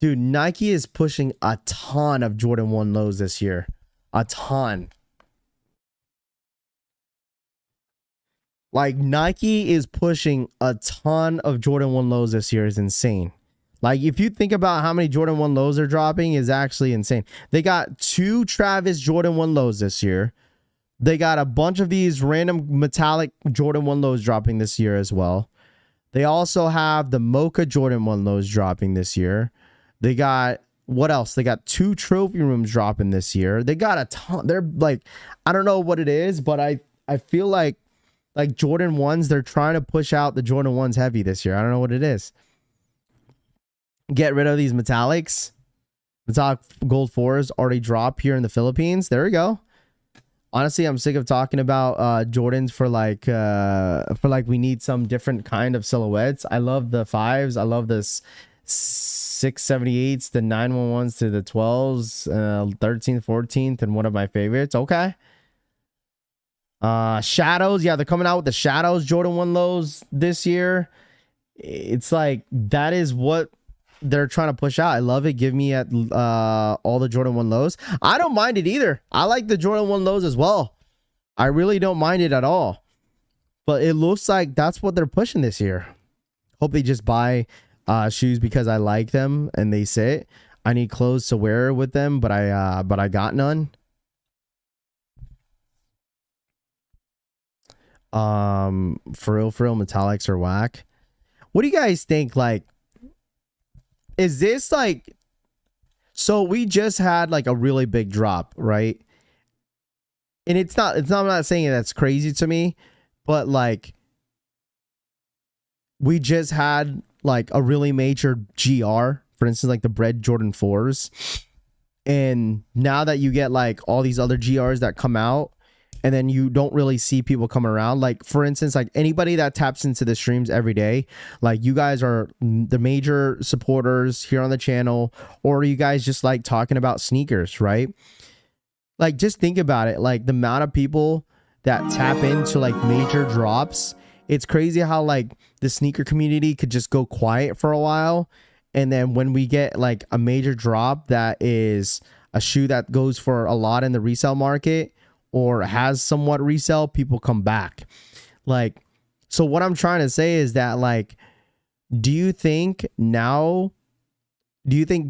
a ton of Jordan 1 Lows this year. A ton. Like, Nike is pushing a ton of Jordan 1 Lows this year. Is insane. Like, if you think about how many Jordan 1 Lows are dropping, is actually insane. They got 2 Travis Jordan 1 Lows this year. They got a bunch of these random metallic Jordan 1 Lows dropping this year as well. They also have the Mocha Jordan 1 Lows dropping this year. They got, what else? They got 2 trophy rooms dropping this year. They got a ton. They're like, I don't know what it is, but I feel like Jordan 1s, they're trying to push out the Jordan 1s heavy this year. I don't know what it is. Get rid of these metallics. Metallic gold 4s already dropped here in the Philippines. There we go. Honestly, I'm sick of talking about Jordans for like we need some different kind of silhouettes. I love the 5s. I love this 678s, the 911s to the 12s, 13th, 14th, and one of my favorites. Okay. Shadows. Yeah, they're coming out with the Shadows Jordan 1 Lows this year. It's like, that is what they're trying to push out. I love it. Give me at all the Jordan 1 Lows. I don't mind it either. I like the Jordan 1 Lows as well. I really don't mind it at all. But it looks like that's what they're pushing this year. Hope they just buy shoes because I like them and they sit. I need clothes to wear with them, but I got none. For real metallics are whack. What do you guys think? Like, is this like, so we just had like a really big drop, right? And I'm not saying that's crazy to me, but like, we just had like a really major GR, for instance, like the Bred Jordan 4s. And now that you get like all these other GRs that come out, and then you don't really see people come around. Like, for instance, like anybody that taps into the streams every day, like you guys are the major supporters here on the channel, or you guys just like talking about sneakers, right? Like, just think about it. Like, the amount of people that tap into like major drops, it's crazy how like the sneaker community could just go quiet for a while. And then when we get like a major drop that is a shoe that goes for a lot in the resale market, or has somewhat resell, people come back. Like, so what I'm trying to say is that, like, do you think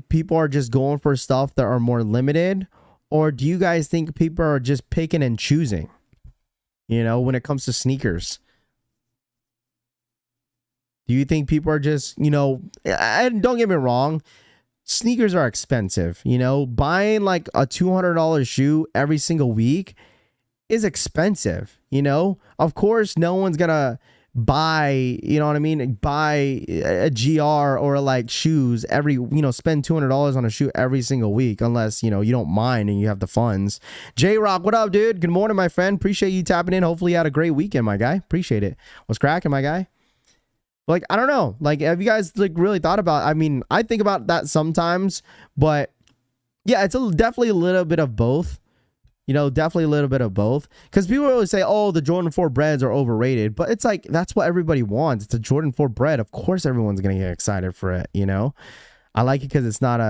people are just going for stuff that are more limited, or do you guys think people are just picking and choosing, you know, when it comes to sneakers? Do you think people are just, you know, and don't get me wrong, sneakers are expensive, you know, buying like a $200 shoe every single week is expensive, you know. Of course, no one's gonna buy, you know what I mean, buy a GR or like shoes every, you know, spend $200 on a shoe every single week, unless, you know, you don't mind and you have the funds. J-Rock, what up, dude? Good morning, my friend. Appreciate you tapping in. Hopefully you had a great weekend, my guy. Appreciate it. What's cracking, my guy? Like, I don't know, like, have you guys like really thought about, I mean, I think about that sometimes, but yeah, it's definitely a little bit of both. You know, definitely a little bit of both. Because people always say, oh, the Jordan 4 Breds are overrated. But it's like, that's what everybody wants. It's a Jordan 4 Bred. Of course, everyone's going to get excited for it, you know? I like it because it's not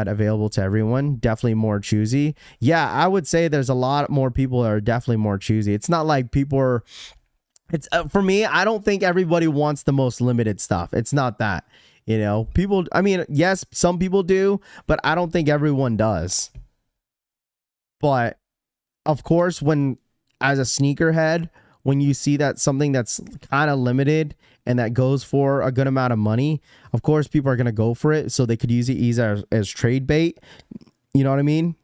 available to everyone. Definitely more choosy. Yeah, I would say there's a lot more people that are definitely more choosy. It's not like people are... It's for me, I don't think everybody wants the most limited stuff. It's not that, you know? People, I mean, yes, some people do, but I don't think everyone does. But of course, when as a sneakerhead, when you see that something that's kind of limited and that goes for a good amount of money, of course, people are going to go for it. So they could use it either as trade bait. You know what I mean?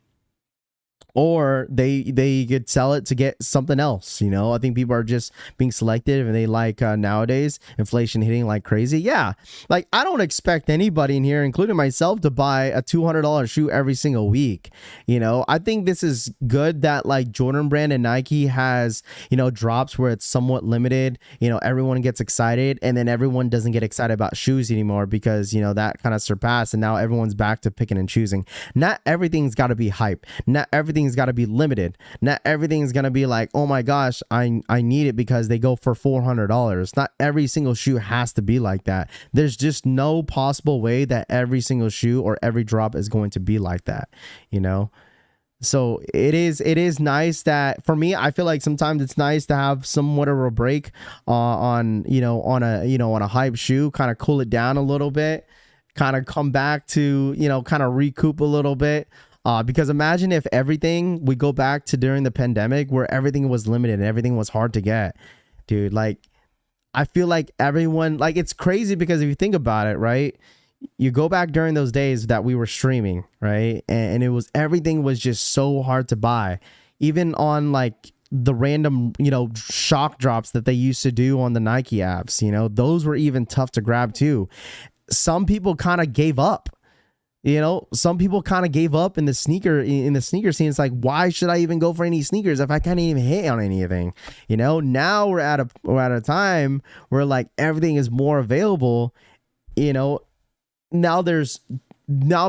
Or they could sell it to get something else. I think people are just being selective, and they like nowadays inflation hitting like crazy. Yeah, like I don't expect anybody in here, including myself, to buy a $200 shoe every single week. I think this is good that like Jordan Brand and Nike has drops where it's somewhat limited. Everyone gets excited, and then everyone doesn't get excited about shoes anymore because that kind of surpassed, and now everyone's back to picking and choosing. Not everything's got to be hype. Not everything's got to be limited. Not everything's going to be like, oh my gosh, I need it because they go for $400. Not every single shoe has to be like that. There's just no possible way that every single shoe or every drop is going to be like that, So it is nice that, for me, I feel like sometimes it's nice to have somewhat of a break on a hype shoe, kind of cool it down a little bit, kind of come back to, kind of recoup a little bit. Because imagine if everything we go back to during the pandemic where everything was limited and everything was hard to get, dude. Like, I feel like everyone, like, it's crazy because if you think about it, right, you go back during those days that we were streaming, right, and everything was just so hard to buy, even on like the random shock drops that they used to do on the Nike apps. Those were even tough to grab too. Some people kind of gave up. Some people kind of gave up in the sneaker scene. It's like, why should I even go for any sneakers if I can't even hit on anything? Now we're at a time where like everything is more available. Now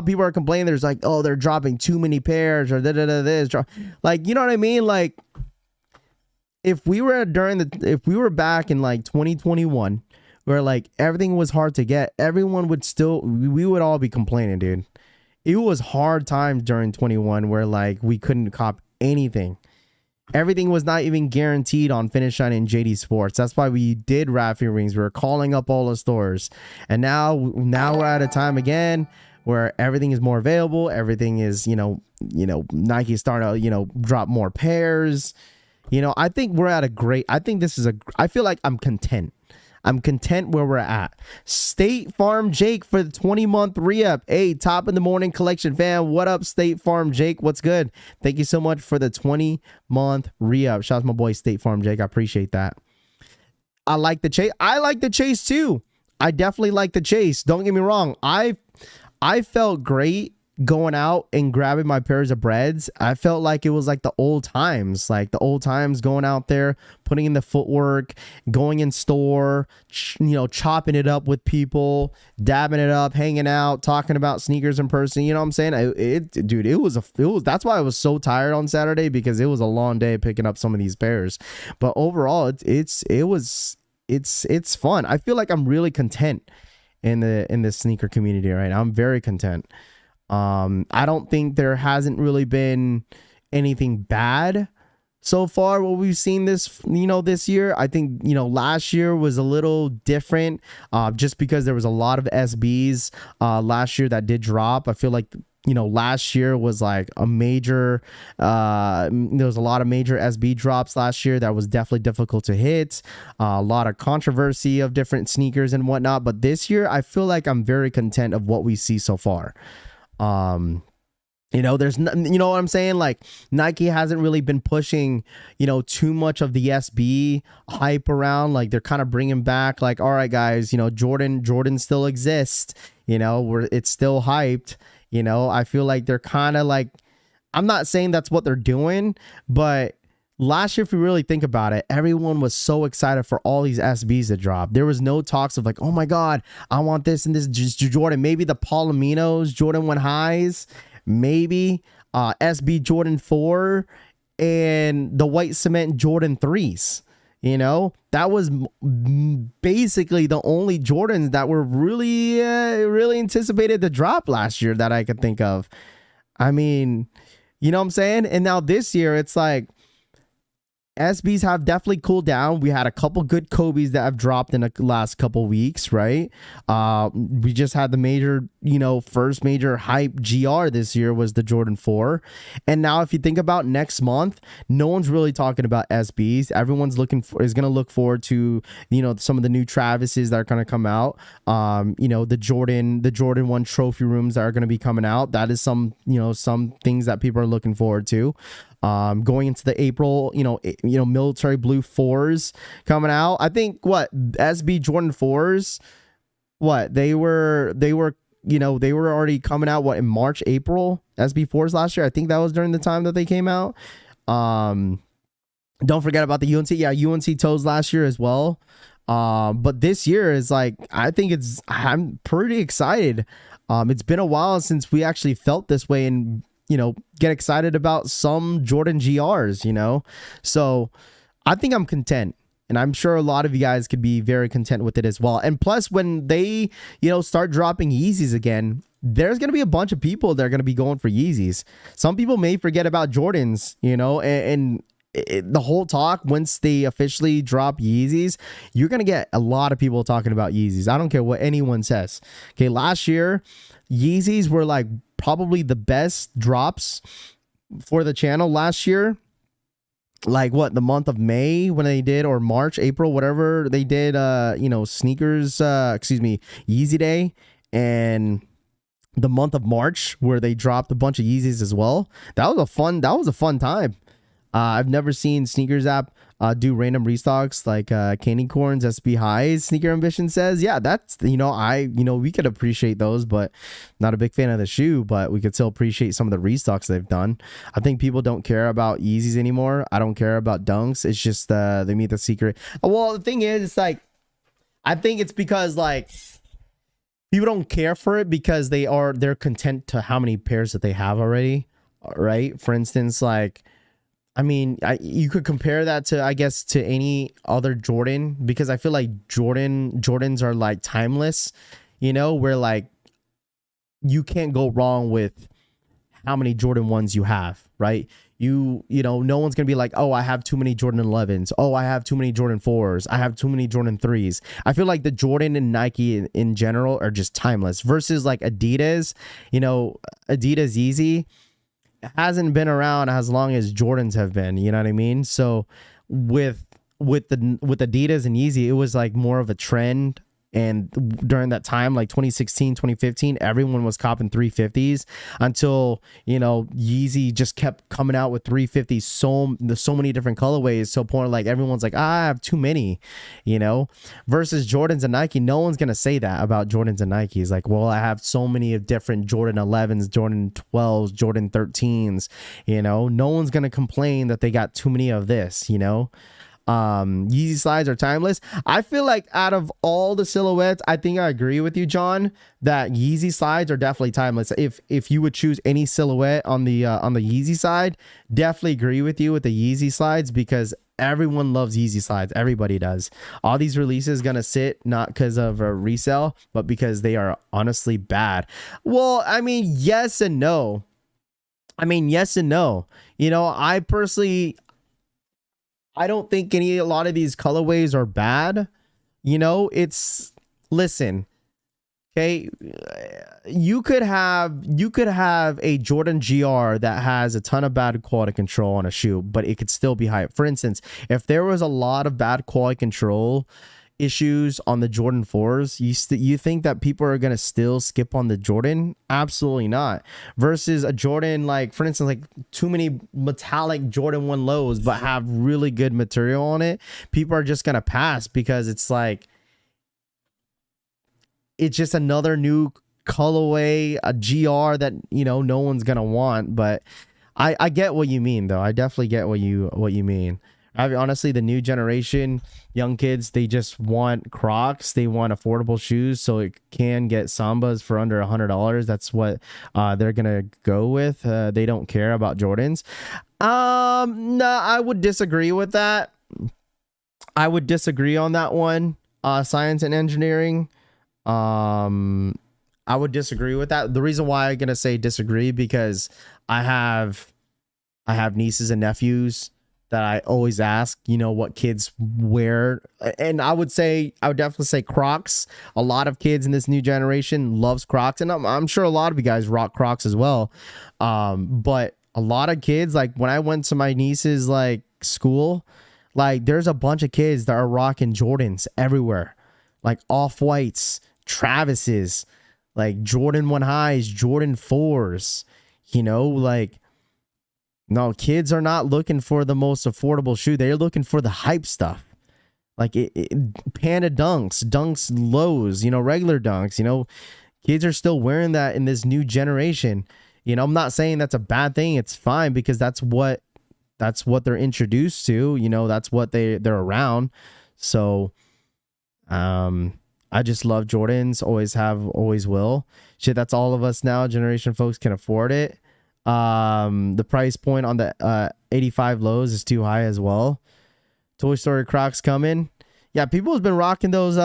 people are complaining. There's like, oh, they're dropping too many pairs or this. Like, you know what I mean? Like, if we were back in like 2021. Where like everything was hard to get, everyone would we would all be complaining, dude. It was hard times during 21 where like we couldn't cop anything. Everything was not even guaranteed on Finish Line and JD Sports. That's why we did Raffy Rings. We were calling up all the stores. And now we're at a time again where everything is more available. Everything is, Nike starting to, drop more pairs. I think we're at I feel like I'm content. I'm content where we're at. State Farm Jake for the 20-month re-up. Hey, top of the morning collection fam. What up, State Farm Jake? What's good? Thank you so much for the 20-month re-up. Shout out to my boy State Farm Jake. I appreciate that. I like the chase. I like the chase too. I definitely like the chase. Don't get me wrong. I felt great going out and grabbing my pairs of Breds. I felt like it was like the old times, going out there, putting in the footwork, going in store, chopping it up with people, dabbing it up, hanging out, talking about sneakers in person. You know what I'm saying? It was that's why I was so tired on Saturday, because it was a long day picking up some of these pairs. But overall, it's fun. I feel like I'm really content in the sneaker community right now. I'm very content. I don't think there hasn't really been anything bad so far what we've seen this year. I think last year was a little different just because there was a lot of SBs last year that did drop. I feel like last year was like a major there was a lot of major SB drops last year that was definitely difficult to hit, a lot of controversy of different sneakers and whatnot. But this year I feel like I'm very content of what we see so far. There's what I'm saying? Like, Nike hasn't really been pushing, too much of the SB hype around. Like, they're kind of bringing back like, all right, guys, Jordan still exists, it's still hyped. I feel like they're kind of like, I'm not saying that's what they're doing, but last year, if you really think about it, everyone was so excited for all these SBs to drop. There was no talks of like, oh my God, I want this and this Jordan. Maybe the Palominos Jordan 1 highs, maybe SB Jordan 4 and the white cement Jordan 3s. That was basically the only Jordans that were really, really anticipated to drop last year that I could think of. I mean, you know what I'm saying? And now this year, it's like, SBs have definitely cooled down. We had a couple good Kobe's that have dropped in the last couple weeks, right? We just had the major, first major hype GR this year was the Jordan 4. And now if you think about next month, no one's really talking about SBs. Everyone's is going to look forward to, some of the new Travises that are going to come out. The Jordan 1 trophy rooms that are going to be coming out. That is some things that people are looking forward to. Going into the April, military blue 4s coming out. I think SB Jordan 4s, they were already coming out in March, April. SB 4s last year. I think that was during the time that they came out. Don't forget about the UNC. Yeah, UNC toes last year as well. But this year is I'm pretty excited. It's been a while since we actually felt this way and get excited about some Jordan GRs, so I think I'm content, and I'm sure a lot of you guys could be very content with it as well. And plus, when they start dropping Yeezys again, there's going to be a bunch of people that are going to be going for Yeezys. Some people may forget about Jordans, and the whole talk, once they officially drop Yeezys, you're going to get a lot of people talking about Yeezys. I don't care what anyone says. Okay, last year Yeezys were like probably the best drops for the channel last year. Like the month of May when they did, or March, April, whatever they did, Snkrs, Yeezy Day, and the month of March where they dropped a bunch of Yeezys as well. That was a fun time. I've never seen Snkrs app do random restocks like Candy Corns, SB Highs. Sneaker Ambition says, yeah, that's we could appreciate those, but not a big fan of the shoe, but we could still appreciate some of the restocks they've done. I think people don't care about Yeezys anymore. I don't care about Dunks. It's just they meet the secret. Well, the thing is, it's like, I think it's because people don't care for it because they're content to how many pairs that they have already, right? For instance, you could compare that to, I guess, to any other Jordan, because I feel like Jordans are like timeless, where you can't go wrong with how many Jordan 1s you have, right? No one's going to be like, oh, I have too many Jordan 11s. Oh, I have too many Jordan 4s. I have too many Jordan 3s. I feel like the Jordan and Nike in general are just timeless versus like Adidas, Adidas Yeezy hasn't been around as long as Jordans have been, you know what I mean? So with Adidas and Yeezy, it was like more of a trend. And during that time, like 2016, 2015, everyone was copping 350s until, Yeezy just kept coming out with 350s, so many different colorways. So point like everyone's like, I have too many, versus Jordans and Nike. No one's going to say that about Jordans and Nikes. Like, well, I have so many of different Jordan 11s, Jordan 12s, Jordan 13s, no one's going to complain that they got too many of this, Yeezy slides are timeless. I feel like out of all the silhouettes, I think I agree with you, John, that Yeezy slides are definitely timeless. If you would choose any silhouette on the Yeezy side, definitely agree with you with the Yeezy slides, because everyone loves Yeezy slides. Everybody does. All these releases gonna sit not because of a resale, but because they are honestly bad. Well, yes and no. I personally, I don't think a lot of these colorways are bad. Listen, okay, you could have a Jordan GR that has a ton of bad quality control on a shoe, but it could still be hype. For instance, if there was a lot of bad quality control issues on the Jordan 4s, you think that people are gonna still skip on the Jordan? Absolutely not. Versus a Jordan, like for instance, like too many metallic Jordan 1 lows but have really good material on it, people are just gonna pass because it's like, it's just another new colorway, a GR that no one's gonna want. But I get what you mean, though. I definitely get what you mean. Honestly, the new generation, young kids, they just want Crocs. They want affordable shoes, so it can get Sambas for under $100. That's what they're gonna go with. They don't care about Jordans. No, I would disagree with that. I would disagree on that one. Science and engineering. I would disagree with that. The reason why I'm gonna say disagree, because I have nieces and nephews that I always ask, you know, what kids wear. And I would definitely say Crocs. A lot of kids in this new generation loves Crocs, and I'm sure a lot of you guys rock Crocs as well. But a lot of kids, like when I went to my niece's like school, like there's a bunch of kids that are rocking Jordans everywhere, like Off-Whites, Travis's, like Jordan 1 highs, Jordan 4s, you know, like, no, kids are not looking for the most affordable shoe. They're looking for the hype stuff. Like Panda Dunks lows, you know, regular Dunks, you know, kids are still wearing that in this new generation. You know, I'm not saying that's a bad thing. It's fine because that's what they're introduced to, you know, that's what they're around. So, I just love Jordans, always have, always will. Shit, that's all of us now. Generation folks can afford it. The price point on the 85 lows is too high as well. Toy Story Crocs coming. Yeah, people have been rocking those.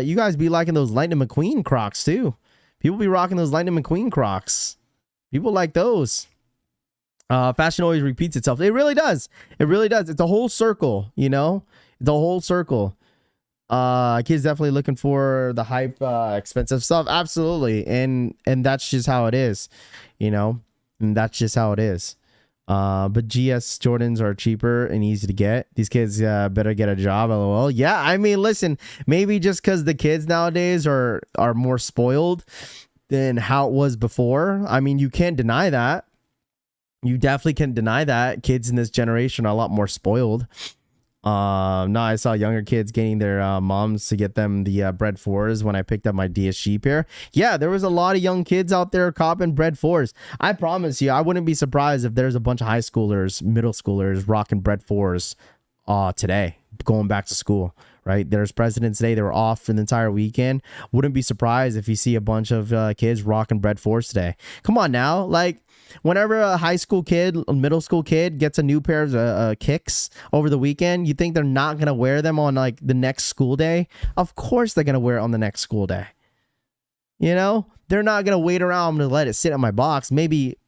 You guys be liking those Lightning McQueen Crocs too. People be rocking those Lightning McQueen Crocs. People like those. Fashion always repeats itself. It really does. It really does. It's a whole circle, you know? The whole circle. Kids definitely looking for the hype, expensive stuff. Absolutely. And that's just how it is, you know? And that's just how it is. But GS Jordans are cheaper and easy to get. These kids better get a job, lol. Yeah, I mean, listen, maybe just because the kids nowadays are more spoiled than how it was before. I mean, you can't deny that. You definitely can't deny that. Kids in this generation are a lot more spoiled. No, I saw younger kids getting their moms to get them the Bred 4s when I picked up my DSG pair. Yeah, there was a lot of young kids out there copping Bred 4s. I promise you, I wouldn't be surprised if there's a bunch of high schoolers, middle schoolers rocking Bred 4s today, going back to school, right? There's President's Day. They were off for the entire weekend. Wouldn't be surprised if you see a bunch of kids rocking Bred 4s today. Come on now, like, whenever a high school kid, a middle school kid gets a new pair of kicks over the weekend, you think they're not going to wear them on like the next school day? Of course they're going to wear it on the next school day. You know, they're not going to wait around to let it sit in my box. Maybe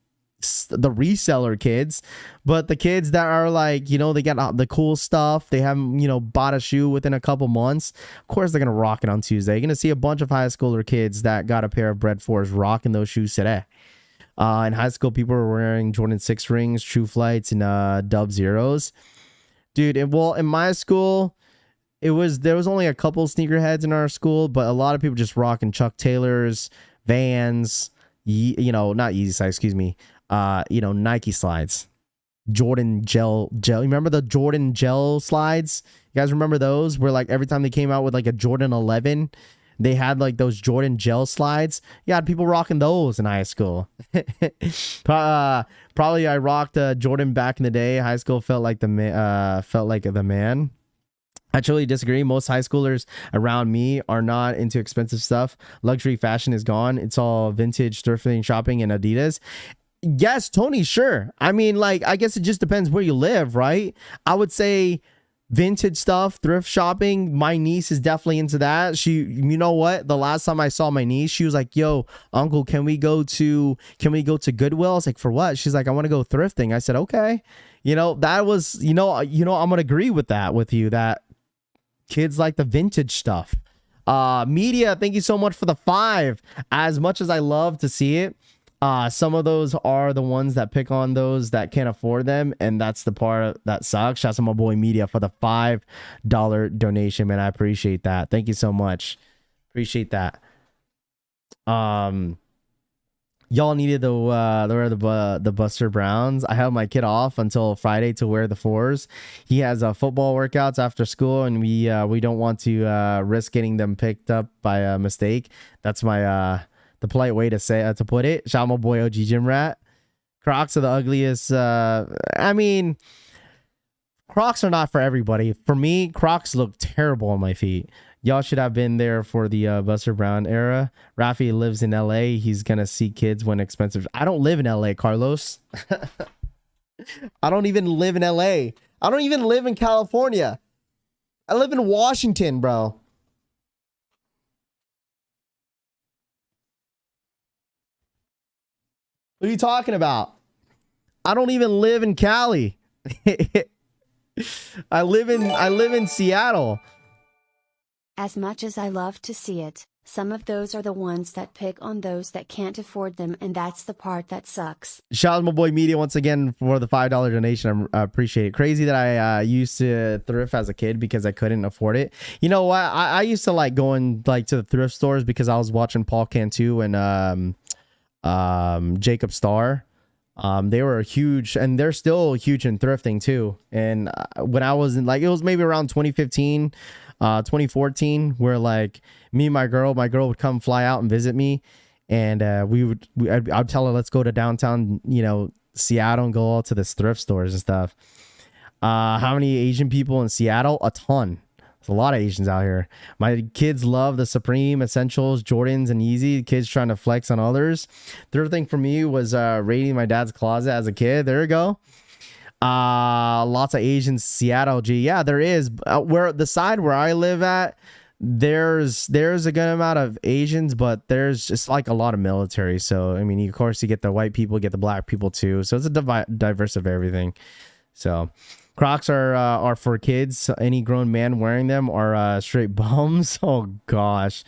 the reseller kids, but the kids that are like, you know, they got the cool stuff. They haven't, you know, bought a shoe within a couple months. Of course they're going to rock it on Tuesday. You're going to see a bunch of high schooler kids that got a pair of Bred 4s rocking those shoes today. In high school, people were wearing Jordan 6 rings, True Flights, and Dub Zeros. Dude, in my school, there was only a couple sneakerheads in our school, but a lot of people just rocking Chuck Taylors, Vans, you know, not Yeezy size, excuse me, you know, Nike slides, Jordan gel. You remember the Jordan gel slides? You guys remember those? Where like every time they came out with like a Jordan 11, they had like those Jordan gel slides. Yeah, people rocking those in high school. Probably I rocked Jordan back in the day. High school felt like the man. I truly disagree. Most high schoolers around me are not into expensive stuff. Luxury fashion is gone. It's all vintage, thrifting, shopping, and Adidas. Yes, Tony, sure. I mean, like, I guess it just depends where you live, right? I would say vintage stuff, thrift shopping. My niece is definitely into that. You know what? The last time I saw my niece, she was like, "Yo, uncle, can we go to Goodwill?" I was like, "For what?" She's like, "I want to go thrifting." I said, "Okay." You know, that was, I'm gonna agree with that with you, that kids like the vintage stuff. Media, thank you so much for the 5. As much as I love to see it, some of those are the ones that pick on those that can't afford them, and that's the part that sucks. Shout out to my boy Media for the $5 donation, man. I appreciate that. Thank you so much. Appreciate that. Y'all needed to wear the Buster Browns. I held my kid off until Friday to wear the 4s. He has football workouts after school, and we don't want to risk getting them picked up by a mistake. That's my the polite way to put it. Shout out my boy OG Gym Rat. Crocs are the ugliest. I mean, Crocs are not for everybody. For me, Crocs look terrible on my feet. Y'all should have been there for the Buster Brown era. Rafi lives in LA. He's gonna see kids when expensive. I don't live in LA, Carlos. I don't even live in LA. I don't even live in California. I live in Washington, bro. What are you talking about? I don't even live in Cali. I live in Seattle. As much as I love to see it, some of those are the ones that pick on those that can't afford them, and that's the part that sucks. Shout out to my boy Media once again for the $5 donation. I appreciate it. Crazy that I used to thrift as a kid because I couldn't afford it. You know what? I used to like going like to the thrift stores because I was watching Paul Cantu and Jacob Starr. They were huge, and they're still huge in thrifting too. And when I was in, like, it was maybe around 2015, 2014, where like me and my girl would come fly out and visit me, and I'd tell her, let's go to downtown, Seattle, and go all to the thrift stores and stuff. How many Asian people in Seattle? A ton. There's a lot of Asians out here. My kids love the Supreme, Essentials, Jordans, and Yeezy. Kids trying to flex on others. Third thing for me was raiding my dad's closet as a kid. There you go. Lots of Asians, Seattle. G. Yeah, there is. Where the side where I live at, there's a good amount of Asians, but there's just like a lot of military. So I mean, of course, you get the white people, you get the black people too. So it's a diverse of everything. So Crocs are for kids. Any grown man wearing them are straight bums. Oh gosh.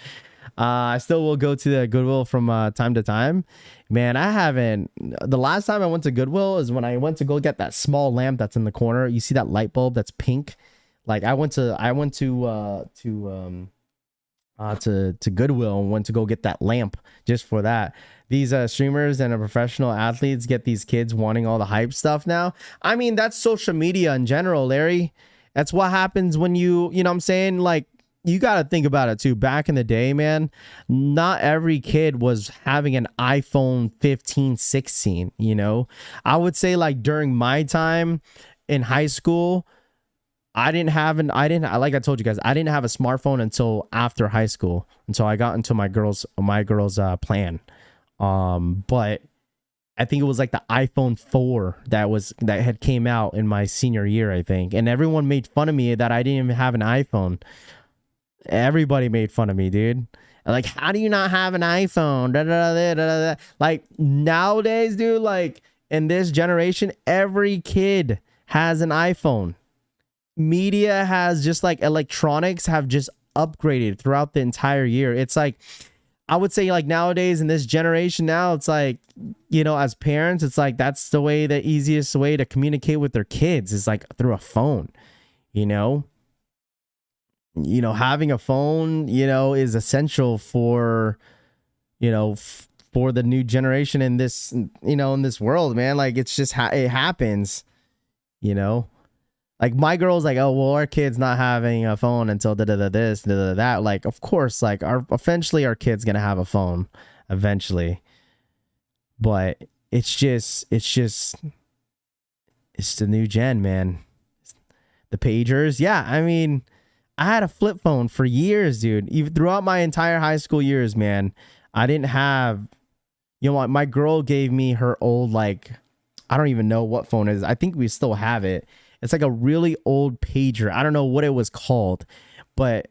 I still will go to the Goodwill from time to time. Man, I haven't. The last time I went to Goodwill is when I went to go get that small lamp that's in the corner. You see that light bulb that's pink? Like I went to Goodwill and went to go get that lamp just for that. These streamers and professional athletes get these kids wanting all the hype stuff now. I mean, that's social media in general, Larry. That's what happens when you know what I'm saying? Like, you got to think about it too. Back in the day, man, not every kid was having an iPhone 15, 16, I would say like during my time in high school, like I told you guys, I didn't have a smartphone until after high school, until I got into my girl's plan. But I think it was like the iPhone 4 that had came out in my senior year, I think. And everyone made fun of me that I didn't even have an iPhone. Everybody made fun of me, dude. Like, how do you not have an iPhone? Da, da, da, da, da, da. Like nowadays, dude, like in this generation, every kid has an iPhone. Media has just like electronics have just upgraded throughout the entire year. It's like, I would say like nowadays in this generation now, it's like, as parents, it's like that's the easiest way to communicate with their kids is like through a phone, having a phone, is essential for, for the new generation in this, in this world, man. Like it's just, it happens, Like my girl's like, oh, well, our kid's not having a phone until this, that. Like, of course, like eventually our kid's going to have a phone eventually. But it's the new gen, man. The pagers. Yeah. I mean, I had a flip phone for years, dude. Even throughout my entire high school years, man, I didn't have, my girl gave me her old, like, I don't even know what phone it is. I think we still have it. It's like a really old pager. I don't know what it was called, but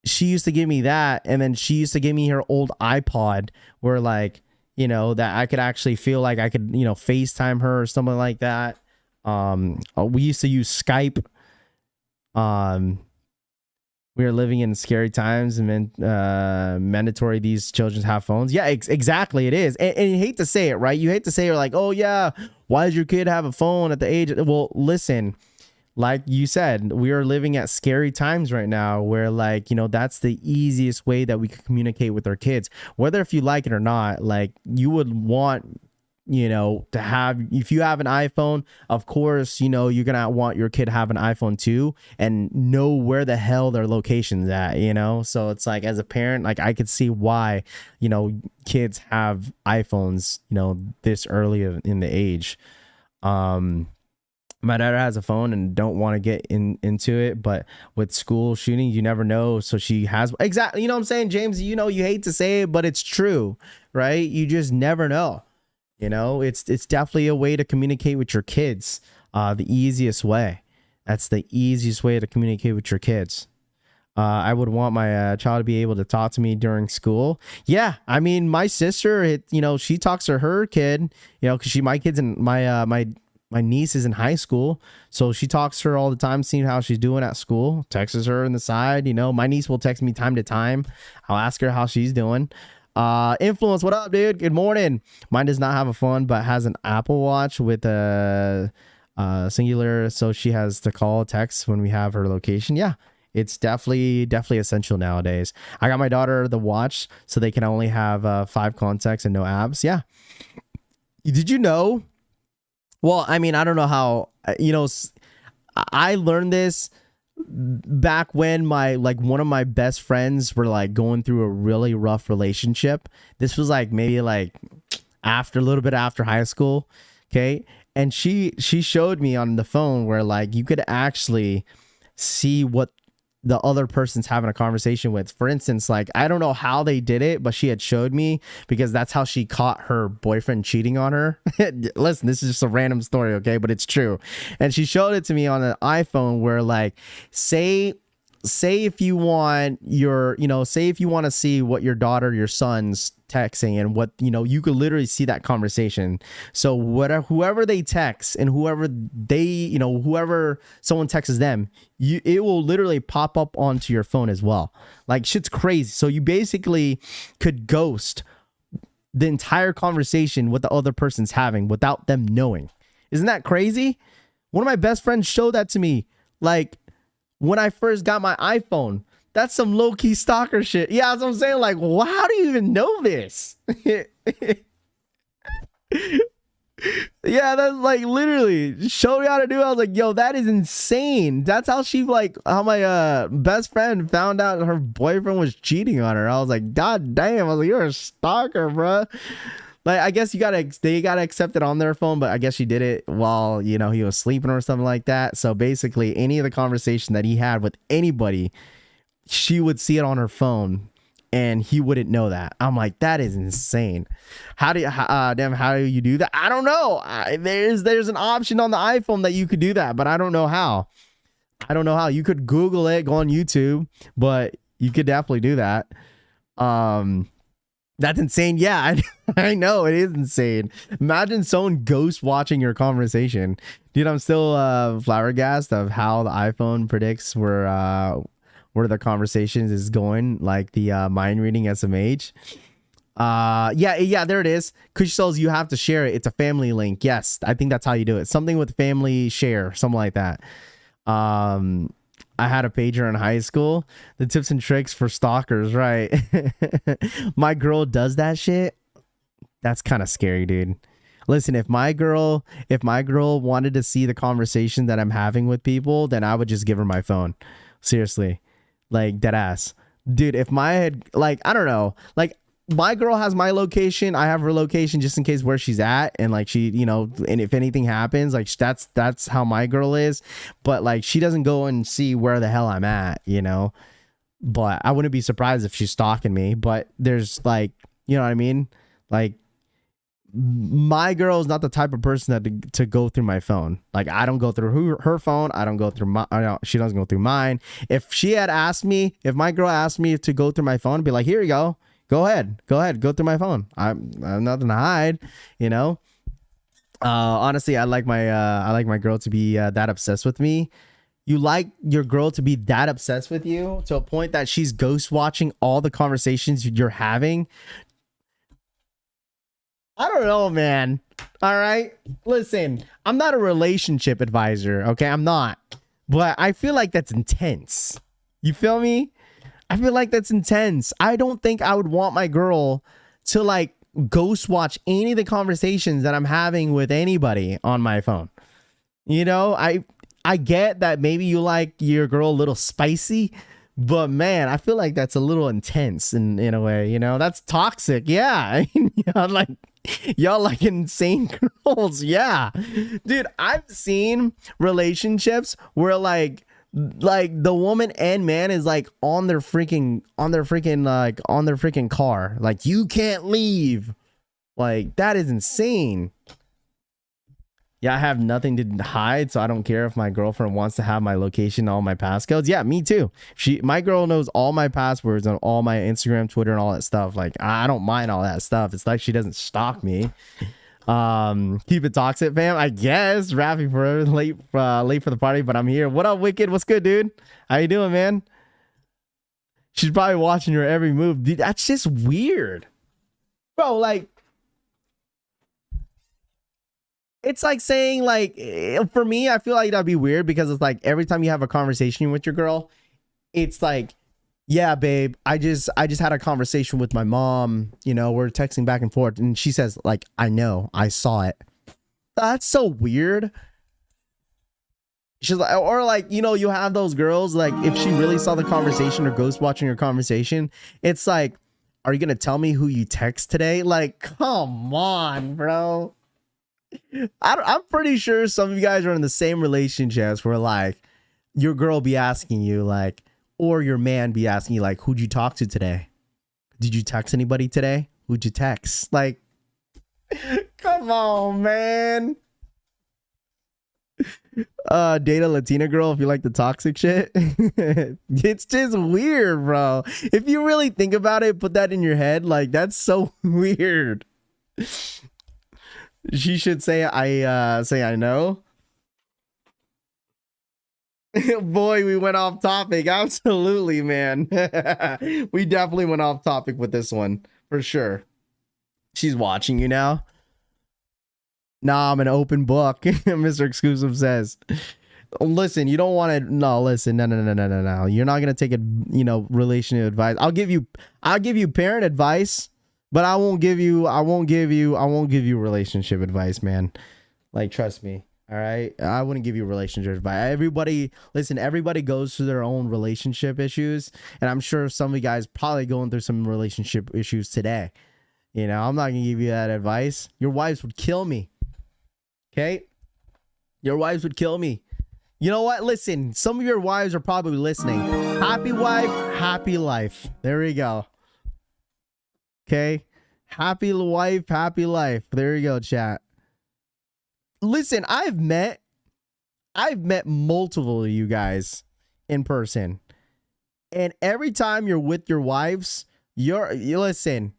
she used to give me that. And then she used to give me her old iPod where like, that I could actually feel like I could, FaceTime her or something like that. We used to use Skype. We are living in scary times and mandatory these children have phones. Yeah, exactly. It is. And you hate to say it, right? You hate to say you're like, oh, yeah, why does your kid have a phone at the age? Well, listen, like you said, we are living at scary times right now where like, that's the easiest way that we can communicate with our kids, whether if you like it or not. Like you would want, to have, if you have an iPhone, of course, you're going to want your kid to have an iPhone too and know where the hell their location's at, So it's like, as a parent, like I could see why, kids have iPhones, this early in the age. My daughter has a phone and don't want to get into it, but with school shooting, you never know. So she has exactly, what I'm saying, James, you hate to say it, but it's true, right? You just never know. It's definitely a way to communicate with your kids. The easiest way. That's the easiest way to communicate with your kids. I would want my child to be able to talk to me during school. Yeah, I mean, my sister, she talks to her kid, because my kids and my my niece is in high school, so she talks to her all the time, seeing how she's doing at school, texts her on the side. My niece will text me time to time. I'll ask her how she's doing. Influence, what up, dude? Good morning. Mine does not have a phone, but has an Apple Watch with a singular, so she has to call, text when we have her location. Yeah, it's definitely essential nowadays. I got my daughter the watch, so they can only have 5 contacts and no apps. Yeah. Did you know? Well, I mean, I don't know how, I learned this back when one of my best friends were like going through a really rough relationship. This was like maybe like after, a little bit after high school. Okay. And she showed me on the phone where like you could actually see what the other person's having a conversation with. For instance, like, I don't know how they did it, but she had showed me, because that's how she caught her boyfriend cheating on her. Listen, this is just a random story, okay? But it's true. And she showed it to me on an iPhone where like, say if you want to see what your daughter, your son's texting, and what, you could literally see that conversation. So whoever they text, and whoever someone texts them, it will literally pop up onto your phone as well. Like, shit's crazy. So you basically could ghost the entire conversation what the other person's having without them knowing. Isn't that crazy? One of my best friends showed that to me, like, when I first got my iPhone. That's some low-key stalker shit. Yeah, that's what I'm saying. Like, wow, how do you even know this? Yeah, that's like literally show me how to do it. I was like, yo, that is insane. That's how how my best friend found out her boyfriend was cheating on her. I was like, god damn. I was like, you're a stalker, bro. Like, I guess they gotta accept it on their phone, but I guess she did it while, he was sleeping or something like that. So basically, any of the conversation that he had with anybody, she would see it on her phone, and he wouldn't know that. I'm like, that is insane. How do you do that? I don't know. There's an option on the iPhone that you could do that, but I don't know how. You could Google it, go on YouTube, but you could definitely do that. That's insane. Yeah, I know, it is insane. Imagine someone ghost watching your conversation. Dude, I'm still flabbergasted of how the iPhone predicts where the conversations is going, like the mind reading SMH. Yeah, there it is. Kush tells you have to share it. It's a family link. Yes, I think that's how you do it. Something with family share, something like that. I had a pager in high school. The tips and tricks for stalkers, right? My girl does that shit. That's kind of scary, dude. Listen, if my girl wanted to see the conversation that I'm having with people, then I would just give her my phone. Seriously. Like, dead ass. Dude, if I don't know, like, my girl has my location, I have her location just in case where she's at, and like she, and if anything happens, like that's how my girl is. But like, she doesn't go and see where the hell I'm at, but I wouldn't be surprised if she's stalking me. But there's like, you know what I mean? Like, my girl is not the type of person to go through my phone. Like, I don't go through her phone. I don't go through she doesn't go through mine. If my girl asked me to go through my phone, I'd be like, here you go. Go ahead, go through my phone. I have nothing to hide, Honestly, I like my girl to be that obsessed with me. You like your girl to be that obsessed with you to a point that she's ghost watching all the conversations you're having? I don't know, man. All right. Listen, I'm not a relationship advisor. Okay. I'm not. But I feel like that's intense. You feel me? I feel like that's intense. I don't think I would want my girl to like ghost watch any of the conversations that I'm having with anybody on my phone. I get that maybe you like your girl a little spicy, but man, I feel like that's a little intense in a way, that's toxic. Yeah. I mean, y'all like insane girls. Yeah. Dude, I've seen relationships where like the woman and man is like on their freaking car. Like, you can't leave. Like, that is insane. Yeah, I have nothing to hide, so I don't care if my girlfriend wants to have my location, all my passcodes. Yeah, me too. My girl knows all my passwords and all my Instagram, Twitter, and all that stuff. Like, I don't mind all that stuff. It's like she doesn't stalk me. Keep it toxic, fam. I guess. Rapping for late for the party, but I'm here. What up, Wicked? What's good, dude? How you doing, man? She's probably watching your every move. Dude, that's just weird. Bro, like, it's like saying, like, for me, I feel like that'd be weird because it's like every time you have a conversation with your girl, it's like, yeah, babe, I just had a conversation with my mom. You know, we're texting back and forth, and she says, like, I know, I saw it. That's so weird. She's like, or like, you know, you have those girls, like, if she really saw the conversation or ghost watching your conversation, it's like, are you gonna tell me who you text today? Like, come on, bro. I'm pretty sure some of you guys are in the same relationships where, like, your girl be asking you, like, or your man be asking you, like, who'd you talk to today? Did you text anybody today? Who'd you text? Like, come on, man. Date a Latina girl if you like the toxic shit. It's just weird, bro. If you really think about it, put that in your head, like, that's so weird. She should say I know. Boy, we went off topic. Absolutely, man. We definitely went off topic with this one for sure. She's watching you now. Nah, I'm an open book. Mr. Exclusive says. Listen, you don't want to. No, listen, no. You're not gonna take a relationship advice. I'll give you parent advice, but I won't give you relationship advice, man. Like, trust me. All right, I wouldn't give you relationship advice. Everybody goes through their own relationship issues, and I'm sure some of you guys probably going through some relationship issues today. You know, I'm not gonna give you that advice. Your wives would kill me. Okay, your wives would kill me. You know what? Listen, some of your wives are probably listening. Happy wife, happy life. There we go. Okay, happy wife, happy life. There you go, chat. Listen, I've met multiple of you guys in person, and every time you're with your wives, you listen.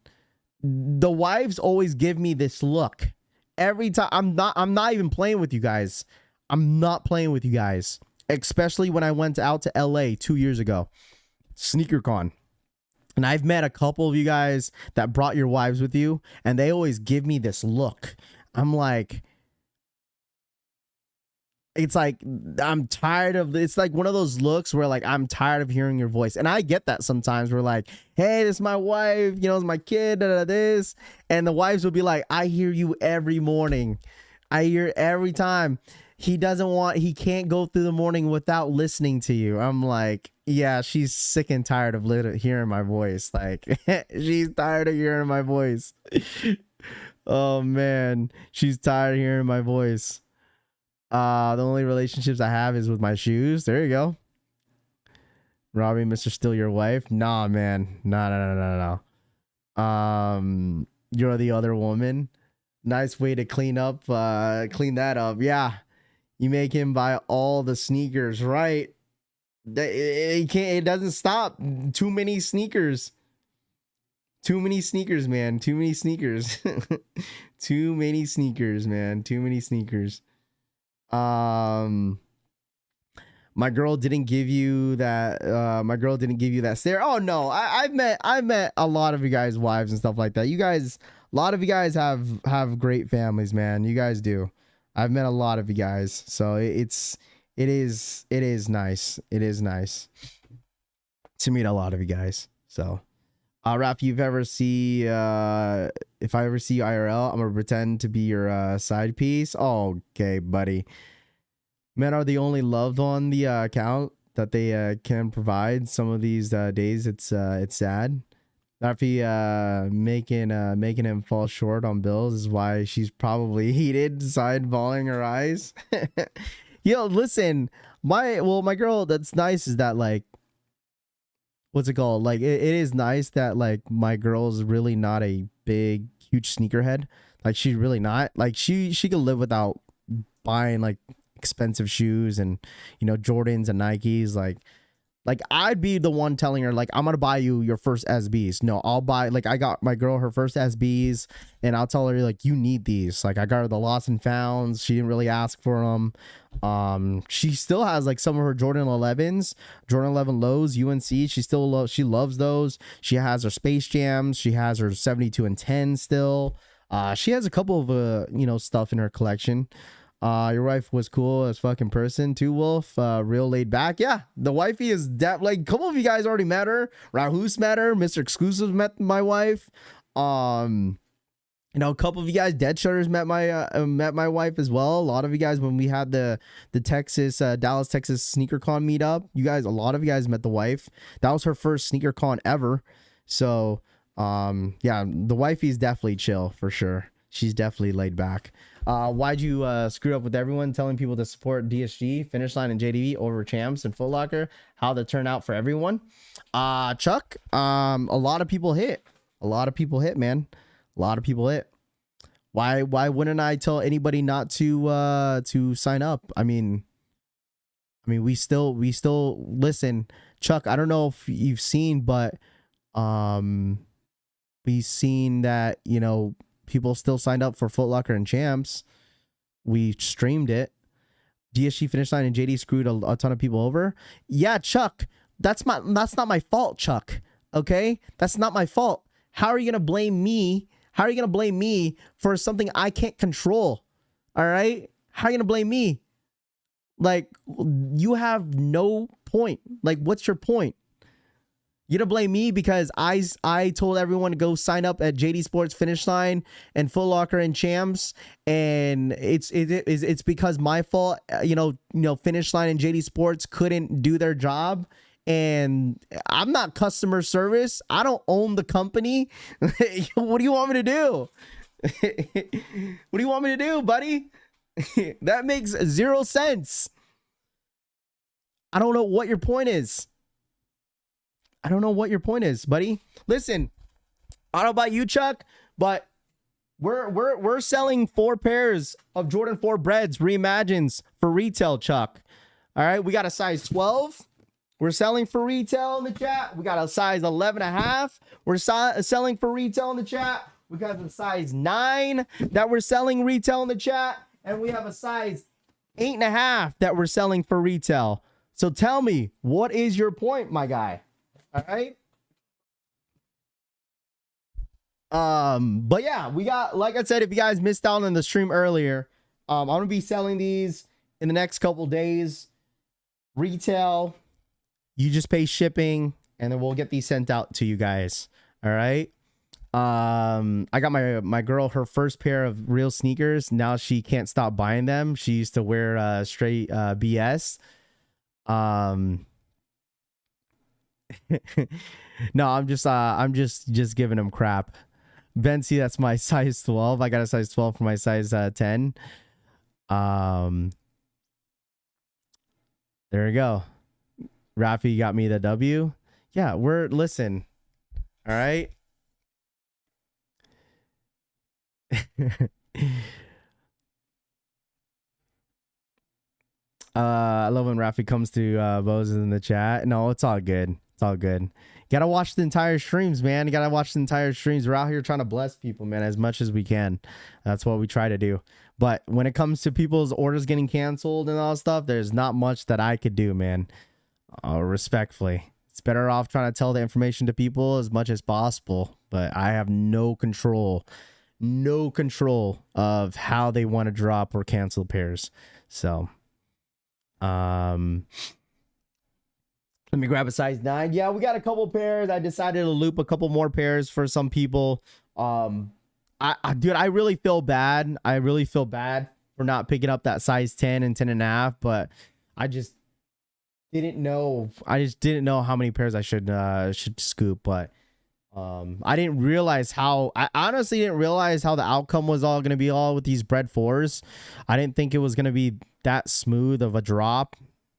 The wives always give me this look. Every time I'm not even playing with you guys. I'm not playing with you guys. Especially when I went out to LA 2 years ago, SneakerCon. And I've met a couple of you guys that brought your wives with you, and they always give me this look. I'm like, it's like, I'm tired of, it's like one of those looks where, like, I'm tired of hearing your voice. And I get that sometimes. We're like, hey, this is my wife, it's my kid, this. And the wives will be like, I hear you every morning. I hear every time. He can't go through the morning without listening to you. I'm like, yeah, she's sick and tired of hearing my voice. Like, she's tired of hearing my voice. Oh man, she's tired of hearing my voice. The only relationships I have is with my shoes. There you go. Robbie, Mr. Still your wife? Nah, man. No. You're the other woman. Nice way to clean that up. Yeah. You make him buy all the sneakers, right? It doesn't stop. Too many sneakers. Too many sneakers, man. Too many sneakers. Too many sneakers, man. Too many sneakers. My girl didn't give you that. My girl didn't give you that stare. Oh no, I've met a lot of you guys' wives and stuff like that. You guys, a lot of you guys have great families, man. You guys do. I've met a lot of you guys, so it is nice. It is nice to meet a lot of you guys. So, Raph, if I ever see you IRL, I'm gonna pretend to be your side piece. Oh, okay, buddy. Men are the only loved on the account that they can provide. Some of these days, it's sad. Rafi making him fall short on bills is why she's probably heated, side-balling her eyes. Yo, listen, my girl, that's nice is that, like, what's it called? Like, it is nice that, like, my girl's really not a big, huge sneakerhead. Like, she's really not. Like, she could live without buying, like, expensive shoes and, Jordans and Nikes. Like, Like, I'd be the one telling her, like, I'm gonna buy you your first SBs. No, I'll buy, like, I got my girl her first SBs, and I'll tell her, like, you need these. Like, I got her the Lost and Founds. She didn't really ask for them. She still has, like, some of her Jordan 11s, Jordan 11 lows, UNC. She loves those. She has her Space Jams. She has her 72 and 10 still. She has a couple of, you know, stuff in her collection. Your wife was cool as fucking person too, Wolf. Real laid back. Yeah, the wifey is like, a couple of you guys already met her. Rahus met her. Mr. Exclusive met my wife. You know, a couple of you guys, Dead Shutters met my wife as well. A lot of you guys, when we had the Texas Dallas Texas sneaker con meetup, a lot of you guys met the wife. That was her first sneaker con ever. So yeah, the wifey is definitely chill for sure. She's definitely laid back. Why'd you screw up with everyone telling people to support DSG, Finish Line, and JDV over Champs and Foot Locker? How the turnout for everyone? Chuck, a lot of people hit. A lot of people hit, man. A lot of people hit. Why wouldn't I tell anybody not to sign up? I mean, we still listen, Chuck. I don't know if you've seen, but we've seen that, you know, people still signed up for Foot Locker and Champs. We streamed it. DSG, Finish Line, and JD screwed a ton of people over. Yeah, Chuck, that's not my fault, Chuck. Okay, that's not my fault. How are you gonna blame me? How are you gonna blame me for something I can't control? All right, how are you gonna blame me? Like, you have no point. Like, what's your point? You're gonna blame me because I told everyone to go sign up at JD Sports, Finish Line, and Foot Locker and Champs, and it's because my fault. You know, Finish Line and JD Sports couldn't do their job, and I'm not customer service. I don't own the company. What do you want me to do? What do you want me to do, buddy? That makes zero sense. I don't know what your point is. I don't know what your point is, buddy. Listen, I don't know about you, Chuck, but we're selling 4 pairs of Jordan 4 Breds Reimagines for retail, Chuck. All right, we got a size 12. We're selling for retail in the chat. We got a size 11.5. We're selling for retail in the chat. We got a size 9 that we're selling retail in the chat, and we have a size 8.5 that we're selling for retail. So tell me, what is your point, my guy? All right. But yeah, we got, like I said, if you guys missed out on the stream earlier, I'm gonna be selling these in the next couple days. Retail, you just pay shipping, and then we'll get these sent out to you guys. All right. I got my girl her first pair of real sneakers. Now she can't stop buying them. She used to wear straight BS. No, I'm just giving him crap. Bensi, that's my size 12. I got a size 12 for my size 10. There we go. Rafi got me the W. Yeah, listen. All right. I love when Rafi comes to Bose in the chat. No, it's all good. It's all good. You gotta watch the entire streams, man. You gotta watch the entire streams. We're out here trying to bless people, man, as much as we can. That's what we try to do. But when it comes to people's orders getting canceled and all that stuff, there's not much that I could do, man. Respectfully. It's better off trying to tell the information to people as much as possible. But I have no control of how they want to drop or cancel pairs. So let me grab a size 9. Yeah, we got a couple pairs. I decided to loop a couple more pairs for some people. Dude, I really feel bad. I really feel bad for not picking up that size 10 and 10.5, but I just didn't know. I just didn't know how many pairs I should scoop, but I didn't realize how. I honestly didn't realize how the outcome was all going to be all with these Bred 4s. I didn't think it was going to be that smooth of a drop,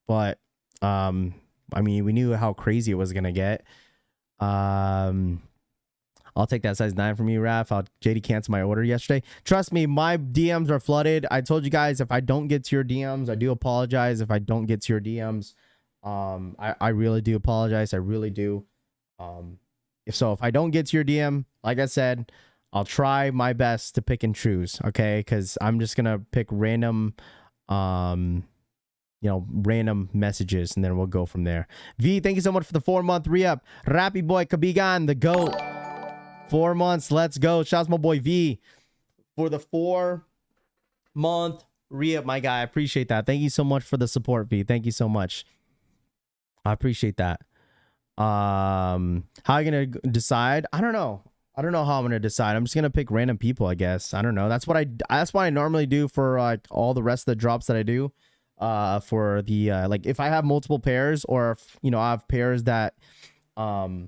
but I mean, we knew how crazy it was going to get. I'll take that size 9 from you, Raph. JD canceled my order yesterday. Trust me, my DMs are flooded. I told you guys, if I don't get to your DMs, I do apologize if I don't get to your DMs. I really do apologize. I really do. If I don't get to your DM, like I said, I'll try my best to pick and choose, okay? Because I'm just gonna pick random, random messages, and then we'll go from there. V, thank you so much for the 4-month re-up. Rappy boy Kabigan, the GOAT. 4 months, let's go. Shouts my boy V for the 4-month re-up, my guy. I appreciate that. Thank you so much for the support, V. Thank you so much. I appreciate that. How are you gonna decide? I don't know how I'm gonna decide. I'm just gonna pick random people, I guess. I don't know. That's what I normally do for like all the rest of the drops that I do. For the like if I have multiple pairs, or if I have pairs that I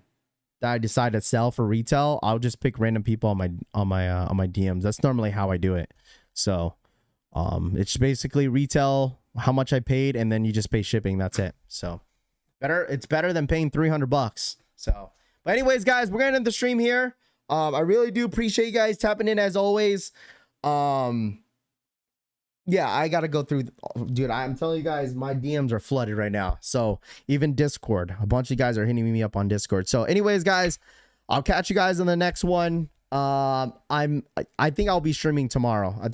decide to sell for retail, I'll just pick random people on my DMs. That's normally how I do it. So it's basically retail, how much I paid, and then you just pay shipping. That's it. So it's better than paying $300. So, but anyways, guys, we're gonna end the stream here. I really do appreciate you guys tapping in as always. Yeah, I gotta go through, dude. I'm telling you guys, my DMs are flooded right now. So even Discord, a bunch of guys are hitting me up on Discord. So anyways, guys, I'll catch you guys on the next one. I think I'll be streaming tomorrow. I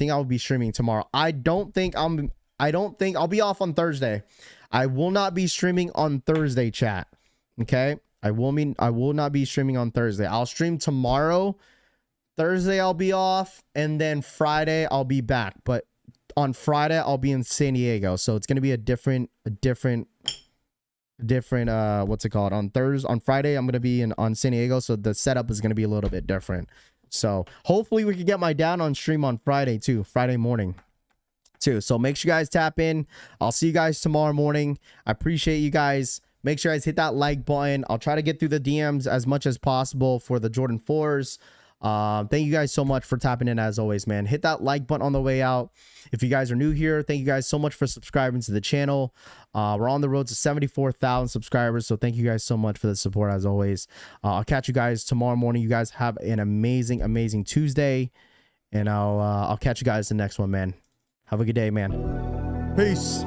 don't think I'll be off on Thursday. I will not be streaming on Thursday, chat. Okay, I will not be streaming on Thursday. I'll stream tomorrow. Thursday I'll be off, and then Friday I'll be back. But on Friday I'll be in San Diego, so it's gonna be a different what's it called? On Friday I'm gonna be on San Diego, so the setup is gonna be a little bit different. So hopefully we can get my dad on stream on Friday too, Friday morning too. So make sure you guys tap in. I'll see you guys tomorrow morning. I appreciate you guys. Make sure you guys hit that like button. I'll try to get through the DMs as much as possible for the Jordan 4s. Thank you guys so much for tapping in as always, man. Hit that like button on the way out. If you guys are new here, thank you guys so much for subscribing to the channel. We're on the road to 74,000 subscribers, so thank you guys so much for the support as always. I'll catch you guys tomorrow morning. You guys have an amazing Tuesday, and I'll catch you guys the next one, man. Have a good day, man. Peace.